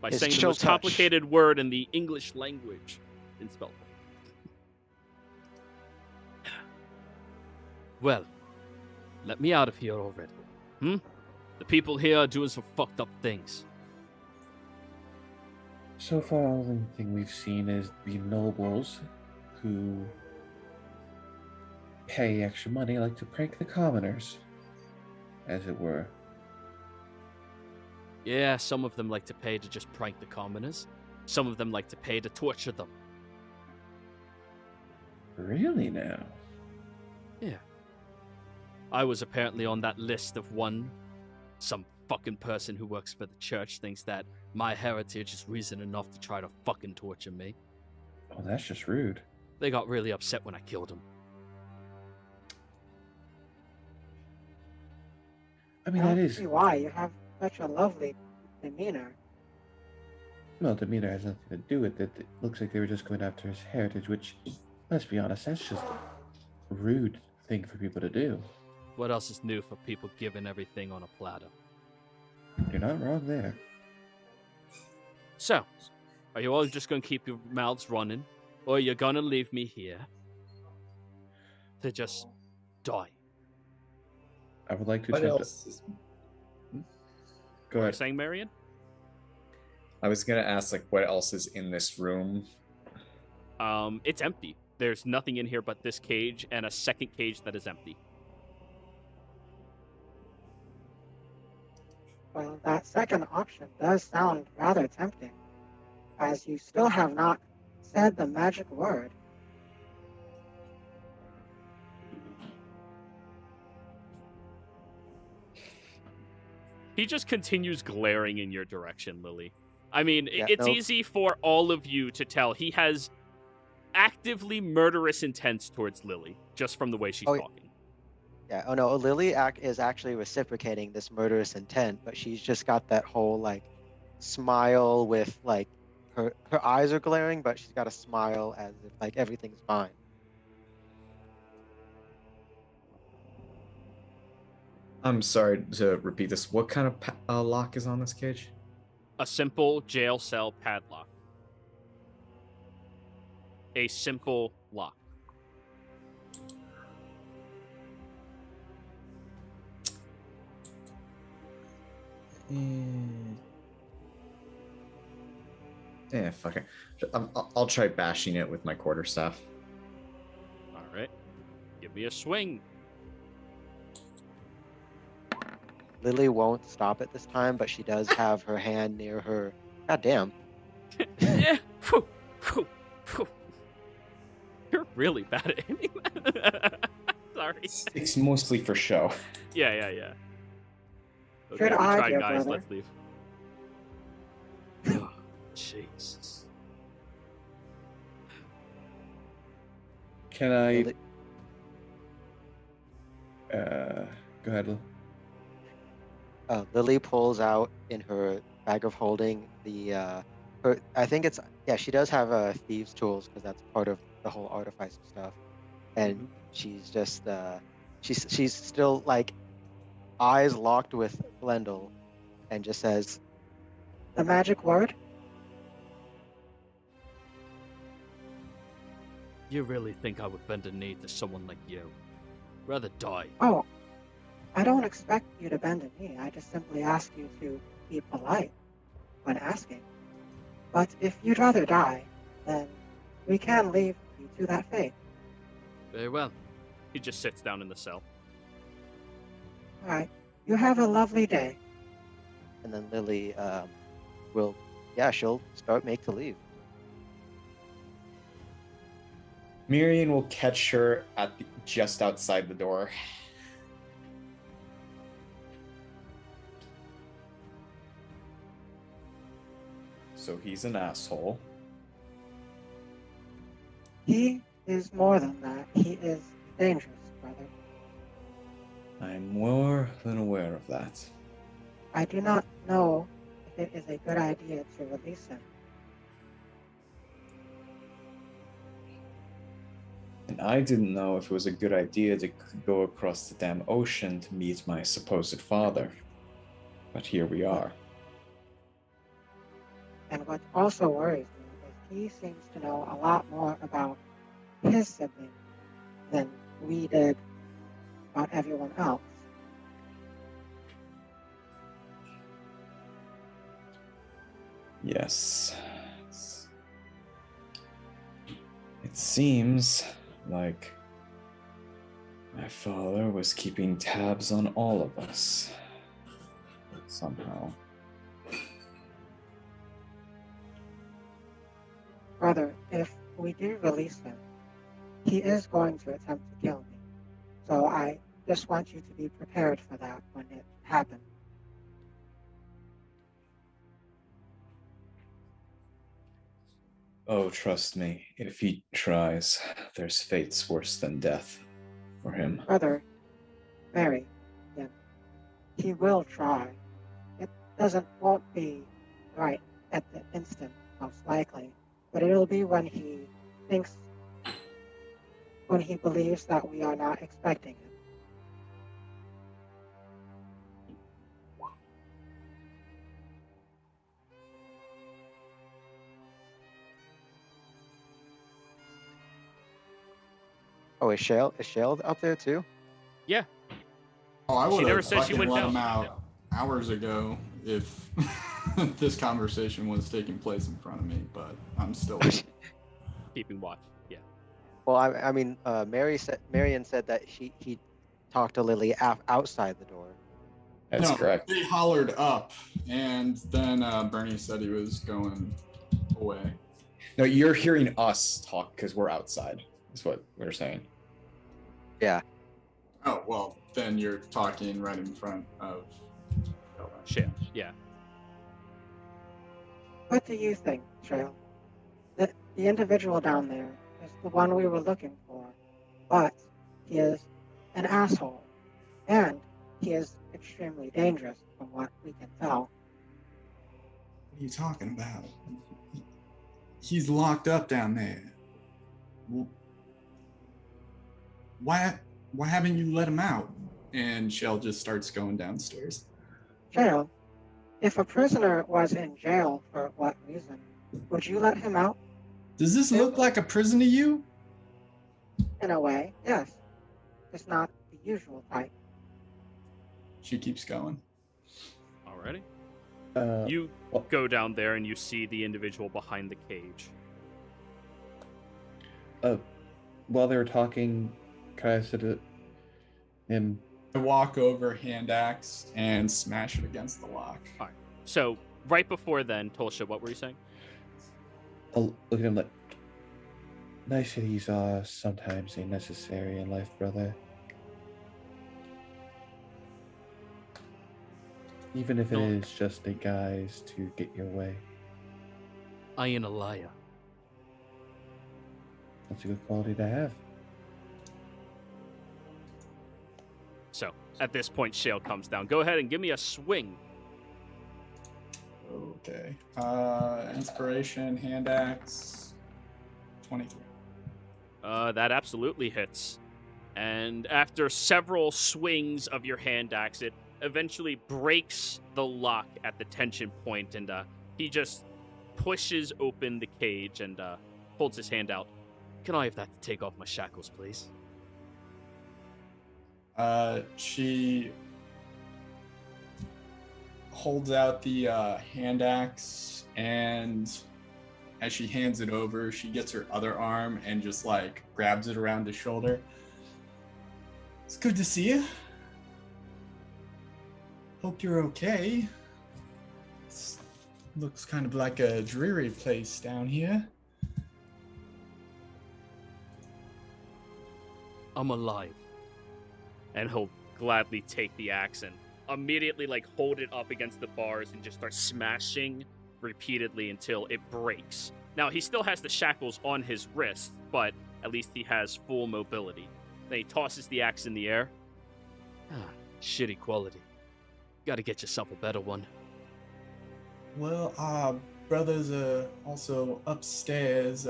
Speaker 1: By
Speaker 5: It's
Speaker 1: saying the
Speaker 5: chill
Speaker 1: most
Speaker 5: touch.
Speaker 1: complicated word in the English language in spell. Well, let me out of here already. The people here are doing some fucked up things.
Speaker 6: So far, the only thing we've seen is the nobles who pay extra money like to prank the commoners, as it were.
Speaker 1: Yeah, some of them like to pay to just prank the commoners. Some of them like to pay to torture them.
Speaker 6: Really now?
Speaker 1: Yeah. I was apparently on that list of some fucking person who works for the church thinks that my heritage is reason enough to try to fucking torture me.
Speaker 6: Oh, that's just rude.
Speaker 1: They got really upset when I killed him.
Speaker 6: I mean,
Speaker 9: I
Speaker 6: that
Speaker 9: don't
Speaker 6: is...
Speaker 9: see why you have such a lovely demeanor.
Speaker 6: Well, demeanor has nothing to do with it. It looks like they were just going after his heritage, which, let's be honest, that's just a rude thing for people to do.
Speaker 1: What else is new for people giving everything on a platter?
Speaker 6: You're not wrong there.
Speaker 1: So, are you all just going to keep your mouths running, or are you going to leave me here to just die?
Speaker 6: I would like to
Speaker 8: What
Speaker 6: attempt
Speaker 8: else is...
Speaker 6: Go
Speaker 1: What are you
Speaker 6: ahead.
Speaker 1: saying, Marion?
Speaker 8: I was gonna ask, like, what else is in this room?
Speaker 1: It's empty. There's nothing in here but this cage and a second cage that is empty.
Speaker 9: Well, that second option does sound rather tempting, as you still have not said the magic word.
Speaker 1: He just continues glaring in your direction, Lily. I mean,
Speaker 5: Yeah,
Speaker 1: it's
Speaker 5: no.
Speaker 1: easy for all of you to tell he has actively murderous intent towards Lily, just from the way she's
Speaker 5: Oh, yeah.
Speaker 1: talking.
Speaker 5: Yeah. Oh no, Lily is actually reciprocating this murderous intent, but she's just got that whole like smile with like her eyes are glaring, but she's got a smile as if like everything's fine.
Speaker 11: I'm sorry to repeat this. What kind of lock is on this cage?
Speaker 1: A simple jail cell padlock. A simple lock.
Speaker 11: Yeah, fuck it. I'll try bashing it with my quarterstaff.
Speaker 1: All right. Give me a swing.
Speaker 5: Lily won't stop it this time, but she does have her hand near her. God damn.
Speaker 1: Yeah. Phew, phew, phew. You're really bad at aiming. Sorry.
Speaker 8: It's mostly for show.
Speaker 1: Yeah. Okay,
Speaker 9: Good
Speaker 1: we tried,
Speaker 9: idea,
Speaker 1: guys.
Speaker 9: brother.
Speaker 1: Let's leave. Oh, Jesus.
Speaker 6: Can I?
Speaker 5: Lily,
Speaker 6: Go ahead, Lil.
Speaker 5: Lily pulls out in her bag of holding the her. I think it's she does have thieves' tools because that's part of the whole artificer stuff, and she's just she's still like eyes locked with Glendale, and just says,
Speaker 9: The magic word?
Speaker 1: You really think I would bend a knee to someone like you? Rather die.
Speaker 9: Oh, I don't expect you to bend a knee. I just simply ask you to be polite when asking. But if you'd rather die, then we can leave you to that fate.
Speaker 1: Very well. He just sits down in the cell.
Speaker 9: All right. You have a lovely day.
Speaker 5: and then Lily she'll start make to leave.
Speaker 8: Miriam will catch her at just outside the door. So he's an asshole.
Speaker 9: He is more than that. He is dangerous, brother.
Speaker 11: I'm more than aware of that.
Speaker 9: I do not know if it is a good idea to release him.
Speaker 11: And I didn't know if it was a good idea to go across the damn ocean to meet my supposed father. But here we are.
Speaker 9: And what also worries me is he seems to know a lot more about his sibling than we did about everyone else.
Speaker 11: Yes. It seems like my father was keeping tabs on all of us. Somehow.
Speaker 9: Brother, if we do release him, he is going to attempt to kill me. So I just want you to be prepared for that when it happens.
Speaker 11: Oh, trust me, if he tries, there's fates worse than death for him.
Speaker 9: Brother, Mary, yeah, he will try. It won't be right at the instant, most likely, but it'll be when he believes that we are not expecting it.
Speaker 5: Oh, is Shale up there too?
Speaker 1: Yeah.
Speaker 2: Oh, I
Speaker 1: She
Speaker 2: would
Speaker 1: never
Speaker 2: have
Speaker 1: said she
Speaker 2: fucking
Speaker 1: went
Speaker 2: let
Speaker 1: down.
Speaker 2: him out hours ago if this conversation was taking place in front of me, but I'm still
Speaker 1: Keeping watch. Yeah.
Speaker 5: Well, I mean, Marion said that he talked to Lily outside the door.
Speaker 8: That's correct.
Speaker 2: They hollered up, and then Bernie said he was going away.
Speaker 8: No, you're hearing us talk because we're outside, is what we're saying.
Speaker 5: Yeah.
Speaker 2: Oh, well, then you're talking right in front of
Speaker 1: Shale. Yeah.
Speaker 9: What do you think, Trail? The individual down there is the one we were looking for, but he is an asshole, and he is extremely dangerous from what we can tell.
Speaker 2: What are you talking about? he's locked up down there. Why haven't you let him out? And Shell just starts going downstairs.
Speaker 9: Jail? If a prisoner was in jail for what reason, would you let him out?
Speaker 2: Does this look like a prison to you?
Speaker 9: In a way, yes. It's not the usual type.
Speaker 2: She keeps going.
Speaker 1: Alrighty. You
Speaker 6: what-
Speaker 1: go down there and you see the individual behind the cage.
Speaker 6: While they were talking, Kaya said to him,
Speaker 2: I walk over, hand axe, and smash it against the lock.
Speaker 1: Alright. So, right before then, Tolsha, what were you saying?
Speaker 6: I'll look at him like, niceties are sometimes necessary in life, brother. Even if it is just a guise to get your way.
Speaker 1: I ain't a liar.
Speaker 6: That's a good quality to have.
Speaker 1: So, at this point, Shale comes down. Go ahead and give me a swing.
Speaker 2: Okay. Inspiration, hand axe, 23.
Speaker 1: That absolutely hits. And after several swings of your hand axe, it eventually breaks the lock at the tension point, and he just pushes open the cage and holds his hand out. Can I have that to take off my shackles, please?
Speaker 2: She holds out the hand axe, and as she hands it over, she gets her other arm and just like grabs it around his shoulder. It's good to see you. Hope you're okay. This looks kind of like a dreary place down here.
Speaker 1: I'm alive. And he'll gladly take the axe and immediately hold it up against the bars and just start smashing repeatedly until it breaks. Now, he still has the shackles on his wrist, but at least he has full mobility. Then he tosses the axe in the air. Shitty quality. Gotta get yourself a better one.
Speaker 2: Well, brothers are also upstairs,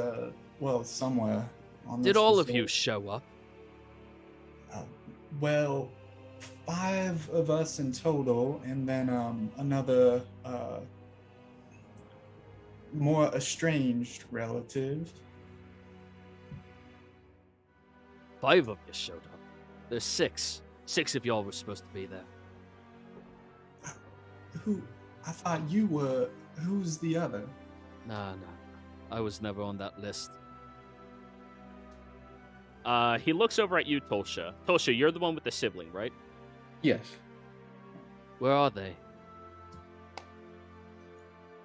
Speaker 2: somewhere on this
Speaker 1: Did all of
Speaker 2: facility.
Speaker 1: you show up?
Speaker 2: Well, 5 of us in total, and then another more estranged relative.
Speaker 1: 5 of you showed up. There's 6. 6 of y'all were supposed to be there.
Speaker 2: Who? I thought you were. Who's the other?
Speaker 1: Nah. I was never on that list. He looks over at you, Tolsha. Tolsha, you're the one with the sibling, right?
Speaker 6: Yes.
Speaker 1: Where are they?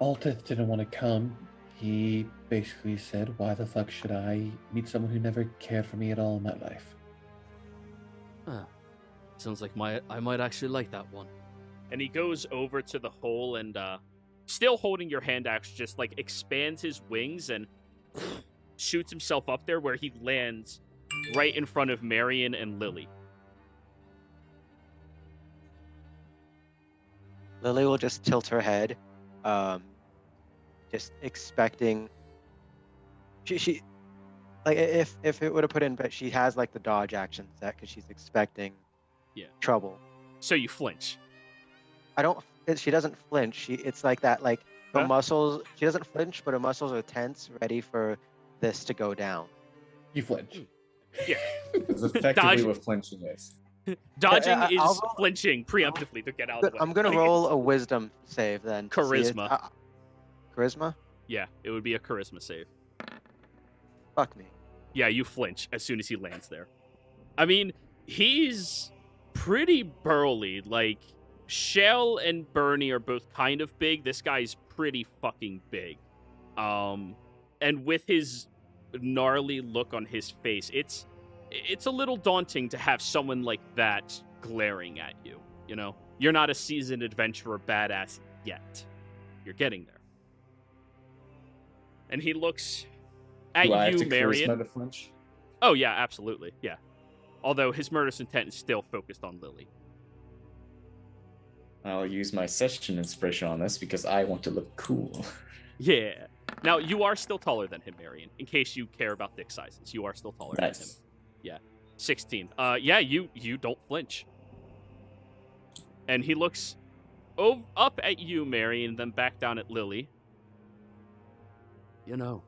Speaker 6: Altith didn't want to come. He basically said, why the fuck should I meet someone who never cared for me at all in my life?
Speaker 1: Huh. Sounds like I might actually like that one. And he goes over to the hole and, still holding your hand axe, just, expands his wings and shoots himself up there where he lands right in front of Marion and Lily.
Speaker 5: Lily will just tilt her head, just expecting. She if it would have put in, but she has the dodge action set because she's expecting trouble.
Speaker 1: So you flinch.
Speaker 5: She doesn't flinch. It's like that. Her
Speaker 1: Huh?
Speaker 5: muscles. She doesn't flinch, but her muscles are tense, ready for this to go down.
Speaker 6: You flinch.
Speaker 1: Yeah.
Speaker 8: That's effectively
Speaker 1: Dodge-
Speaker 8: what flinching is.
Speaker 1: Dodging
Speaker 5: Yeah,
Speaker 1: is
Speaker 5: I'll roll-
Speaker 1: flinching preemptively to get out of the way.
Speaker 5: I'm gonna roll a wisdom save then. to see if-
Speaker 1: Charisma.
Speaker 5: Charisma?
Speaker 1: Yeah, it would be a charisma save.
Speaker 5: Fuck me.
Speaker 1: Yeah, you flinch as soon as he lands there. I mean, he's pretty burly. Shell and Bernie are both kind of big. This guy's pretty fucking big. And with his gnarly look on his face, it's a little daunting to have someone like that glaring at you, you know? You're not a seasoned adventurer badass yet. You're getting there. And he looks at
Speaker 8: Do I have
Speaker 1: you,
Speaker 8: to
Speaker 1: Marion.
Speaker 8: charisma to flinch?
Speaker 1: Oh, yeah, absolutely. Yeah. Although his murderous intent is still focused on Lily.
Speaker 8: I'll use my session inspiration on this because I want to look cool.
Speaker 1: Yeah. Now, you are still taller than him, Marion, in case you care about thick sizes. You are still taller than him.
Speaker 8: Nice.
Speaker 1: Yeah. 16. Yeah, you don't flinch. And he looks up at you, Marion, then back down at Lily. You know,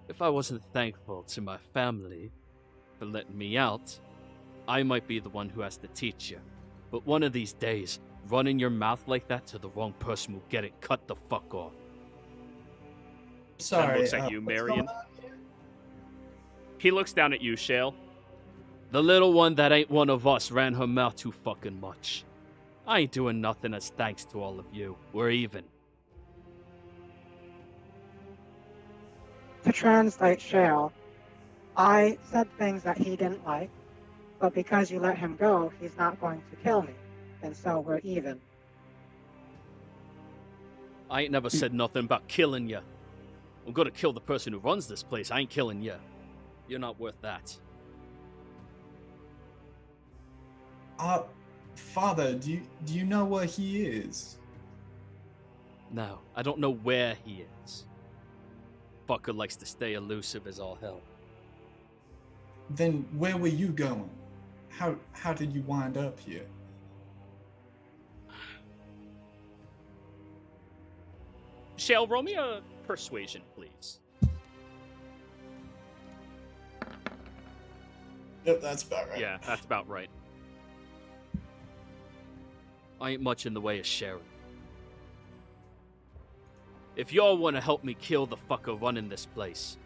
Speaker 1: if I wasn't thankful to my family for letting me out, I might be the one who has to teach you. But one of these days, running your mouth like that to the wrong person will get it cut the fuck off.
Speaker 2: Sorry.
Speaker 1: Then looks at you,
Speaker 2: what's
Speaker 1: Marion.
Speaker 2: going on here?
Speaker 1: He looks down at you, Shale. The little one that ain't one of us ran her mouth too fucking much. I ain't doing nothing as thanks to all of you. We're even.
Speaker 9: To translate Shale, I said things that he didn't like, but because you let him go, he's not going to kill me, and so we're even.
Speaker 1: I ain't never said nothing about killing you. I'm gonna kill the person who runs this place. I ain't killing you. You're not worth that.
Speaker 2: Father, do you know where he is?
Speaker 1: No, I don't know where he is. Fucker likes to stay elusive as all hell.
Speaker 2: Then where were you going? How did you wind up here?
Speaker 1: Shale, roll me a persuasion, please.
Speaker 2: Yep, that's about right.
Speaker 1: Yeah, that's about right. I ain't much in the way of sharing. If y'all want to help me kill the fucker running this place,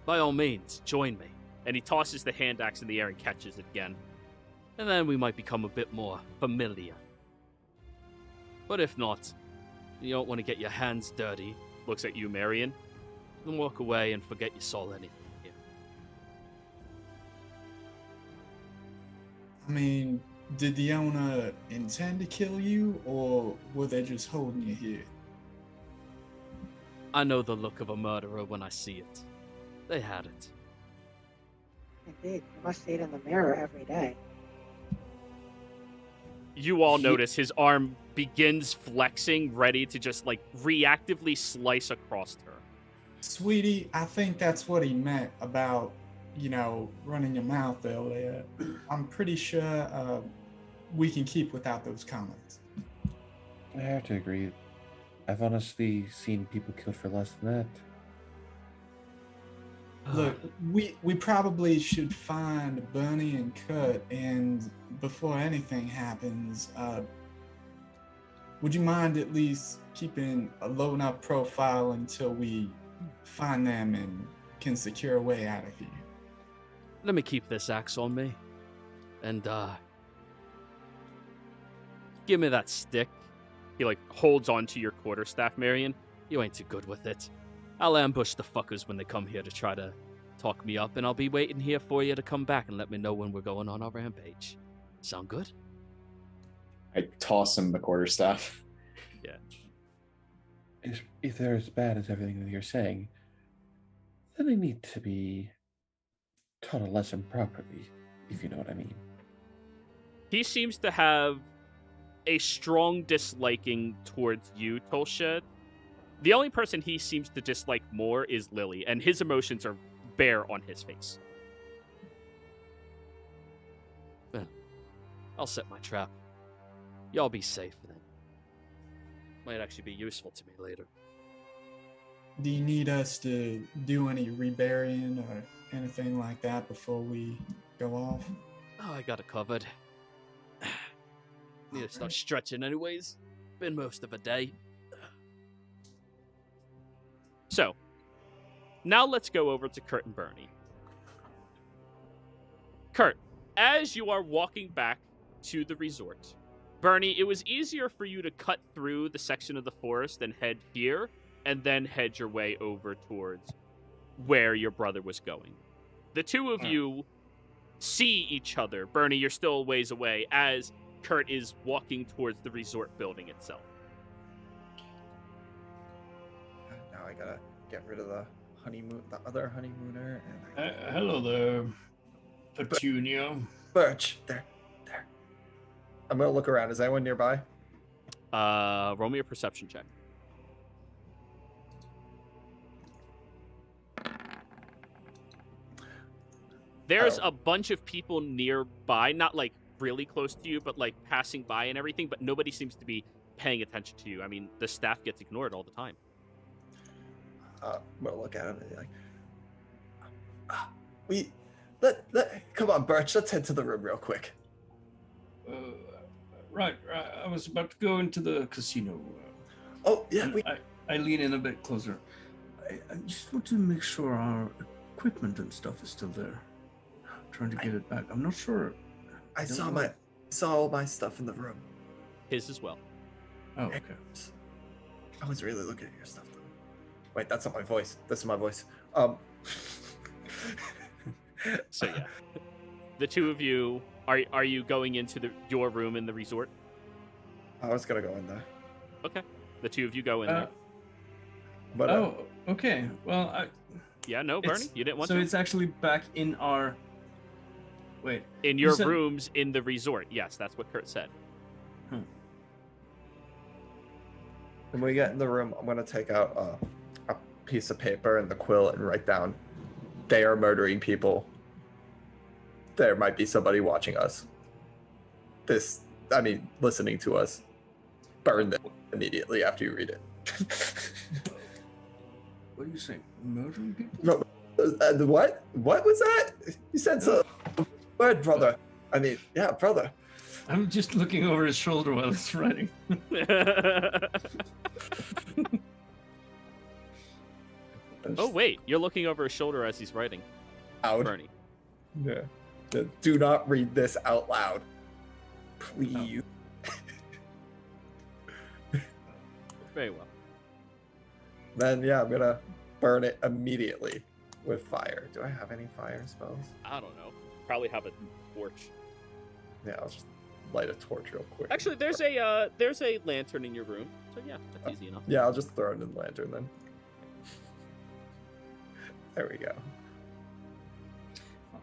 Speaker 1: by all means, join me. And he tosses the hand axe in the air and catches it again. And then we might become a bit more familiar. But if not, you don't want to get your hands dirty, looks at you, Marion, then walk away and forget you saw anything here.
Speaker 2: I mean, did the owner intend to kill you, or were they just holding you here?
Speaker 1: I know the look of a murderer when I see it. They had it.
Speaker 9: Indeed, you must see it in the mirror every day.
Speaker 1: You all notice his arm begins flexing, ready to just, like, reactively slice across her.
Speaker 2: Sweetie, I think that's what he meant about, running your mouth earlier. I'm pretty sure we can keep without those comments.
Speaker 6: I have to agree. I've honestly seen people killed for less than that.
Speaker 2: Look, we probably should find Bernie and Kurt, and before anything happens, would you mind at least keeping a low enough profile until we find them and can secure a way out of here?
Speaker 1: Let me keep this axe on me. And, give me that stick. He, holds onto your quarterstaff, Marion. You ain't too good with it. I'll ambush the fuckers when they come here to try to talk me up, and I'll be waiting here for you to come back and let me know when we're going on our rampage. Sound good?
Speaker 8: I toss him the quarterstaff.
Speaker 1: Yeah.
Speaker 6: If they're as bad as everything that you're saying, then they need to be taught a lesson properly, if you know what I mean.
Speaker 1: He seems to have a strong disliking towards you, Tolshed. The only person he seems to dislike more is Lily, and his emotions are bare on his face. Well, I'll set my trap. Y'all be safe then. Might actually be useful to me later.
Speaker 2: Do you need us to do any reburying or anything like that before we go off?
Speaker 1: Oh, I got it covered. Need to start stretching anyways. Been most of a day. So, now let's go over to Kurt and Bernie. Kurt, as you are walking back to the resort, Bernie, it was easier for you to cut through the section of the forest and head here, and then head your way over towards where your brother was going. The two of you see each other. Bernie, you're still a ways away, as Kurt is walking towards the resort building itself.
Speaker 3: Now I gotta get rid of the other honeymooner. And
Speaker 4: Hello there, Petunia.
Speaker 3: Birch, there. I'm gonna look around. Is anyone nearby?
Speaker 1: Roll me a perception check. there's a bunch of people nearby, not like really close to you, but like passing by and everything, but nobody seems to be paying attention to you. I mean, the staff gets ignored all the time.
Speaker 3: I'm gonna look at him and be like, come on, Birch, let's head to the room real quick.
Speaker 4: Right. I was about to go into the casino.
Speaker 3: Oh, yeah.
Speaker 4: I lean in a bit closer. I just want to make sure our equipment and stuff is still there. I'm trying to get it back. I'm not sure.
Speaker 3: I saw all my stuff in the room.
Speaker 1: His as well.
Speaker 4: Oh, okay.
Speaker 3: I was really looking at your stuff though. Wait, that's not my voice. This is my voice.
Speaker 1: So yeah, the two of you are you going into your room in the resort?
Speaker 3: I was gonna go in there.
Speaker 1: Okay, the two of you go in there.
Speaker 3: But
Speaker 4: okay. Well,
Speaker 1: Bernie, you didn't want
Speaker 4: to.
Speaker 1: to.
Speaker 4: So it's actually back in our. Wait.
Speaker 1: In your rooms in the resort. Yes, that's what Kurt said.
Speaker 3: When we get in the room, I'm gonna take out a piece of paper and the quill and write down, "They are murdering people. There might be somebody watching us. Listening to us. Burn them immediately after you read it."
Speaker 4: What are you saying? Murdering people?
Speaker 3: No, what? What was that? You said so. Word, brother. Yeah, brother.
Speaker 4: I'm just looking over his shoulder while he's writing.
Speaker 1: Oh wait, you're looking over his shoulder as he's writing.
Speaker 3: Out.
Speaker 1: Bernie.
Speaker 3: Yeah. Do not read this out loud. Please.
Speaker 1: Very well.
Speaker 3: Then yeah, I'm gonna burn it immediately with fire. Do I have any fire spells?
Speaker 1: I don't know. Probably have a torch.
Speaker 3: Yeah, I'll just light a torch real quick.
Speaker 1: Actually, there's a lantern in your room, so yeah, that's easy enough.
Speaker 3: Yeah, I'll just throw it in the lantern then. There we go.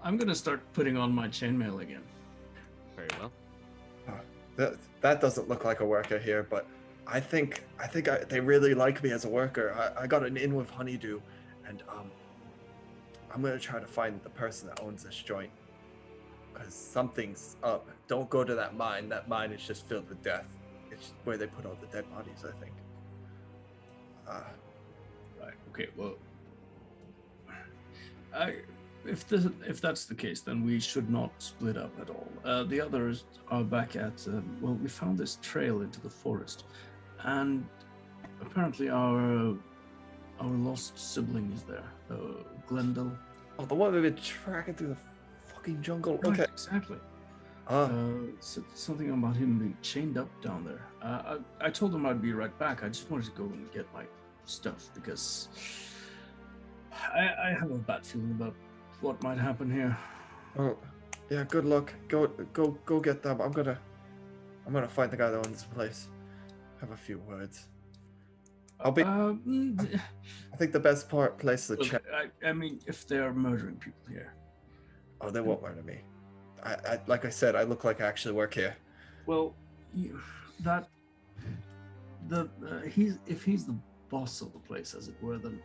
Speaker 4: I'm gonna start putting on my chainmail again.
Speaker 1: Very well.
Speaker 3: That doesn't look like a worker here, but I think they really like me as a worker. I got an in with Honeydew, and I'm gonna try to find the person that owns this joint, because something's up. Don't go to that mine. That mine is just filled with death. It's where they put all the dead bodies, I think.
Speaker 4: Right. Okay. Well, if that's the case, then we should not split up at all. The others are back at. We found this trail into the forest, and apparently our lost sibling is there, Glendale.
Speaker 3: Oh, the one we've been tracking through the fucking jungle.
Speaker 4: Right,
Speaker 3: Okay.
Speaker 4: exactly. Something about him being chained up down there. I told him I'd be right back. I just wanted to go and get my stuff because I have a bad feeling about what might happen here.
Speaker 3: Oh, yeah. Good luck. Go get them. I'm gonna find the guy that owns this place. Have a few words. I'll be. I think the best place to check.
Speaker 4: I mean, if they are murdering people here.
Speaker 3: Oh, they won't murder me. I like I said, I look like I actually work here.
Speaker 4: Well, if he's the boss of the place, as it were, then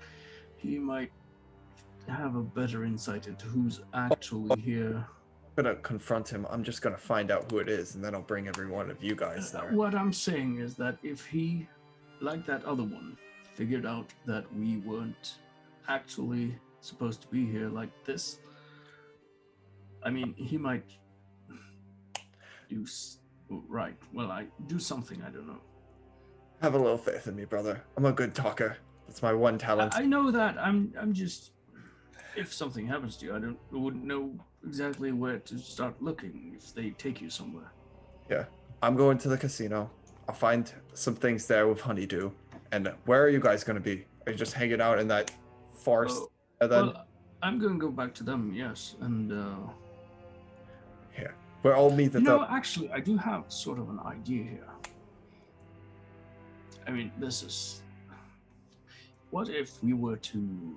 Speaker 4: he might have a better insight into who's actually here.
Speaker 3: I'm gonna confront him. I'm just gonna find out who it is, and then I'll bring every one of you guys there.
Speaker 4: What I'm saying is that if he, like that other one, figured out that we weren't actually supposed to be here like this, I mean, he might do right. Well, I do something. I don't know.
Speaker 3: Have a little faith in me, brother. I'm a good talker. That's my one talent.
Speaker 4: I know that. I'm just. If something happens to you, I wouldn't know exactly where to start looking if they take you somewhere.
Speaker 3: Yeah, I'm going to the casino. I'll find some things there with Honeydew. And where are you guys going to be? Are you just hanging out in that forest?
Speaker 4: Well, I'm going to go back to them, yes. And,
Speaker 3: yeah, we'll all meet at the...
Speaker 4: actually, I do have sort of an idea here. I mean, this is... What if we were to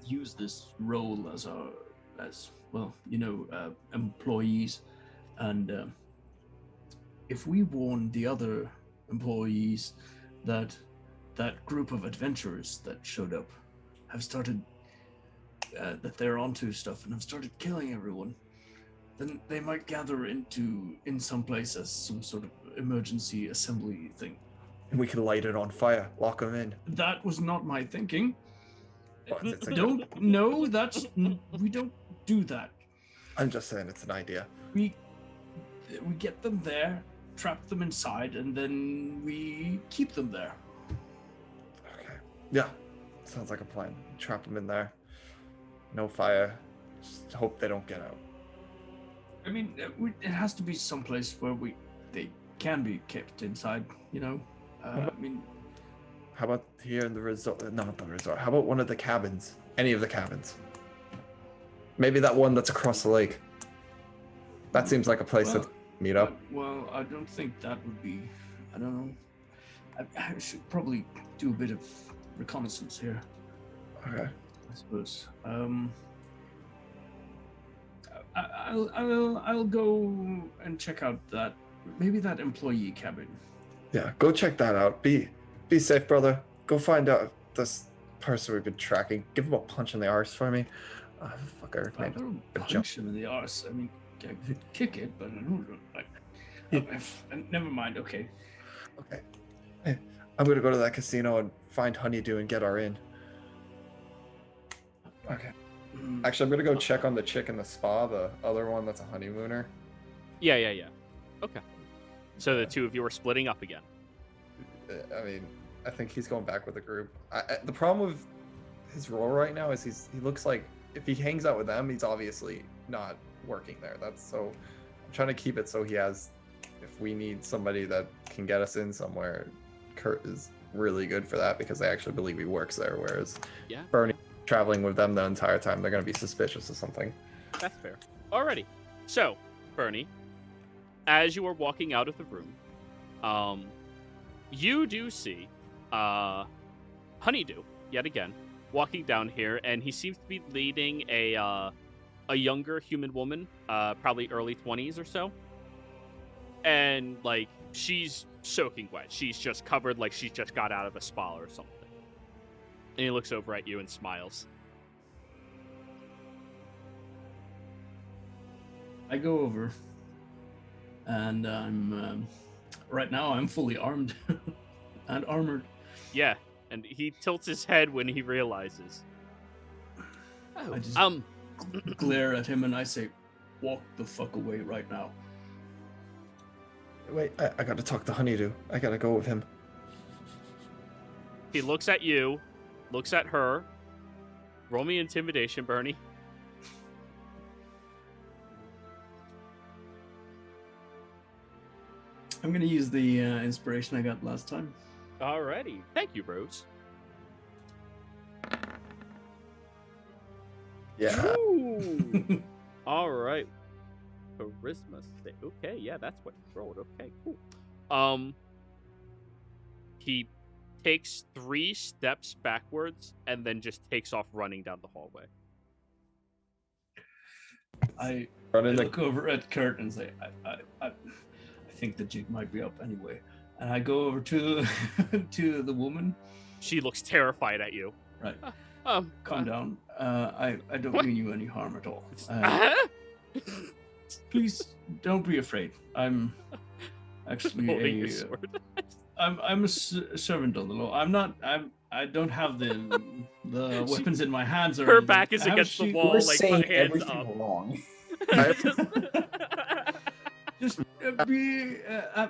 Speaker 4: use this role as employees, and if we warn the other employees that that group of adventurers that showed up have started that they're onto stuff and have started killing everyone, then they might gather in some place as some sort of emergency assembly thing.
Speaker 3: And we can light it on fire, lock them in.
Speaker 4: That was not my thinking.
Speaker 3: What, it's a-
Speaker 4: We don't do that.
Speaker 3: I'm just saying it's an idea.
Speaker 4: We get them there, trap them inside, and then we keep them there.
Speaker 3: Okay. Yeah. Sounds like a plan. Trap them in there. No fire. Just hope they don't get out.
Speaker 4: I mean, it has to be someplace where they can be kept inside, you know? I mean...
Speaker 3: How about here in the resort? Not the resort. How about one of the cabins? Any of the cabins. Maybe that one that's across the lake. That seems like a place to meet up.
Speaker 4: Well, I don't think that would be... I don't know. I should probably do a bit of reconnaissance here.
Speaker 3: Okay.
Speaker 4: I suppose. I'll go and check out that, maybe that employee cabin.
Speaker 3: Yeah, go check that out. Be safe, brother. Go find out this person we've been tracking. Give him a punch in the arse for me. Fucker.
Speaker 4: I don't punch him in the arse. I mean, I could kick it, but I don't like. Never mind. Okay.
Speaker 3: Okay. Hey, I'm gonna go to that casino and find Honeydew and get her in. Okay. Actually, I'm gonna go check on the chick in the spa, the other one that's a honeymooner.
Speaker 1: Yeah. Okay. So the two of you are splitting up again.
Speaker 3: I mean, I think he's going back with the group. The problem with his role right now is he looks like if he hangs out with them, he's obviously not working there. So I'm trying to keep it so he has, if we need somebody that can get us in somewhere, Kurt is really good for that because they actually believe he works there. Whereas Bernie traveling with them the entire time, they're going to be suspicious of something.
Speaker 1: That's fair. Alrighty. So, Bernie, as you are walking out of the room, you do see Honeydew yet again walking down here, and he seems to be leading a younger human woman, probably early 20s or so, and like she's soaking wet. She's just covered like she's just got out of a spa or something. And he looks over at you and smiles.
Speaker 4: I go over, and I'm right now I'm fully armed and armored.
Speaker 1: Yeah, and he tilts his head when he realizes.
Speaker 4: I just glare at him and I say, "Walk the fuck away right now."
Speaker 3: Wait, I gotta talk to Honeydew. I gotta go with him.
Speaker 1: He looks at you, looks at her. Roll me intimidation, Bernie.
Speaker 4: I'm gonna use the inspiration I got last time.
Speaker 1: Alrighty. Thank you, Rose.
Speaker 3: Yeah.
Speaker 1: Alright. Charisma state. Okay, yeah, that's what he rolled. Okay, cool. He takes 3 steps backwards and then just takes off running down the hallway.
Speaker 4: I look over at Kurt and say, I think the jig might be up anyway. And I go over to to the woman.
Speaker 1: She looks terrified at you.
Speaker 4: Right. Calm down. I don't mean you any harm at all. Please don't be afraid. I'm actually a sword. I'm a servant of the law. I don't have the weapons in my hands. Or
Speaker 1: her back is against the wall,
Speaker 7: We're
Speaker 1: like
Speaker 7: saying
Speaker 1: hands
Speaker 7: everything
Speaker 1: up.
Speaker 7: wrong.
Speaker 4: Just be. I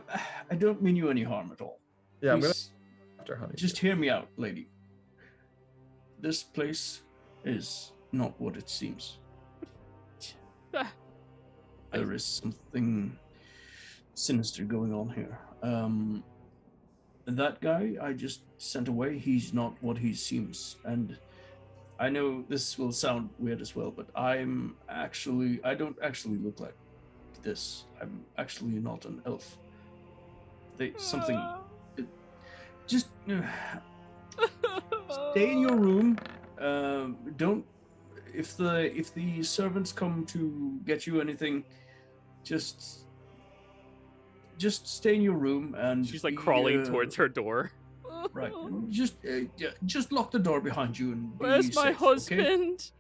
Speaker 4: don't mean you any harm at all.
Speaker 3: Yeah, I'm
Speaker 4: Please,
Speaker 3: gonna after Honeydew.
Speaker 4: just hear me out, lady. This place is not what it seems. There is something sinister going on here. That guy I just sent away, he's not what he seems. And I know this will sound weird as well, but I don't actually look like this. I'm actually not an elf. Just stay in your room. Don't. If the servants come to get you anything, just stay in your room and.
Speaker 1: She's like crawling towards her door.
Speaker 4: Right. Just lock the door behind you and.
Speaker 1: Where's my husband?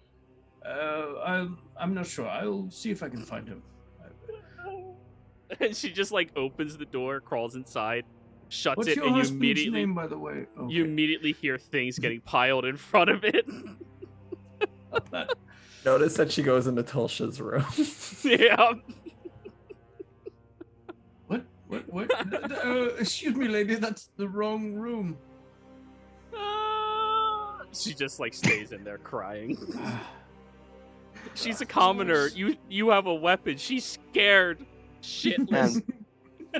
Speaker 4: I'm not sure. I'll see if I can find him.
Speaker 1: And she just like opens the door, crawls inside, shuts
Speaker 4: What's
Speaker 1: it,
Speaker 4: your
Speaker 1: and you
Speaker 4: husband's
Speaker 1: immediately
Speaker 4: name, by the way? Okay.
Speaker 1: you immediately hear things getting piled in front of it.
Speaker 3: Notice that she goes into Tulsha's room.
Speaker 1: Yeah.
Speaker 4: What? Excuse me, lady. That's the wrong room.
Speaker 1: She just like stays in there crying. She's a commoner. You have a weapon. She's scared shitless.
Speaker 5: And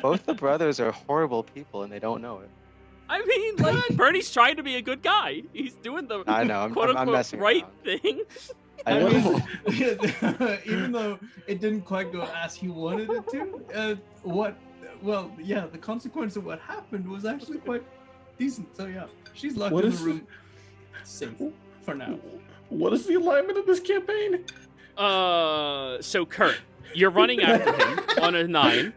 Speaker 5: both the brothers are horrible people, and they don't know it.
Speaker 1: I mean, like, Bernie's trying to be a good guy. He's doing the
Speaker 5: I know. I'm
Speaker 1: quote-unquote
Speaker 5: messing
Speaker 1: right
Speaker 5: around.
Speaker 1: thing.
Speaker 5: I know.
Speaker 4: Even though it didn't quite go as he wanted it to, well, yeah, the consequence of what happened was actually quite decent. So yeah, she's locked in the room, safe for now.
Speaker 6: What is the alignment of this campaign?
Speaker 1: So Kurt, you're running after him on a 9.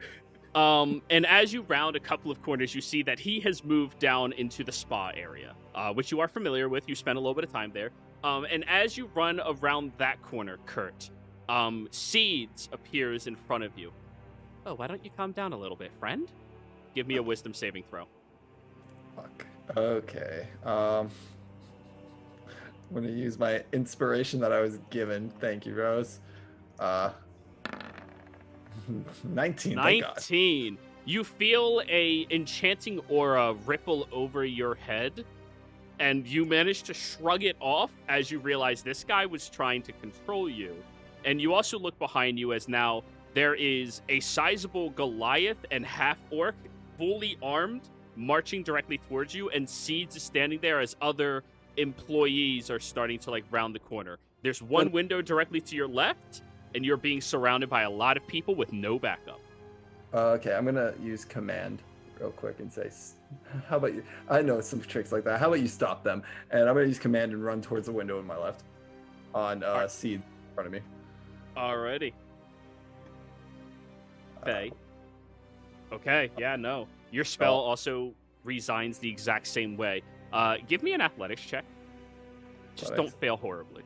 Speaker 1: And as you round a couple of corners, you see that he has moved down into the spa area, which you are familiar with. You spent a little bit of time there. And as you run around that corner, Kurt, Seeds appears in front of you. Oh, why don't you calm down a little bit, friend? Give me a wisdom saving throw.
Speaker 3: Fuck. Okay. I'm gonna use my inspiration that I was given. Thank you, Rose. 19.
Speaker 1: 19. You feel a enchanting aura ripple over your head, and you manage to shrug it off as you realize this guy was trying to control you. And you also look behind you as now there is a sizable Goliath and half-orc, fully armed, marching directly towards you, and Seeds is standing there as other employees are starting to like round the corner. There's one window directly to your left, and you're being surrounded by a lot of people with no backup.
Speaker 3: Okay, I'm gonna use command real quick and say, how about you? I know some tricks like that. How about you stop them? And I'm gonna use command and run towards the window on my left on Seed in front of me.
Speaker 1: Alrighty. Okay. Okay, yeah, no. Your spell also resigns the exact same way. Give me an athletics check. Just don't fail horribly.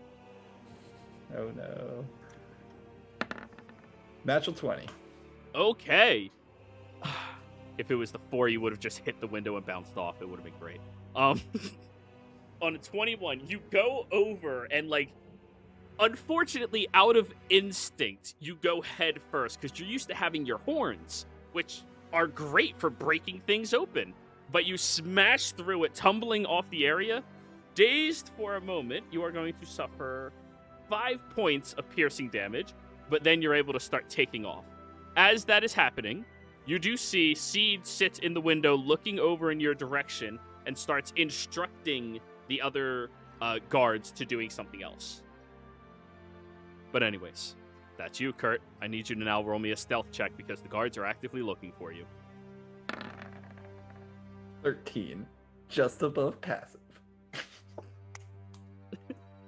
Speaker 3: Oh no. Natural 20.
Speaker 1: Okay. If it was the 4, you would have just hit the window and bounced off. It would have been great. On a 21, you go over and, like, unfortunately, out of instinct, you go head first because you're used to having your horns, which are great for breaking things open. But you smash through it, tumbling off the area. Dazed for a moment, you are going to suffer 5 points of piercing damage, but then you're able to start taking off. As that is happening, you do see Seed sit in the window looking over in your direction and starts instructing the other guards to doing something else. But anyways, that's you, Kurt. I need you to now roll me a stealth check because the guards are actively looking for you.
Speaker 3: 13. Just above passive.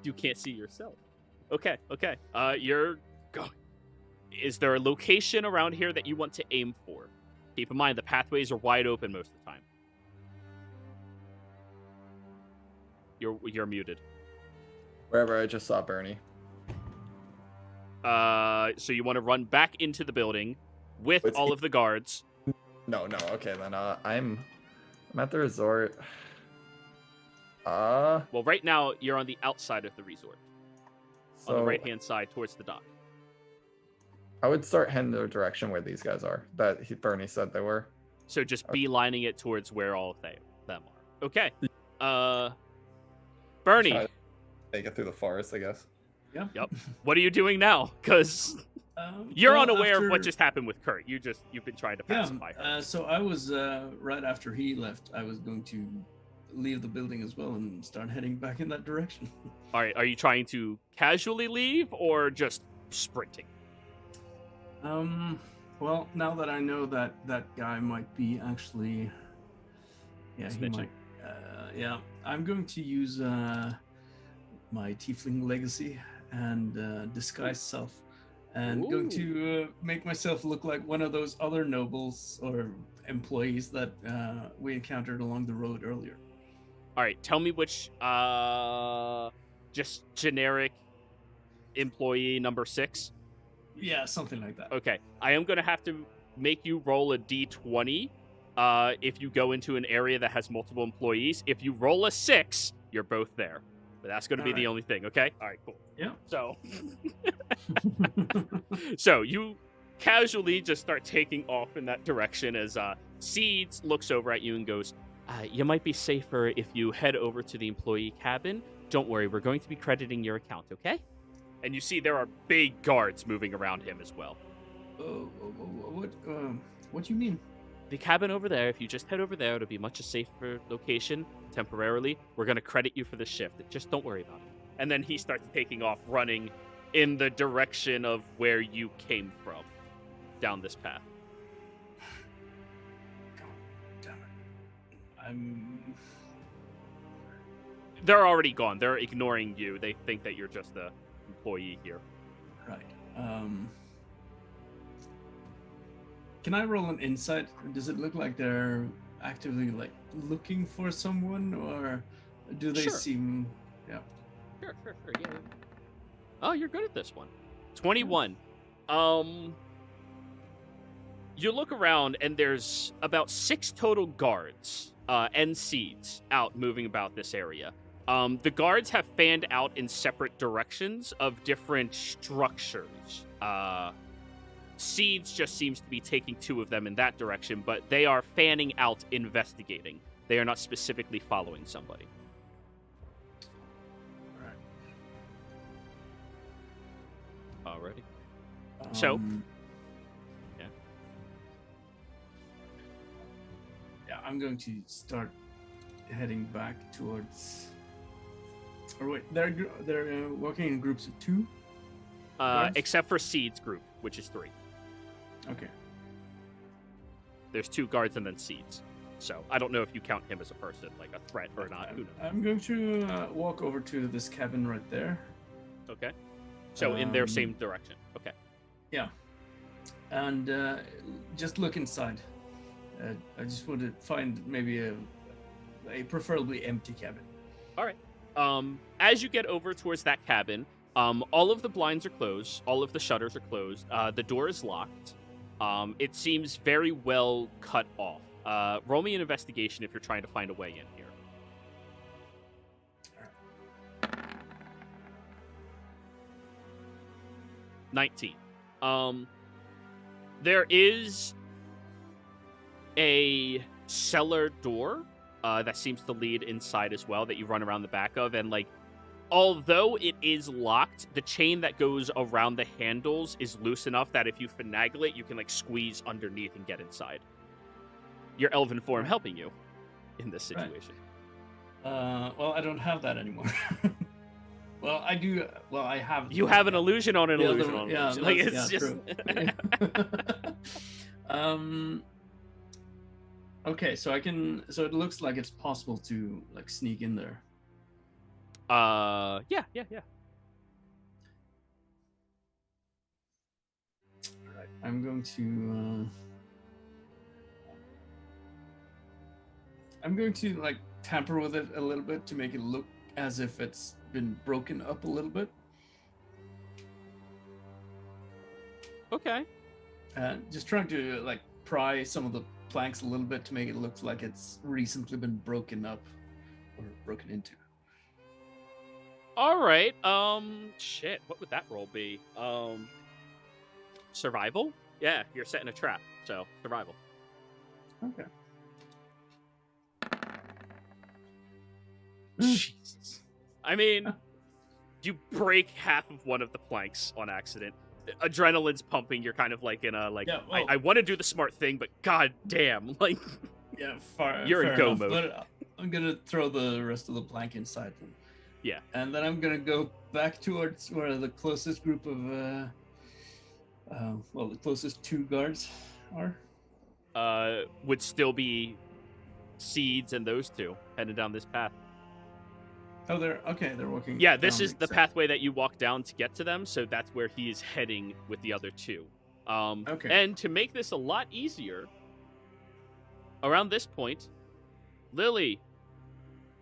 Speaker 1: You can't see yourself. Okay. You're going. Is there a location around here that you want to aim for? Keep in mind, the pathways are wide open most of the time. You're muted.
Speaker 3: Wherever I just saw Bernie.
Speaker 1: So you want to run back into the building with all of the guards.
Speaker 3: No. Okay, then I'm at the resort.
Speaker 1: Well, right now you're on the outside of the resort, on the right-hand side towards the dock.
Speaker 3: I would start heading the direction where these guys are. That Bernie said they were.
Speaker 1: So just beelining it towards where all of them are. Okay. Bernie.
Speaker 3: Make it through the forest, I guess.
Speaker 4: Yeah.
Speaker 1: Yep. What are you doing now? Because you're unaware of what just happened with Kurt. You've been trying to pacify her.
Speaker 4: So I was right after he left. I was going to leave the building as well and start heading back in that direction.
Speaker 1: All right. Are you trying to casually leave or just sprinting?
Speaker 4: Well, now that I know that that guy might be actually,
Speaker 1: Snitching.
Speaker 4: He might, I'm going to use my tiefling legacy and disguise self, and going to make myself look like one of those other nobles or employees that we encountered along the road earlier.
Speaker 1: All right, tell me which just generic employee number 6?
Speaker 4: Yeah, something like that.
Speaker 1: Okay. I am going to have to make you roll a d20 if you go into an area that has multiple employees. If you roll a 6, you're both there. But that's going to be the only thing, okay? All right, cool.
Speaker 4: Yeah.
Speaker 1: So, so you casually just start taking off in that direction as Seeds looks over at you and goes, you might be safer if you head over to the employee cabin. Don't worry, we're going to be crediting your account, okay? And you see there are big guards moving around him as well.
Speaker 4: What do you mean?
Speaker 1: The cabin over there, if you just head over there, it'll be much a safer location temporarily. We're going to credit you for the shift. Just don't worry about it. And then he starts taking off, running in the direction of where you came from, down this path.
Speaker 4: God damn it.
Speaker 1: They're already gone. They're ignoring you. They think that you're just a employee here.
Speaker 4: Right. Can I roll an insight? Does it look like they're actively like looking for someone, or do they seem? Yeah.
Speaker 1: Sure. Yeah. Oh, you're good at this one. 21. You look around and there's about 6 total guards and Seeds out moving about this area. The guards have fanned out in separate directions of different structures. Seeds just seems to be taking 2 of them in that direction, but they are fanning out investigating. They are not specifically following somebody. Alrighty. So, yeah.
Speaker 4: Yeah, I'm going to start heading back towards. Or wait, they're working in groups of 2.
Speaker 1: Except for Seeds group, which is 3.
Speaker 4: Okay.
Speaker 1: There's 2 guards and then Seeds. So I don't know if you count him as a person, like a threat or not. Who knows?
Speaker 4: I'm going to walk over to this cabin right there.
Speaker 1: Okay. So in their same direction. Okay.
Speaker 4: Yeah. And just look inside. I just want to find maybe a preferably empty cabin.
Speaker 1: All right. As you get over towards that cabin, all of the blinds are closed. All of the shutters are closed. The door is locked. It seems very well cut off. Roll me an investigation if you're trying to find a way in here. 19. There is a cellar door that seems to lead inside as well that you run around the back of, and like, although it is locked, the chain that goes around the handles is loose enough that if you finagle it, you can like squeeze underneath and get inside. Your elven form helping you in this situation.
Speaker 4: Right. Well, I don't have that anymore. Well, I do. Well, I have.
Speaker 1: You have an illusion on an illusion on an illusion. Like, it's just.
Speaker 4: True. Okay, so I can. So it looks like it's possible to like sneak in there.
Speaker 1: Yeah.
Speaker 4: All right, I'm going to like tamper with it a little bit to make it look as if it's been broken up a little bit.
Speaker 1: Okay.
Speaker 4: Just trying to like pry some of the planks a little bit to make it look like it's recently been broken up or broken into.
Speaker 1: All right. Shit. What would that roll be? Survival? Yeah, you're setting a trap. So survival.
Speaker 4: Okay.
Speaker 1: Jesus. I mean, you break half of one of the planks on accident. Adrenaline's pumping. You're kind of like in a like.
Speaker 4: Yeah, well,
Speaker 1: I want to do the smart thing, but god damn, like.
Speaker 4: Yeah,
Speaker 1: you're
Speaker 4: fair
Speaker 1: in go
Speaker 4: enough,
Speaker 1: mode.
Speaker 4: But I'm gonna throw the rest of the plank inside.
Speaker 1: Yeah.
Speaker 4: And then I'm gonna go back towards where the closest group of the closest 2 guards are.
Speaker 1: Would still be Seeds and those 2 headed down this path.
Speaker 4: Oh, they're walking.
Speaker 1: Yeah, this
Speaker 4: down
Speaker 1: is the pathway that you walk down to get to them, so that's where he is heading with the other 2.
Speaker 4: Okay.
Speaker 1: And to make this a lot easier, around this point, Lily.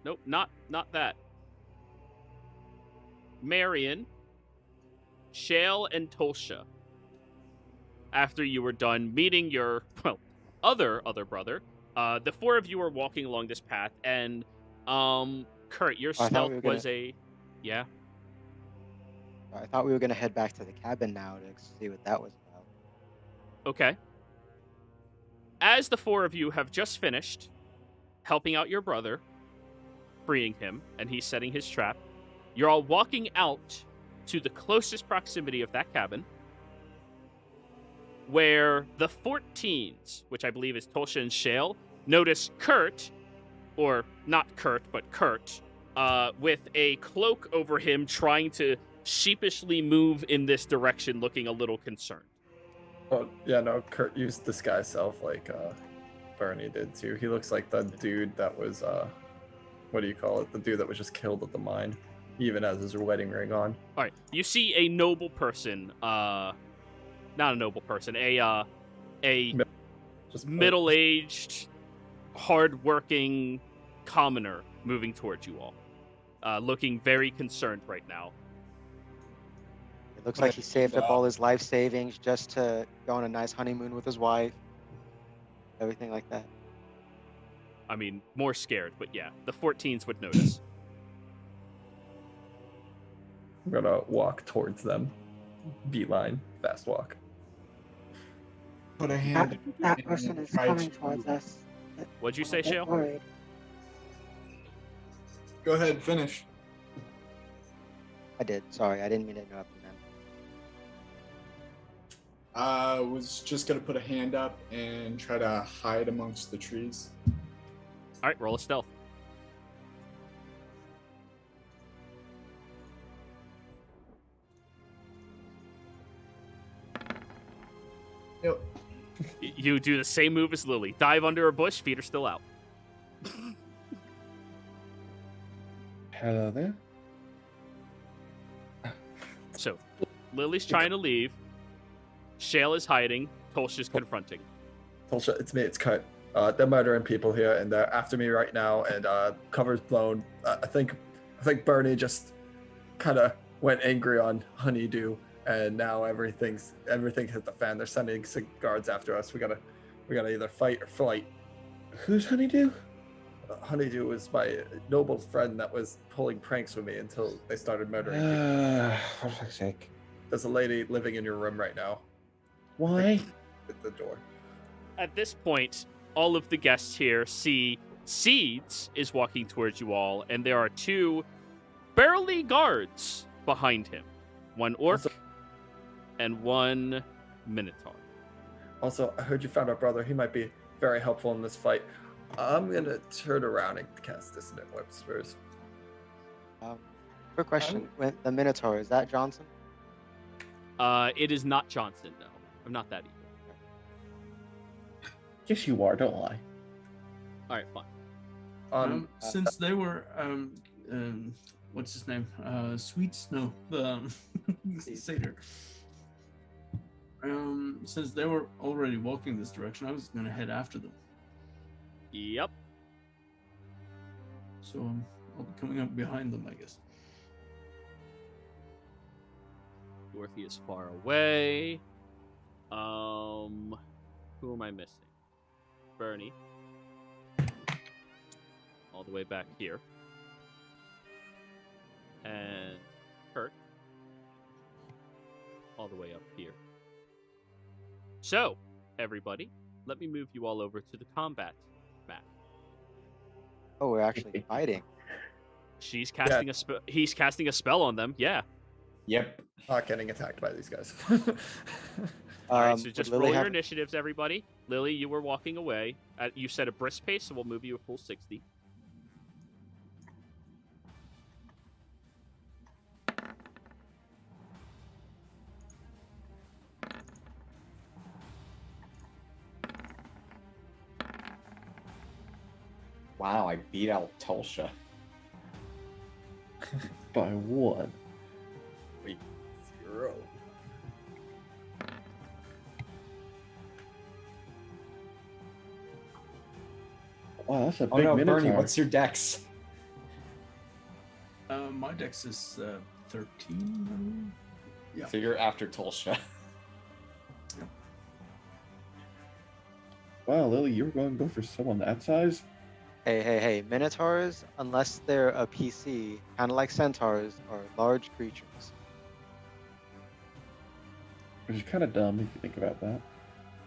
Speaker 1: Nope, not that. Marion, Shale and Tolsha, after you were done meeting your, well, other brother, the four of you are walking along this path, and, Kurt, your stealth was a... Yeah?
Speaker 5: I thought we were going to head back to the cabin now to see what that was about.
Speaker 1: Okay. As the four of you have just finished helping out your brother, freeing him, and he's setting his trap, you're all walking out to the closest proximity of that cabin, where the 14s, which I believe is Tolsha and Shale, notice Kurt, or not Kurt, but Kurt, with a cloak over him, trying to sheepishly move in this direction, looking a little concerned.
Speaker 3: Oh, yeah, no, Kurt used disguise self like Bernie did too. He looks like the dude that was, what do you call it? The dude that was just killed at the mine. He even has his wedding ring on.
Speaker 1: All right, you see a noble person, not a noble person, a middle-aged, hard-working commoner moving towards you all, looking very concerned right now.
Speaker 5: It looks like he saved up all his life savings just to go on a nice honeymoon with his wife. Everything like that.
Speaker 1: I mean, more scared, but yeah, the 14s would notice.
Speaker 3: I'm gonna walk towards them. Beeline, fast walk.
Speaker 2: Put a hand.
Speaker 9: That person is coming towards us.
Speaker 1: What'd you say, Shale?
Speaker 9: Worried.
Speaker 2: Go ahead, finish.
Speaker 5: I did. Sorry, I didn't mean to interrupt you, man.
Speaker 2: Was just gonna put a hand up and try to hide amongst the trees.
Speaker 1: All right, roll a stealth.
Speaker 2: Yep.
Speaker 1: You do the same move as Lily. Dive under a bush, feet are still out.
Speaker 6: Hello there.
Speaker 1: So, Lily's trying to leave. Shale is hiding. Tolsha's confronting.
Speaker 3: Tolsha, it's me, it's Kurt. They're murdering people here, and they're after me right now, and cover's blown. I think Bernie just kind of went angry on Honeydew, and now everything hit the fan. They're sending guards after us. We gotta either fight or flight.
Speaker 6: Who's Honeydew?
Speaker 3: Honeydew was my noble friend that was pulling pranks with me until they started murdering people.
Speaker 6: For fuck's sake.
Speaker 3: There's a lady living in your room right now.
Speaker 6: Why?
Speaker 3: At the door.
Speaker 1: At this point, all of the guests here see Seeds is walking towards you all, and there are two burly guards behind him. One orc and one minotaur.
Speaker 3: Also, I heard you found our brother. He might be very helpful in this fight. I'm gonna turn around and cast Dissonant Whispers.
Speaker 5: Quick question: with the Minotaur, is that Johnson?
Speaker 1: It is not Johnson. No, I'm not that evil.
Speaker 6: Yes, you are. Don't lie.
Speaker 1: All right, fine.
Speaker 4: Since they were what's his name? Sweets? No, the Satyr. Since they were already walking this direction, I was gonna head after them.
Speaker 1: Yep.
Speaker 4: So I'll be coming up behind them, I guess.
Speaker 1: Dorothy is far away. Who am I missing? Bernie. All the way back here. And Kurt. All the way up here. So, everybody, let me move you all over to the combat map.
Speaker 5: Oh, we're actually fighting.
Speaker 1: She's casting a spell. He's casting a spell on them. Yeah.
Speaker 8: Yep.
Speaker 3: Not getting attacked by these guys.
Speaker 1: All right, so
Speaker 5: would
Speaker 1: just
Speaker 5: Lily
Speaker 1: roll your
Speaker 5: have-
Speaker 1: initiatives, everybody. Lily, you were walking away. You said a brisk pace, so we'll move you a full 60.
Speaker 8: Wow, I beat out Tolsha.
Speaker 6: By one.
Speaker 3: Wait, 0.
Speaker 6: Wow, that's a
Speaker 8: Oh
Speaker 6: big
Speaker 8: no,
Speaker 6: minotaur.
Speaker 8: Bernie, what's your dex?
Speaker 4: My dex is 13. Yeah.
Speaker 8: So you're after Tolsha.
Speaker 6: Wow, Lily, you were going to go for someone that size?
Speaker 5: Hey, Minotaurs, unless they're a PC, kind of like centaurs, are large creatures.
Speaker 6: Which is kind of dumb if you think about that.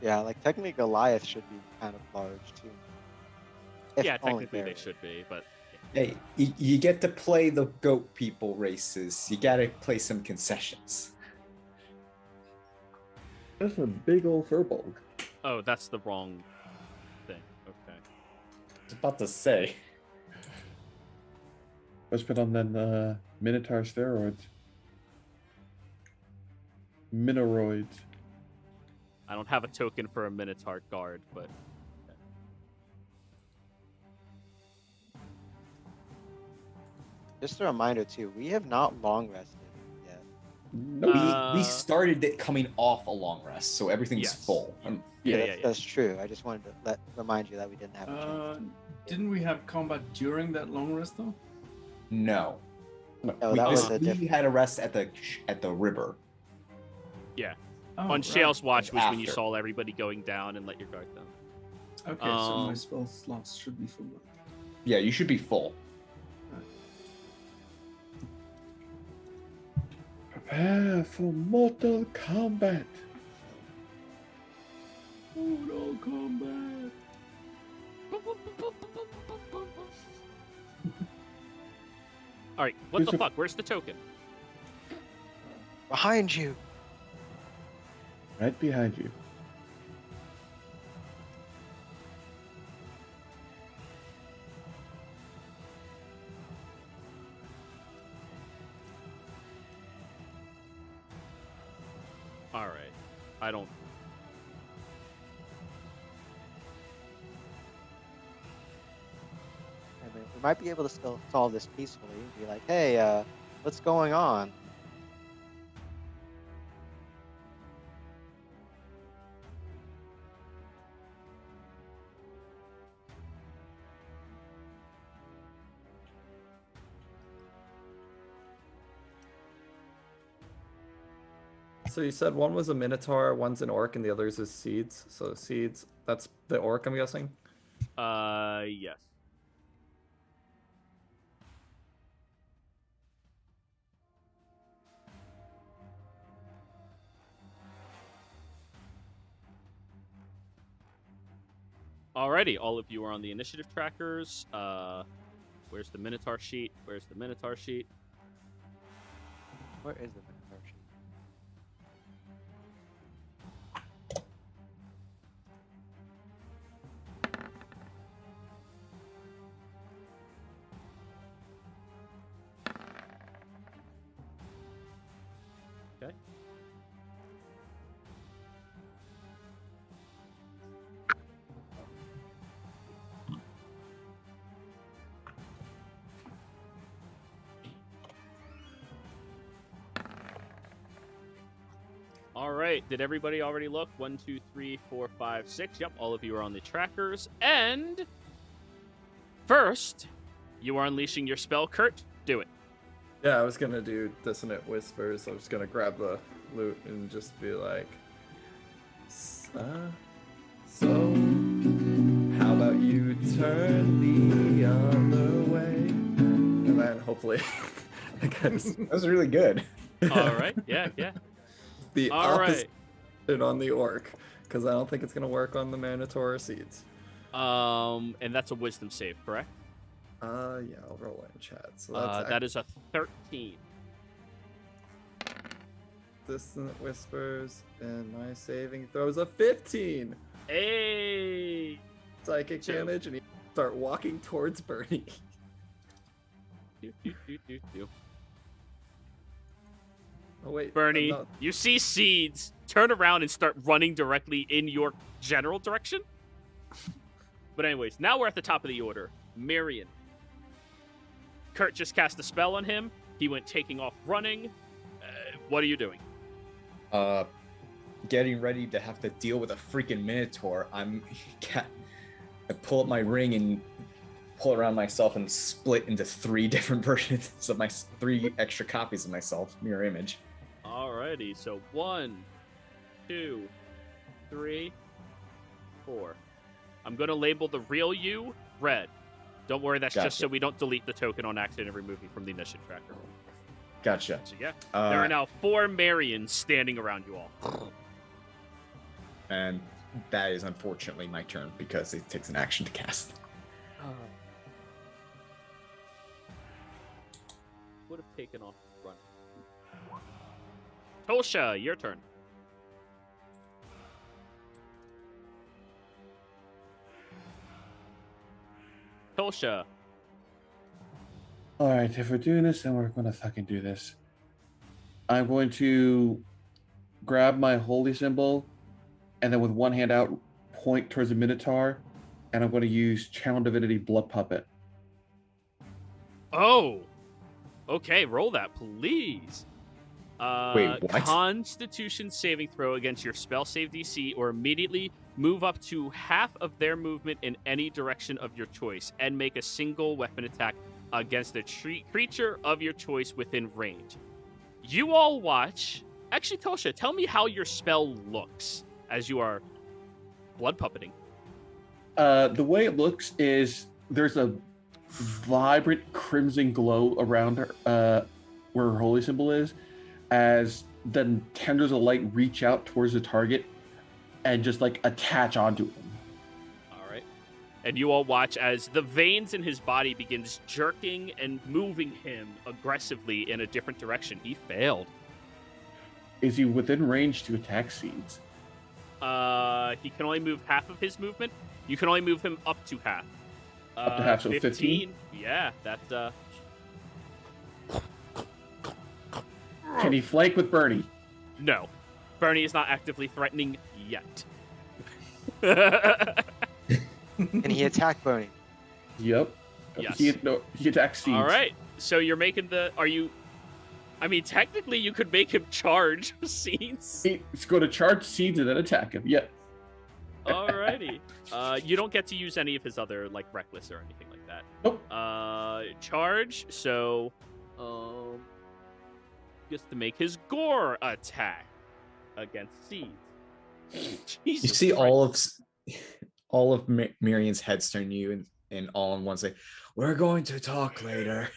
Speaker 5: Yeah, like technically Goliath should be kind of large too. If
Speaker 1: Yeah,
Speaker 5: only
Speaker 1: technically they
Speaker 5: very.
Speaker 1: should be, but
Speaker 8: Hey, you get to play the goat people races. You gotta play some concessions.
Speaker 6: That's a big old furball.
Speaker 1: oh, that's the wrong thing. Okay.
Speaker 8: I was about to say.
Speaker 6: Let's put on then Minotaur steroids. Minoroids.
Speaker 1: I don't have a token for a Minotaur guard, but
Speaker 5: Just a reminder too, we have not long rested yet.
Speaker 8: We started it coming off a long rest, so everything's
Speaker 1: Yes.
Speaker 8: full.
Speaker 1: yeah.
Speaker 5: That's true. I just wanted to remind you that we didn't have a chance.
Speaker 4: Didn't we have combat during that long rest though?
Speaker 8: No.
Speaker 5: Oh, that was a
Speaker 8: we
Speaker 5: different.
Speaker 8: had a rest at the river.
Speaker 4: Oh,
Speaker 1: on
Speaker 4: right.
Speaker 1: Shale's watch was when you
Speaker 8: After.
Speaker 1: saw everybody going down and let your guard down.
Speaker 4: Okay, so my
Speaker 1: Um,
Speaker 4: spell slots should be full. Then.
Speaker 8: Yeah, you should be full.
Speaker 6: Prepare for Mortal Kombat.
Speaker 4: Mortal Kombat.
Speaker 1: All right, what
Speaker 6: Who's
Speaker 1: the
Speaker 6: the-
Speaker 1: fuck? Where's the token?
Speaker 5: Behind you.
Speaker 6: Right behind you.
Speaker 1: All right, I don't.
Speaker 5: I mean, we might be able to still solve this peacefully. Be like, hey, what's going on?
Speaker 3: So you said one was a Minotaur, one's an Orc, and the other's is Seeds. So Seeds, that's the Orc, I'm guessing?
Speaker 1: Yes. Alrighty, all of you are on the initiative trackers. Where's the Minotaur sheet? Where's the Minotaur sheet?
Speaker 5: Where is the Minotaur sheet?
Speaker 1: Okay. All right. Did everybody already look? 1, 2, 3, 4, 5, 6. Yep. All of you are on the trackers. And first, you are unleashing your spell, Kurt. Do it.
Speaker 3: Yeah, I was gonna do Dissonant Whispers. I was gonna grab the loot and just be like, so how about you turn the other way? And then hopefully, I guess
Speaker 8: That was really good.
Speaker 1: All right. Yeah.
Speaker 3: the
Speaker 1: All
Speaker 3: opposite
Speaker 1: right.
Speaker 3: on the Orc, because I don't think it's gonna work on the Minotaur Seeds.
Speaker 1: And that's a wisdom save, correct?
Speaker 3: Yeah, I'll roll it in chat. So that's
Speaker 1: That is a 13.
Speaker 3: Dissonant Whispers, and my saving throws a 15.
Speaker 1: Hey.
Speaker 3: Psychic
Speaker 1: So-
Speaker 3: damage, and you start walking towards Bernie.
Speaker 1: Do.
Speaker 3: Oh wait,
Speaker 1: Bernie,
Speaker 3: no.
Speaker 1: you see seeds, turn around and start running directly in your general direction. But anyways, now we're at the top of the order. Marion. Kurt just cast a spell on him. He went taking off running. What are you doing?
Speaker 8: Getting ready to have to deal with a freaking Minotaur. I pull up my ring and pull it around myself and split into 3 different versions of my 3 extra copies of myself, mirror image.
Speaker 1: All right. Alrighty, so 1, 2, 3, 4. I'm gonna label the real you red. Don't worry, that's just
Speaker 11: Gotcha.
Speaker 1: so we don't delete the token on accident and remove you from the initiative tracker.
Speaker 11: Gotcha.
Speaker 1: So yeah, there are now 4 Marians standing around you all.
Speaker 11: And that is unfortunately my turn because it takes an action to cast.
Speaker 1: Would have taken off run. Tolsha, your turn. Tolsha.
Speaker 6: Alright, if we're doing this, then we're gonna fucking do this. I'm going to grab my holy symbol and then with one hand out, point towards the Minotaur, and I'm going to use Channel Divinity Blood Puppet.
Speaker 1: Oh! Okay, roll that, please.
Speaker 11: Wait, what?
Speaker 1: Constitution saving throw against your spell save DC, or immediately move up to half of their movement in any direction of your choice, and make a single weapon attack against a creature of your choice within range. You all watch. Actually, Tolsha, tell me how your spell looks as you are blood puppeting.
Speaker 6: The way it looks is there's a vibrant crimson glow around her, where her holy symbol is, as then tenders of light reach out towards the target and just like attach onto him.
Speaker 1: All right. And you all watch as the veins in his body begins jerking and moving him aggressively in a different direction. He failed.
Speaker 6: Is he within range to attack Seeds?
Speaker 1: He can only move half of his movement. You can only move him up to half.
Speaker 6: Up to half, so 15?
Speaker 1: Yeah, that's
Speaker 6: Can he flank with Bernie?
Speaker 1: No. Bernie is not actively threatening yet.
Speaker 5: Can he attack Bernie?
Speaker 6: Yep.
Speaker 1: Yes.
Speaker 6: He attacks Seeds.
Speaker 1: All right. So you're making the... Are you... I mean, technically, you could make him charge Seeds.
Speaker 6: He's going to charge Seeds and then attack him. Yep.
Speaker 1: Alrighty. You don't get to use any of his other, like, reckless or anything like that.
Speaker 6: Nope.
Speaker 1: Charge, so... Just to make his gore attack against Seeds.
Speaker 11: You see all of Miriam's heads turn to you and all in one say, "We're going to talk later."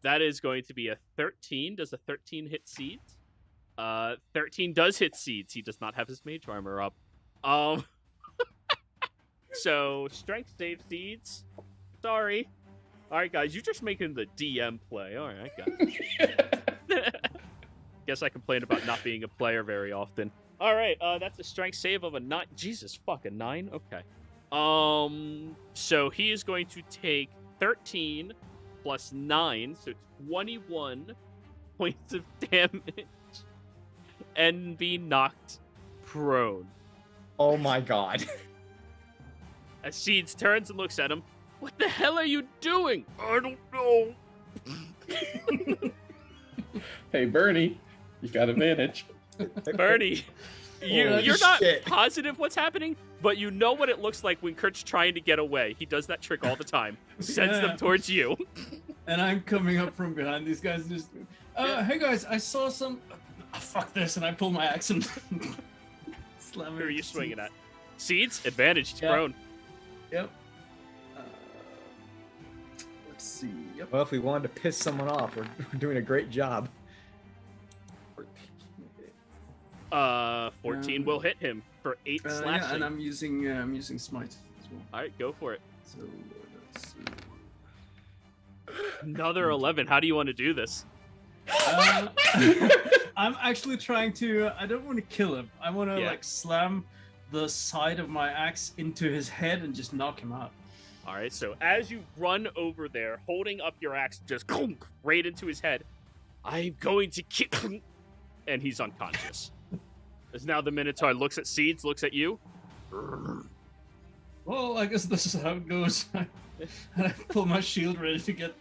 Speaker 1: That is going to be a 13. Does a 13 hit Seeds? 13 does hit Seeds. He does not have his mage armor up. So, strength save Seeds. Sorry. Alright, guys, you're just making the DM play. Alright, I got it. Guess I complain about not being a player very often. Alright, that's a strength save of a 9. Jesus, fuck, a 9? Okay. So he is going to take 13 plus 9, so 21 points of damage and be knocked prone.
Speaker 11: Oh my god.
Speaker 1: As Seeds turns and looks at him, "What the hell are you doing?" "I don't know."
Speaker 6: Hey, Bernie, you got advantage.
Speaker 1: Bernie, you're not
Speaker 11: shit.
Speaker 1: positive what's happening, but you know what it looks like when Kurt's trying to get away. He does that trick all the time. Sends them towards you.
Speaker 4: And I'm coming up from behind these guys. Just, hey guys, I saw some. Fuck this! And I pull my axe and slam it.
Speaker 1: Who are you swinging at? Seeds, advantage. He's
Speaker 4: Yeah.
Speaker 1: prone.
Speaker 4: Yep. Let's see. Yep.
Speaker 8: Well, if we wanted to piss someone off, we're doing a great job.
Speaker 1: 14 will hit him for 8 slashing.
Speaker 4: Yeah, and I'm using smite as well.
Speaker 1: All right, go for it.
Speaker 4: So let's see.
Speaker 1: Another 11. How do you want to do this?
Speaker 4: I'm actually trying to. I don't want to kill him. I want to like slam the side of my axe into his head and just knock him out.
Speaker 1: All right, so as you run over there, holding up your axe, just right into his head, "I'm going to kill," and he's unconscious. As now the Minotaur looks at Seeds, looks at you.
Speaker 4: Well, I guess this is how it goes. I pull my shield ready to get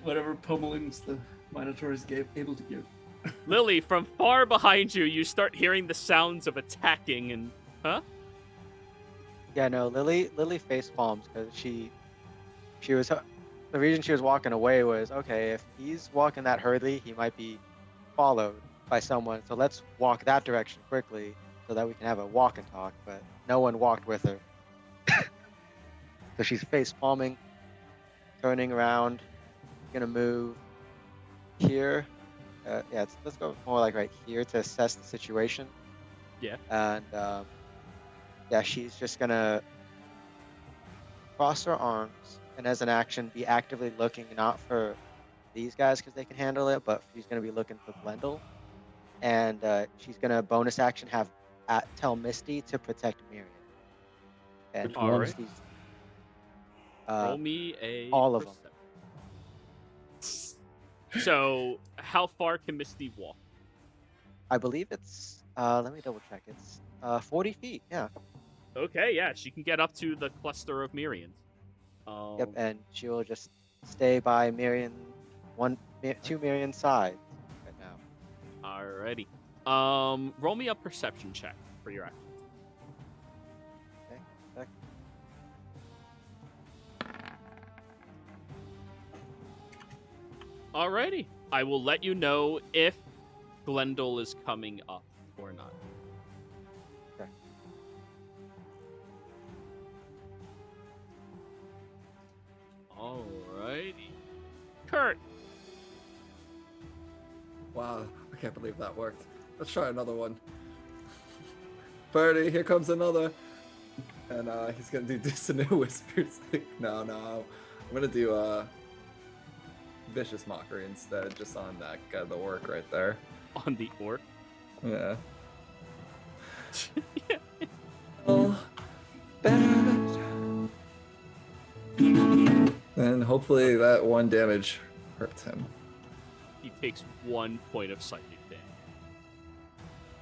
Speaker 4: whatever pummelings the Minotaur is able to give.
Speaker 1: Lily, from far behind you, you start hearing the sounds of attacking and... Huh?
Speaker 5: Yeah, no, Lily face palms because she was the reason she was walking away was, okay, if he's walking that hurriedly, he might be followed. by someone, so let's walk that direction quickly so that we can have a walk and talk. But no one walked with her. So she's face palming, turning around, gonna move here. Let's go more like right here to assess the situation.
Speaker 1: Yeah.
Speaker 5: And she's just gonna cross her arms and as an action be actively looking not for these guys because they can handle it, but she's gonna be looking for Blendel. And she's gonna bonus action tell Misty to protect Miriam. And
Speaker 1: All right.
Speaker 5: Misty's,
Speaker 1: Roll me a
Speaker 5: all of them.
Speaker 1: So, how far can Misty walk?
Speaker 5: I believe it's let me double check. It's 40 feet. Yeah.
Speaker 1: Okay, yeah, she can get up to the cluster of Mirians.
Speaker 5: Yep, and she will just stay by two Miriam sides right now.
Speaker 1: Alrighty. Roll me a perception check for your action.
Speaker 5: Okay.
Speaker 1: Alrighty. I will let you know if Glendale is coming up or not.
Speaker 5: Okay.
Speaker 1: Alrighty. Kurt.
Speaker 3: Wow, I can't believe that worked. Let's try another one. Birdie, here comes another. And he's gonna do dissonant whispers. No, I'm gonna do vicious mockery instead, just on that guy, the orc right there.
Speaker 1: On the orc?
Speaker 3: Yeah. Oh, bad. And hopefully that one damage hurts him.
Speaker 1: He takes 1 point of psychic damage.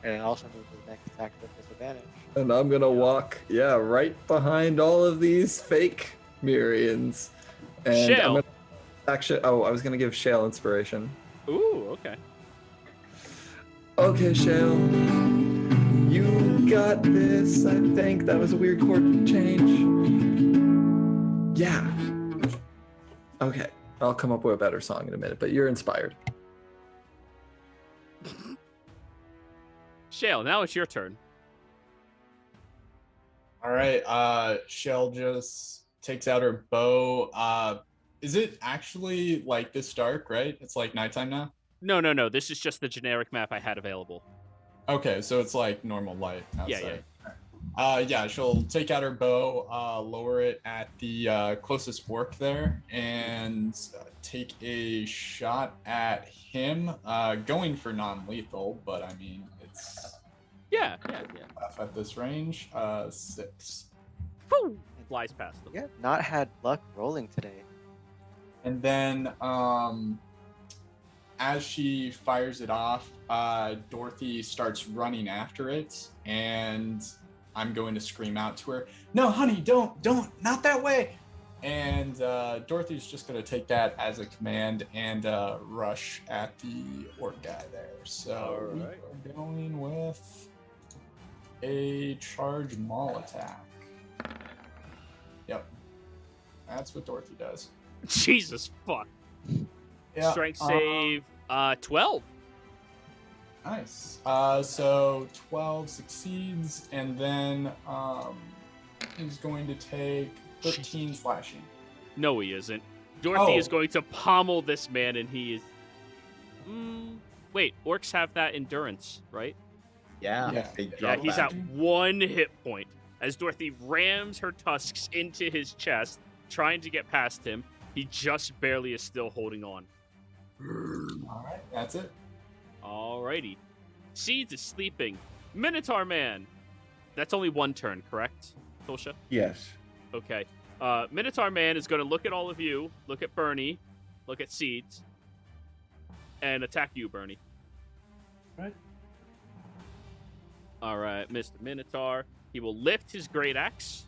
Speaker 5: And it also moves his next attack with disadvantage.
Speaker 3: And I'm gonna walk, right behind all of these fake Mirians. And
Speaker 1: Shale.
Speaker 3: I'm gonna I was gonna give Shale inspiration.
Speaker 1: Ooh, okay.
Speaker 3: Okay, Shale. You got this, I think. That was a weird chord change. Yeah. Okay. I'll come up with a better song in a minute, but you're inspired.
Speaker 1: Shale, now it's your turn.
Speaker 2: All right. Shell just takes out her bow. Is it actually like this dark, right? It's like nighttime now?
Speaker 1: No. This is just the generic map I had available.
Speaker 2: Okay, so it's like normal light outside.
Speaker 1: Yeah.
Speaker 2: She'll take out her bow, lower it at the closest orc there, and take a shot at him, going for non-lethal, but I mean, it's...
Speaker 1: Yeah.
Speaker 2: At this range, 6.
Speaker 1: Woo! Flies past them.
Speaker 5: Yeah, not had luck rolling today.
Speaker 2: And then, as she fires it off, Dorothy starts running after it, and I'm going to scream out to her, "No, honey, don't, not that way!" And Dorothy's just going to take that as a command and rush at the orc guy there. So we are going with a charge maul attack. Yep. That's what Dorothy does.
Speaker 1: Jesus fuck.
Speaker 2: Yeah,
Speaker 1: Strength save 12.
Speaker 2: Nice. So 12 succeeds, and then he's going to take 13 slashing.
Speaker 1: No, he isn't. Dorothy is going to pommel this man, and he is... Wait, orcs have that endurance, right?
Speaker 8: Yeah.
Speaker 1: He's at 1 hit point. As Dorothy rams her tusks into his chest, trying to get past him, he just barely is still holding on.
Speaker 2: All right, that's it.
Speaker 1: Alrighty. Seeds is sleeping. Minotaur Man. That's only 1 turn, correct, Tulsha?
Speaker 6: Yes.
Speaker 1: Okay. Minotaur Man is going to look at all of you, look at Bernie, look at Seeds, and attack you, Bernie.
Speaker 2: Right.
Speaker 1: All right, Mr. Minotaur. He will lift his great axe,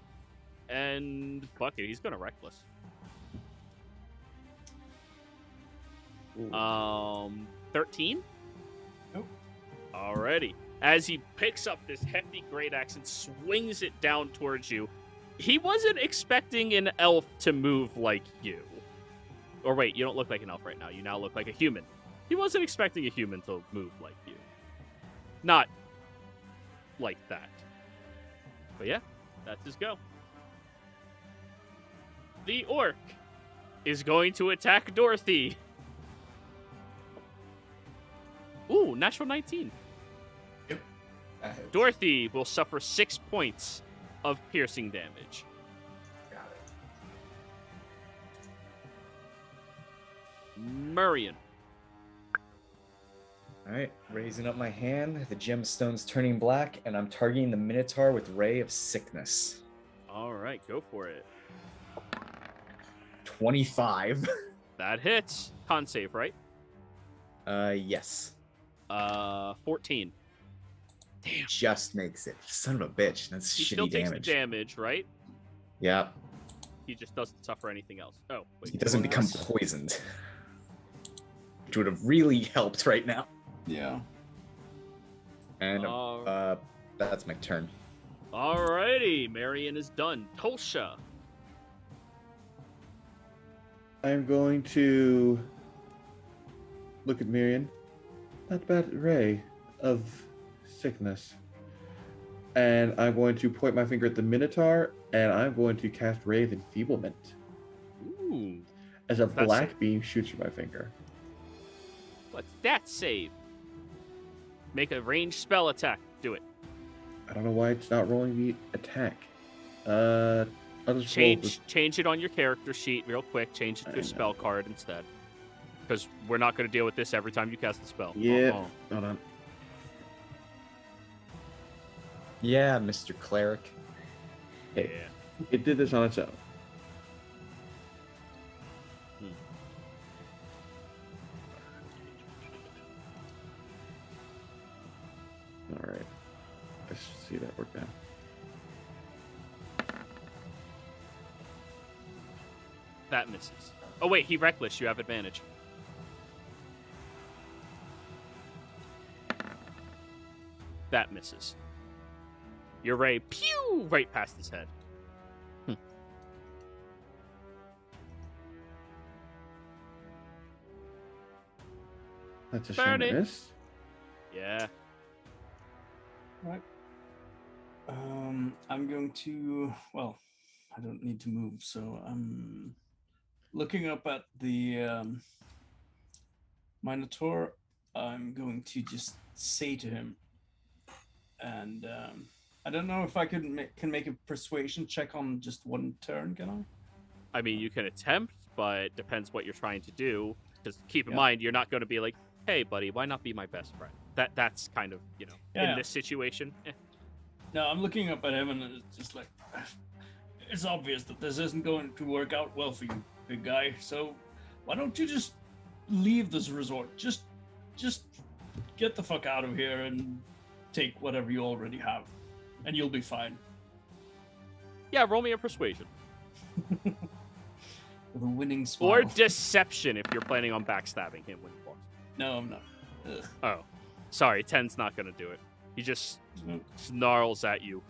Speaker 1: and fuck it, he's going to reckless. 13?
Speaker 2: Nope.
Speaker 1: Alrighty. As he picks up this hefty great axe and swings it down towards you, he wasn't expecting an elf to move like you. Or wait, you don't look like an elf right now. You now look like a human. He wasn't expecting a human to move like you. Not like that. But yeah, that's his go. The orc is going to attack Dorothy. Ooh, natural 19.
Speaker 2: Yep. That hits.
Speaker 1: Dorothy will suffer 6 points of piercing damage.
Speaker 2: Got it.
Speaker 1: Murian.
Speaker 11: All right, raising up my hand. The gemstone's turning black, and I'm targeting the Minotaur with Ray of Sickness.
Speaker 1: All right, go for it.
Speaker 11: 25.
Speaker 1: That hits. Con save, right?
Speaker 11: Yes.
Speaker 1: 14.
Speaker 11: Damn. Just makes it. Son of a bitch. That's
Speaker 1: He
Speaker 11: shitty
Speaker 1: still takes the
Speaker 11: damage.
Speaker 1: damage, right?
Speaker 11: Yeah.
Speaker 1: He just doesn't suffer anything else. Oh, wait.
Speaker 11: He doesn't become poisoned. Which would have really helped right now.
Speaker 4: Yeah.
Speaker 11: And that's my turn.
Speaker 1: Alrighty, Marion is done. Tolsha.
Speaker 6: I'm going to look at Miriam. Not bad Ray of Sickness. And I'm going to point my finger at the Minotaur, and I'm going to cast Ray of Enfeeblement.
Speaker 1: Ooh.
Speaker 6: As a
Speaker 1: That's
Speaker 6: black beam shoots through my finger.
Speaker 1: What's that save? Make a ranged spell attack. Do it.
Speaker 6: I don't know why it's not rolling the attack. I'll just
Speaker 1: Change it on your character sheet real quick. Change it to a spell card instead. Because we're not going to deal with this every time you cast a spell.
Speaker 6: Yeah.
Speaker 1: Oh.
Speaker 6: Hold on.
Speaker 11: Yeah, Mr. Cleric.
Speaker 6: Hey,
Speaker 1: Yeah.
Speaker 6: it did this on its own. All right. Let's see that work now.
Speaker 1: That misses. Oh, wait. He reckless. You have advantage. That misses. Your ray, pew, right past his head.
Speaker 6: That's a
Speaker 1: Burn
Speaker 6: shame
Speaker 1: it.
Speaker 6: it missed.
Speaker 1: Yeah.
Speaker 4: Right. I'm going to. Well, I don't need to move, so I'm looking up at the Minotaur. I'm going to just say to him, and I don't know if I can make a persuasion check on just one turn. Can I?
Speaker 1: I mean, you can attempt, but it depends what you're trying to do. Because keep in mind, you're not going to be like, hey, buddy, why not be my best friend? That's kind of, in this situation.
Speaker 4: No, I'm looking up at him, and it's just like, it's obvious that this isn't going to work out well for you, big guy. So why don't you just leave this resort? Just get the fuck out of here and take whatever you already have, and you'll be fine.
Speaker 1: Yeah, roll me a persuasion.
Speaker 4: With a winning smile.
Speaker 1: Or deception if you're planning on backstabbing him when he walks.
Speaker 4: No, I'm not. Ugh.
Speaker 1: Oh. Sorry, 10's not going to do it. He just snarls at you.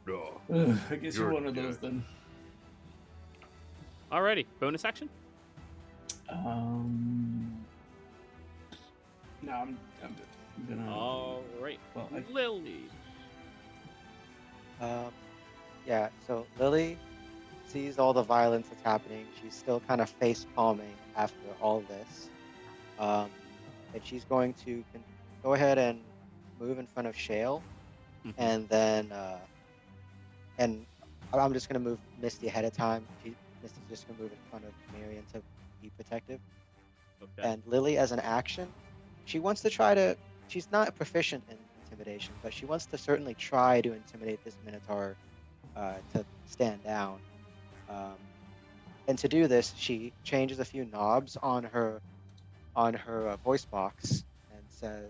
Speaker 4: Ugh, I guess you're one of those then.
Speaker 1: Alrighty, bonus action?
Speaker 4: No, I'm good. I'm gonna.
Speaker 1: Alright.
Speaker 4: Well,
Speaker 1: Lily.
Speaker 5: Yeah, so Lily sees all the violence that's happening. She's still kind of face palming after all this. And she's going to go ahead and move in front of Shale. And then, and I'm just going to move Misty ahead of time. Misty's just going to move in front of Marion to be protective.
Speaker 1: Okay.
Speaker 5: And Lily, as an action, she wants to try to, she's not proficient in intimidation, but she wants to certainly try to intimidate this Minotaur to stand down. And to do this, she changes a few knobs on her voice box and says,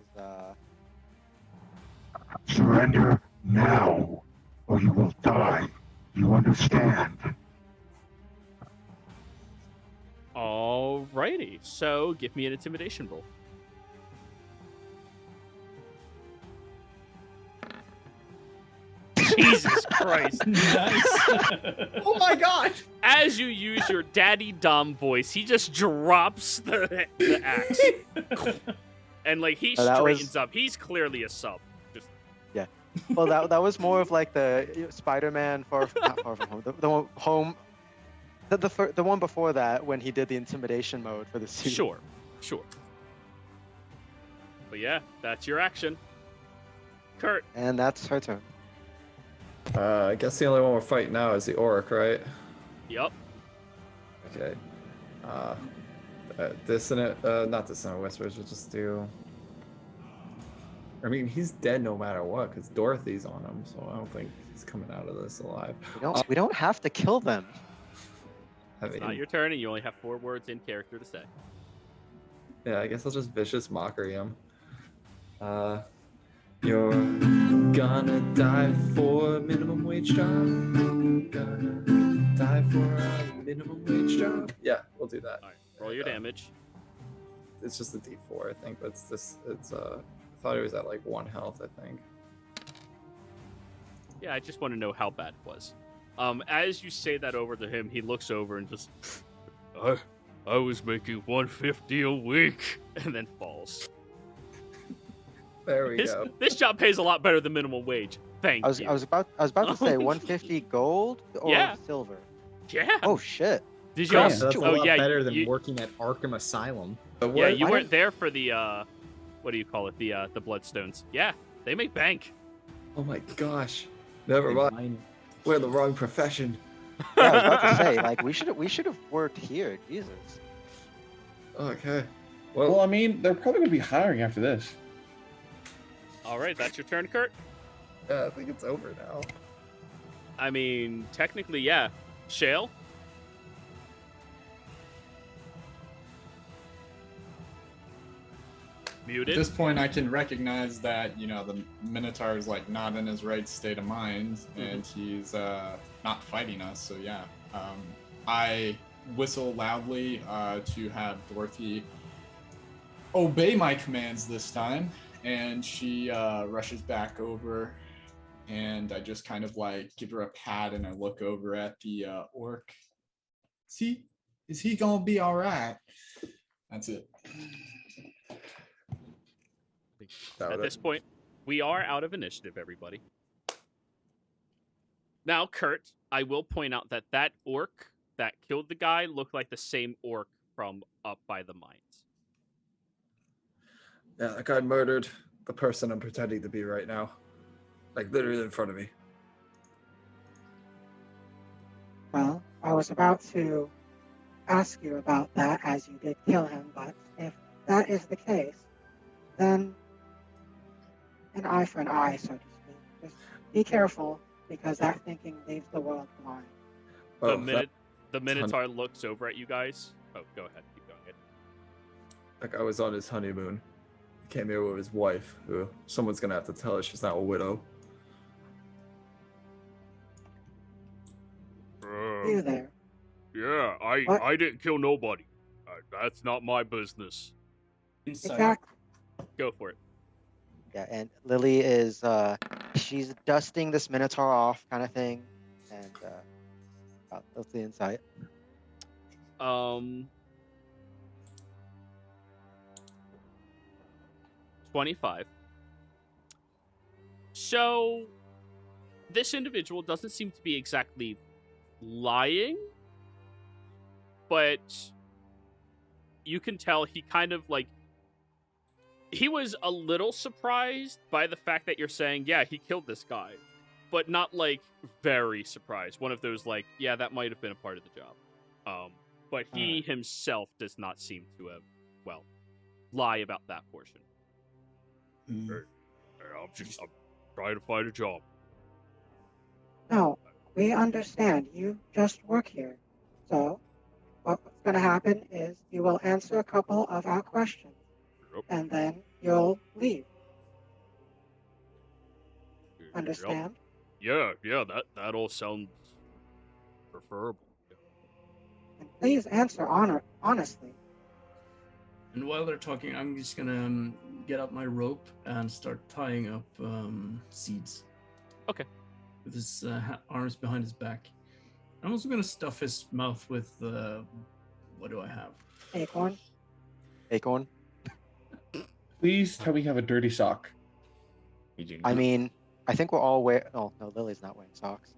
Speaker 12: surrender now, or you will die. You understand?
Speaker 1: Alrighty, so give me an intimidation roll. Jesus Christ.
Speaker 4: Nice.
Speaker 11: Oh my god!
Speaker 1: As you use your daddy Dom voice, he just drops the axe. And like he
Speaker 5: So that
Speaker 1: straightens
Speaker 5: was-
Speaker 1: up. He's clearly a sub.
Speaker 5: Well, that was more of like the Spider-Man not Far From Home, the one home, the one before that when he did the intimidation mode for the suit.
Speaker 1: Sure. But yeah, that's your action. Kurt.
Speaker 5: And that's her turn.
Speaker 3: I guess the only one we're fighting now is the Orc, right?
Speaker 1: Yep.
Speaker 3: Okay. Not Dissonant Whispers, we'll just do... I mean, he's dead no matter what, because Dorothy's on him, so I don't think he's coming out of this alive.
Speaker 5: We don't have to kill them.
Speaker 1: It's not your turn, and you only have 4 words in character to say.
Speaker 3: Yeah, I guess I'll just Vicious Mockery him. You're gonna die for a minimum wage job? Gonna die for a minimum wage job? Yeah, we'll do that.
Speaker 1: Alright, roll your damage.
Speaker 3: It's just a D4, I think, but I thought it was at like 1 health, I think.
Speaker 1: Yeah, I just want to know how bad it was. As you say that over to him, he looks over and just, I was making $150 a week, and then falls.
Speaker 3: There we go.
Speaker 1: This job pays a lot better than minimum wage. Thank you.
Speaker 5: I was about to say 150 gold or silver.
Speaker 1: Yeah.
Speaker 5: Oh shit.
Speaker 1: Did you?
Speaker 10: That's a lot
Speaker 1: yeah,
Speaker 10: better than working at Arkham Asylum.
Speaker 1: Yeah, you weren't there for the what do you call it? The Bloodstones. Yeah, they make bank.
Speaker 3: Oh my gosh. Never mind. We're in the wrong profession.
Speaker 5: Yeah, I was about to say, like, we should have worked here. Jesus.
Speaker 3: Okay.
Speaker 6: Well, I mean, they're probably going to be hiring after this.
Speaker 1: All right, that's your turn, Kurt.
Speaker 3: Yeah, I think it's over now.
Speaker 1: I mean, technically, yeah. Shale? Muted.
Speaker 2: At this point, I can recognize that, the Minotaur is like not in his right state of mind, and he's not fighting us. So yeah, I whistle loudly to have Dorothy obey my commands this time, and she rushes back over, and I just kind of like give her a pat, and I look over at the orc. Is he gonna be all right? That's it.
Speaker 1: At this point, we are out of initiative, everybody. Now, Kurt, I will point out that that orc that killed the guy looked like the same orc from up by the mines.
Speaker 3: Yeah, that guy murdered the person I'm pretending to be right now. Like, literally in front of me.
Speaker 9: Well, I was about to ask you about that as you did kill him, but if that is the case, then an eye for an eye, so to speak. Just be careful, because that thinking leaves the world blind.
Speaker 1: The Minotaur looks over at you guys. Oh, go ahead. Keep going.
Speaker 3: Like, I was on his honeymoon. He came here with his wife, who someone's gonna have to tell her she's not a widow.
Speaker 9: You there.
Speaker 1: Yeah, I didn't kill nobody. That's not my business.
Speaker 9: Exactly.
Speaker 1: Go for it.
Speaker 5: Yeah, and Lily is she's dusting this Minotaur off, kind of thing, and that's the insight.
Speaker 1: 25. So, this individual doesn't seem to be exactly lying, but you can tell he kind of like. He was a little surprised by the fact that you're saying, yeah, he killed this guy, but not like very surprised. One of those like, yeah, that might have been a part of the job. But he himself does not seem to have, lie about that portion. I'm trying to find a job.
Speaker 9: No, we understand. You just work here. So, what's going to happen is you will answer a couple of our questions. And then you'll leave. Understand?
Speaker 1: Yep. Yeah, that all sounds preferable.
Speaker 9: And please answer honestly.
Speaker 4: And while they're talking, I'm just gonna get up my rope and start tying up seeds.
Speaker 1: Okay.
Speaker 4: With his arms behind his back. I'm also gonna stuff his mouth with what do I have?
Speaker 9: Acorn.
Speaker 5: Acorn.
Speaker 6: Please tell me you have a dirty sock.
Speaker 5: I mean, I think we're all wearing. Oh no, Lily's not wearing socks.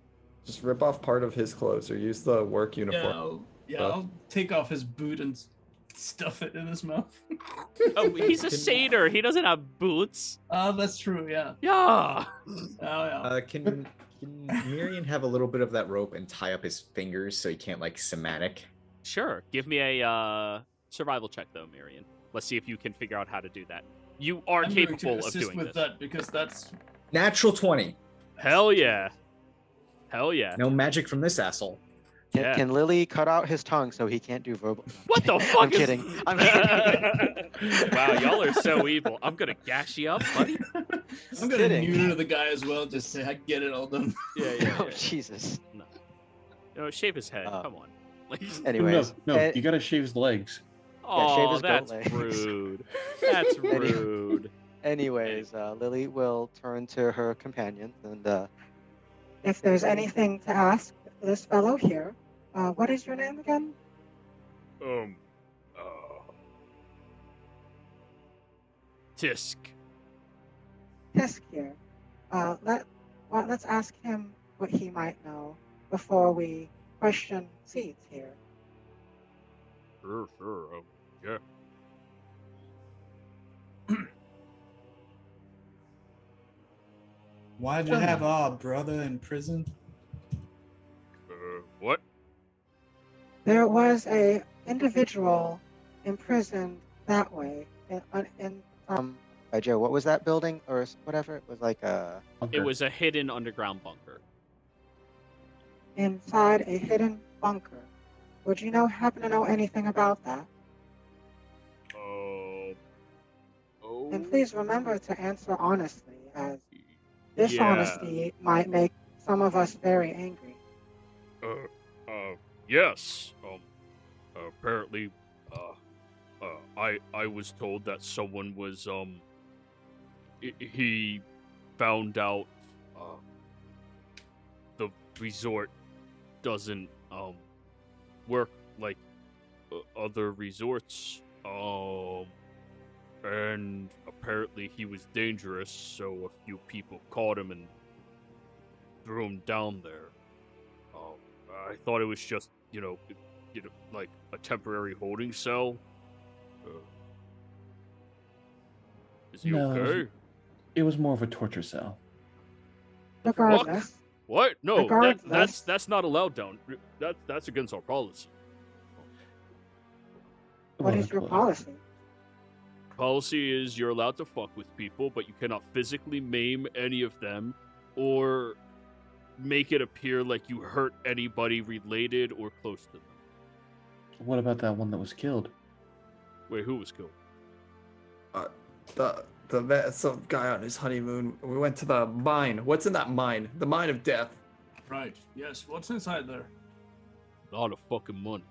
Speaker 3: Just rip off part of his clothes or use the work uniform.
Speaker 4: I'll take off his boot and stuff it in his mouth.
Speaker 1: Oh, he's a satyr. He doesn't have boots.
Speaker 4: That's true. Yeah.
Speaker 1: Yeah.
Speaker 11: Can Miriam have a little bit of that rope and tie up his fingers so he can't like somatic?
Speaker 1: Sure. Give me a survival check though, Miriam. Let's see if you can figure out how to do that. You are
Speaker 4: I'm
Speaker 1: capable
Speaker 4: going to
Speaker 1: of
Speaker 4: assist
Speaker 1: doing
Speaker 4: with
Speaker 1: this.
Speaker 4: that because that's
Speaker 11: Natural 20.
Speaker 1: Hell yeah. Hell yeah.
Speaker 11: No magic from this asshole.
Speaker 5: Can Lily cut out his tongue so he can't do verbal?
Speaker 1: What the fuck?
Speaker 5: I'm kidding. I'm kidding.
Speaker 1: Wow, y'all are so evil. I'm gonna gash you up, buddy.
Speaker 4: I'm gonna neuter the guy as well. Just say I get it all done.
Speaker 1: Yeah.
Speaker 5: Oh Jesus.
Speaker 1: No, shave his head. Come on. Like,
Speaker 5: Anyways,
Speaker 6: no, you gotta shave his legs.
Speaker 1: oh,
Speaker 5: shave his goat
Speaker 1: that's
Speaker 5: legs.
Speaker 1: rude. That's rude.
Speaker 5: Anyways, Lily will turn to her companions and
Speaker 9: If there's anything to ask this fellow here, what is your name again?
Speaker 1: Tisk.
Speaker 9: Tisk here. Let's ask him what he might know before we question Seeds here.
Speaker 1: Sure. Yeah.
Speaker 2: Why'd you have our brother in prison?
Speaker 1: What?
Speaker 9: There was a individual imprisoned that way
Speaker 5: by Joe, what was that building or whatever? It was like a.
Speaker 1: It was a hidden underground bunker.
Speaker 9: inside a hidden bunker. Would you happen to know anything about that? And please remember to answer honestly, as dishonesty might make some of us very angry.
Speaker 1: Yes. Apparently, I was told that someone was, he found out, the resort doesn't, work like other resorts, and apparently he was dangerous, so a few people caught him and threw him down there. I thought it was just, like a temporary holding cell. Is he okay?
Speaker 6: It was more of a torture cell.
Speaker 9: Regardless.
Speaker 1: What? No,
Speaker 9: Regardless.
Speaker 1: that's not allowed down. That's against our policy.
Speaker 9: What is your policy?
Speaker 1: Policy is you're allowed to fuck with people, but you cannot physically maim any of them or make it appear like you hurt anybody related or close to them.
Speaker 6: What about that one that was killed?
Speaker 1: Wait, who was killed?
Speaker 3: Some guy on his honeymoon. We went to the mine. What's in that mine? The mine of death.
Speaker 4: Right. Yes. What's inside there?
Speaker 1: A lot of fucking money.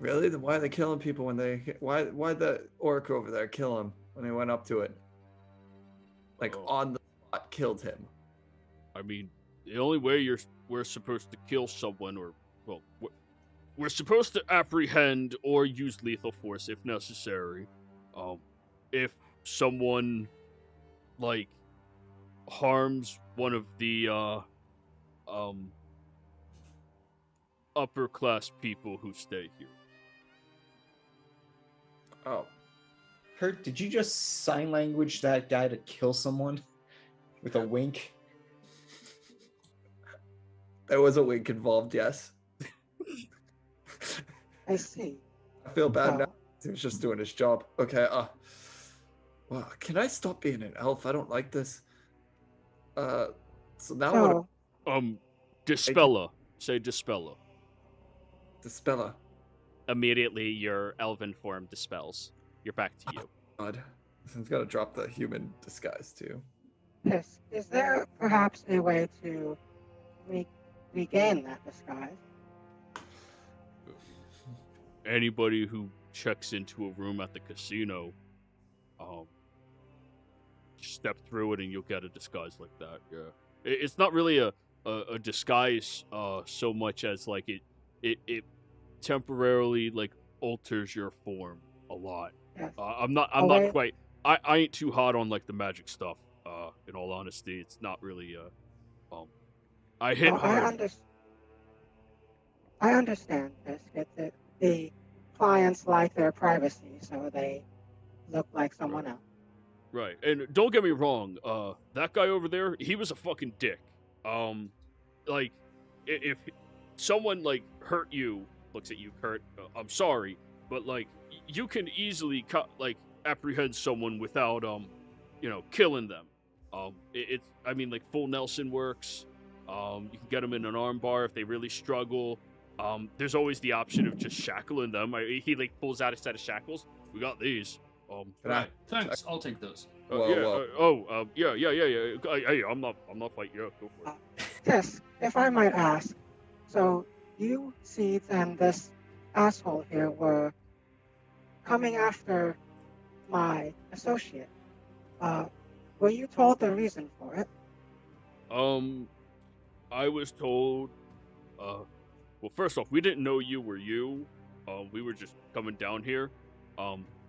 Speaker 3: Really? Then why are they killing people when they? Why'd the orc over there kill him when they went up to it? Like on the spot, killed him.
Speaker 1: I mean, the only way we're supposed to kill someone, or we're supposed to apprehend or use lethal force if necessary. If someone like harms one of the upper class people who stay here.
Speaker 11: Oh. Hurt, did you just sign language that guy to kill someone? With a wink?
Speaker 3: There was a wink involved, yes.
Speaker 9: I see.
Speaker 3: I feel bad now. He was just doing his job. Okay, well, can I stop being an elf? I don't like this. So now what?
Speaker 1: Dispeller. Say Dispeller.
Speaker 3: Dispeller.
Speaker 1: Immediately, your elven form dispels. You're back to you.
Speaker 3: God. He's got to drop the human disguise, too.
Speaker 9: Yes. Is there perhaps a way to regain that disguise?
Speaker 1: Anybody who checks into a room at the casino, step through it and you'll get a disguise like that. Yeah, it's not really a disguise so much as like it temporarily like alters your form a lot.
Speaker 9: Yes.
Speaker 1: I'm not quite. I ain't too hot on like the magic stuff. in all honesty. It's not really, I hit
Speaker 9: Oh,
Speaker 1: hard.
Speaker 9: I understand this. The clients like their privacy, so they look like someone else.
Speaker 1: Right, and don't get me wrong, that guy over there, he was a fucking dick. Like, if someone, like, hurt you, looks at you, Kurt, I'm sorry, but, like, you can easily, apprehend someone without, killing them. I mean, like, full Nelson works. You can get them in an armbar if they really struggle. There's always the option of just shackling them. He, like, pulls out a set of shackles. We got these.
Speaker 4: Right. Thanks. I'll take those.
Speaker 1: Yeah. Hey, I'm not fighting you. Go for it.
Speaker 9: Yes, if I might ask, so you, Seeds, and this asshole here were coming after my associate. Were you told the reason for it?
Speaker 1: I was told, well, first off, we didn't know you were you. We were just coming down here.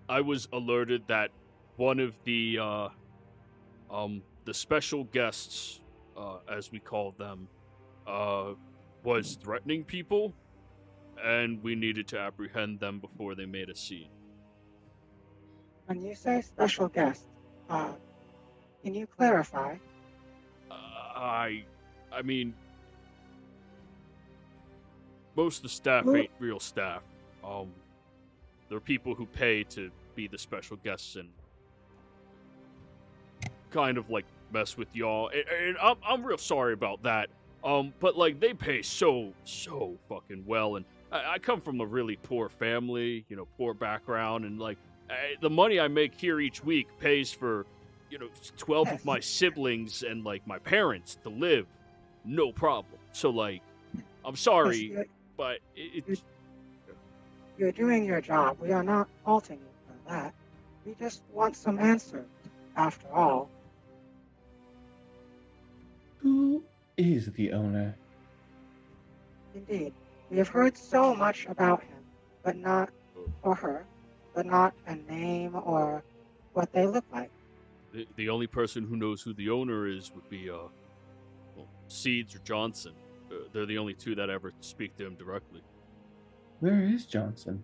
Speaker 1: I was alerted that one of the special guests, as we call them, was threatening people, and we needed to apprehend them before they made a scene.
Speaker 9: When you say special guest, can you clarify?
Speaker 1: I mean, most of the staff ain't real staff. There are people who pay to be the special guests and kind of like mess with y'all, and I'm real sorry about that. But like they pay so fucking well, and I come from a really poor family, poor background, and like the money I make here each week pays for 12 of my siblings and like my parents to live, no problem. So like, I'm sorry, but
Speaker 9: You're doing your job. We are not faulting you for that. We just want some answers, after all.
Speaker 6: Who is the owner?
Speaker 9: Indeed. We have heard so much about him, but not, or her, but not a name or what they look like.
Speaker 1: The only person who knows who the owner is would be, Seeds or Johnson. They're the only two that ever speak to him directly.
Speaker 6: Where is Johnson?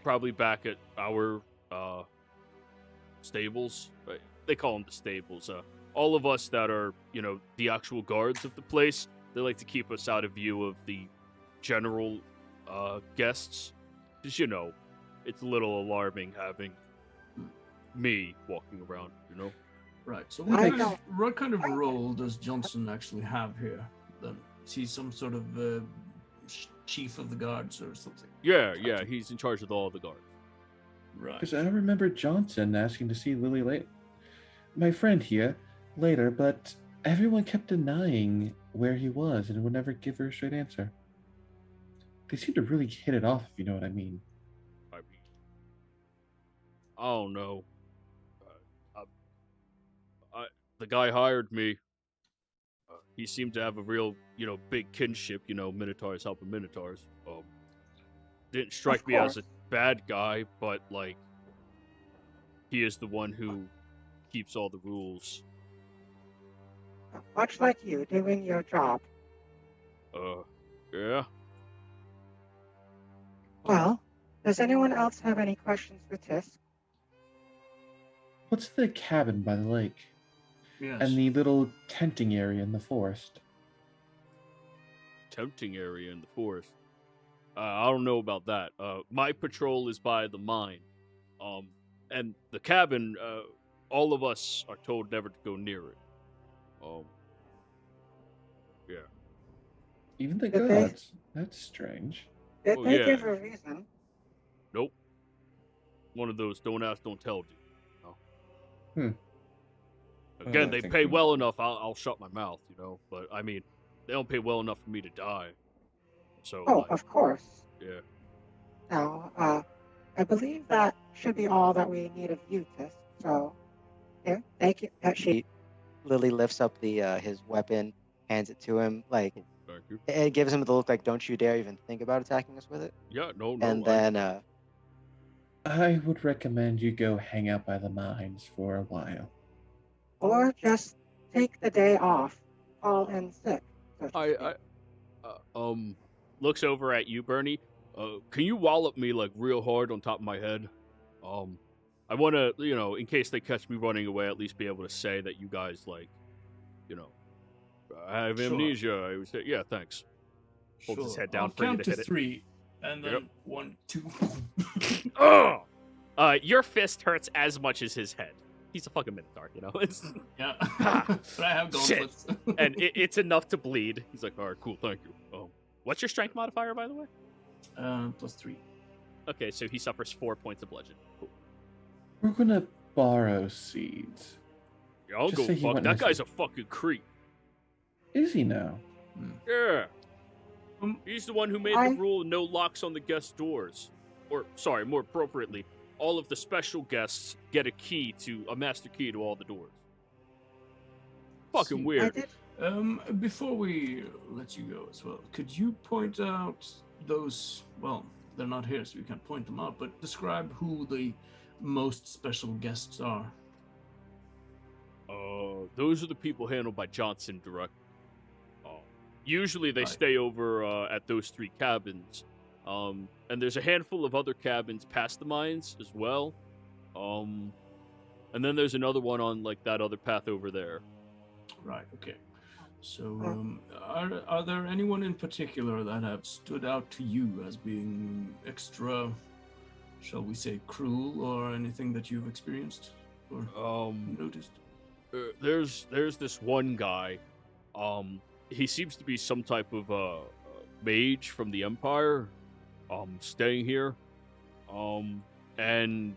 Speaker 1: Probably back at our, stables. Right? They call them the stables. All of us that are, the actual guards of the place, they like to keep us out of view of the general, guests. Because, it's a little alarming having me walking around,
Speaker 4: Right. So what kind of role does Johnson actually have here? Then is he some sort of chief of the guards or something?
Speaker 1: Yeah. He's in charge of all the guards.
Speaker 4: Right.
Speaker 6: Because I remember Johnson asking to see Lily my friend here, later, but everyone kept denying where he was and would never give her a straight answer. They seem to really hit it off, if you know what I mean.
Speaker 1: I don't know. The guy hired me. He seemed to have a real, big kinship. Minotaurs helping Minotaurs. Didn't strike me as a bad guy, but like, he is the one who keeps all the rules.
Speaker 9: Much like you doing your job.
Speaker 1: Yeah.
Speaker 9: Well, does anyone else have any questions for Tisk?
Speaker 6: What's the cabin by the lake?
Speaker 4: Yes.
Speaker 6: And the little tenting area in the forest?
Speaker 1: Tenting area in the forest? I don't know about that. My patrol is by the mine. And the cabin, all of us are told never to go near it. Yeah.
Speaker 6: Even the gods? That's strange.
Speaker 9: Did they give a reason?
Speaker 1: Nope. One of those don't ask, don't tell dude. Again, they pay well enough, I'll shut my mouth, But, I mean, they don't pay well enough for me to die. So,
Speaker 9: of course.
Speaker 1: Yeah.
Speaker 9: Now, I believe that should be all that we need of you, Tisk. So, here, thank you.
Speaker 5: Lily lifts up his weapon, hands it to him, like,
Speaker 1: thank you.
Speaker 5: It gives him the look like, don't you dare even think about attacking us with it.
Speaker 1: Yeah, no.
Speaker 5: And then,
Speaker 6: I would recommend you go hang out by the mines for a while.
Speaker 9: or just take the day off, call in sick. So to speak.
Speaker 1: Looks over at you, Bernie. Can you wallop me like real hard on top of my head? I want to, in case they catch me running away, at least be able to say that you guys I have
Speaker 4: Sure.
Speaker 1: amnesia. I was, yeah, thanks. Holds his head down
Speaker 4: I'll
Speaker 1: for you
Speaker 4: count
Speaker 1: to hit it.
Speaker 4: 3, and then
Speaker 1: Yep.
Speaker 4: 1, 2.
Speaker 1: Oh! Your fist hurts as much as his head. He's a fucking Minotaur, It's
Speaker 4: Yeah.
Speaker 1: Ah,
Speaker 4: But I have
Speaker 1: shit.
Speaker 4: gauntlets.
Speaker 1: and it's enough to bleed. He's like, all right, cool, thank you. What's your strength modifier, by the way?
Speaker 4: +3.
Speaker 1: Okay, so he suffers 4 points of bludgeon. Cool.
Speaker 6: We're gonna borrow seeds.
Speaker 1: Yeah, I'll
Speaker 6: Just
Speaker 1: go
Speaker 6: say he
Speaker 1: fuck.
Speaker 6: went
Speaker 1: That
Speaker 6: nice
Speaker 1: guy's
Speaker 6: and-
Speaker 1: a fucking creep.
Speaker 6: Is he now?
Speaker 1: Yeah. He's the one who made the rule no locks on the guest doors. Or, sorry, more appropriately, all of the special guests get a master key to all the doors. Fucking
Speaker 4: See,
Speaker 1: weird.
Speaker 4: Before we let you go as well, could you point out those, well, they're not here, so we can't point them out, but describe who the most special guests are.
Speaker 1: Those are the people handled by Johnson direct. Usually they
Speaker 4: Right.
Speaker 1: stay over at those 3 cabins. And there's a handful of other cabins past the mines as well. And then there's another one on like that other path over there.
Speaker 4: Right, okay. So, are there anyone in particular that have stood out to you as being extra, shall we say, cruel, or anything that you've experienced or noticed?
Speaker 1: There's this one guy. He seems to be some type of mage from the Empire. Staying here. And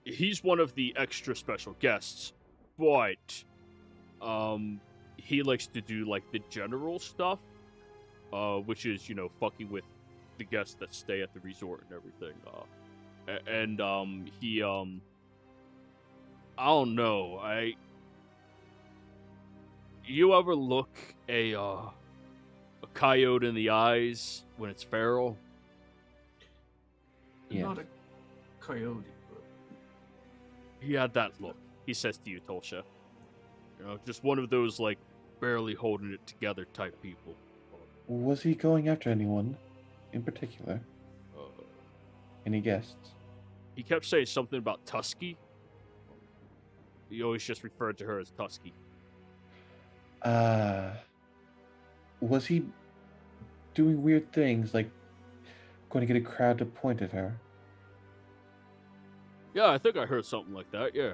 Speaker 1: he's one of the extra special guests, but he likes to do like the general stuff, which is fucking with the guests that stay at the resort and everything. He I don't know. You ever look a coyote in the eyes when it's feral?
Speaker 6: Yeah.
Speaker 4: Not a coyote, but
Speaker 1: He had that look. He says to you, Tolsha. Just one of those like barely holding it together type people.
Speaker 6: Was he going after anyone in particular? Any guests?
Speaker 1: He kept saying something about Tusky. He always just referred to her as Tusky.
Speaker 6: Was he doing weird things, like going to get a crowd to point at her?
Speaker 1: Yeah, I think I heard something like that, yeah.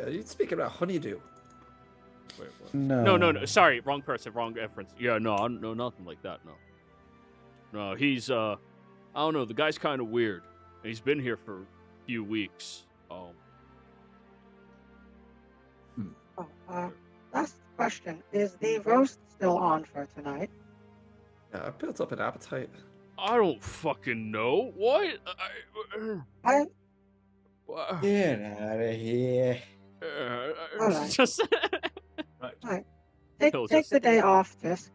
Speaker 3: You speaking about Honeydew?
Speaker 1: Wait, what?
Speaker 6: No.
Speaker 1: No. Sorry, wrong person, wrong reference. Yeah, no, nothing like that, no. No, he's, I don't know, the guy's kind of weird. He's been here for a few weeks.
Speaker 9: Last question. Is the roast still on for tonight?
Speaker 3: Yeah, I built up an appetite.
Speaker 1: I don't fucking know. What?
Speaker 9: I
Speaker 10: Get out of here.
Speaker 9: Alright.
Speaker 1: Just...
Speaker 4: right.
Speaker 9: take
Speaker 1: He'll
Speaker 9: take
Speaker 1: just-
Speaker 9: the day off, Tisk.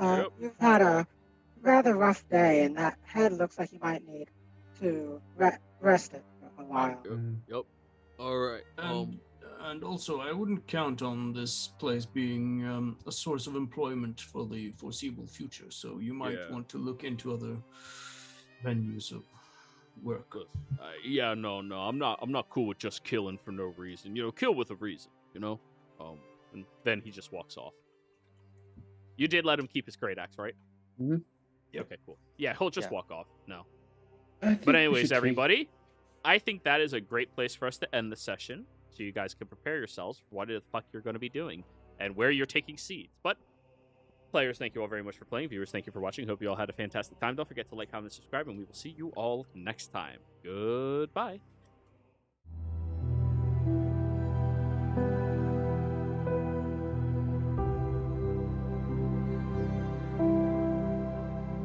Speaker 1: Yep.
Speaker 9: You've had a rather rough day, and that head looks like you might need to rest it for a while.
Speaker 1: Yep. All right.
Speaker 4: And also, I wouldn't count on this place being a source of employment for the foreseeable future. So you might
Speaker 1: Yeah.
Speaker 4: want to look into other venues of work.
Speaker 1: Yeah, no, I'm not cool with just killing for no reason. Kill with a reason. And then he just walks off. You did let him keep his great axe, right?
Speaker 6: Mm-hmm.
Speaker 4: Yep.
Speaker 1: Okay, cool. Yeah, he'll just
Speaker 5: Yeah.
Speaker 1: walk off. No.
Speaker 6: I think
Speaker 1: But
Speaker 6: we
Speaker 1: anyways,
Speaker 6: should take-
Speaker 1: everybody, I think that is a great place for us to end the session, so you guys can prepare yourselves for what the fuck you're going to be doing and where you're taking seeds. But players, thank you all very much for playing. Viewers, thank you for watching. Hope you all had a fantastic time. Don't forget to like, comment, subscribe, and we will see you all next time. Goodbye.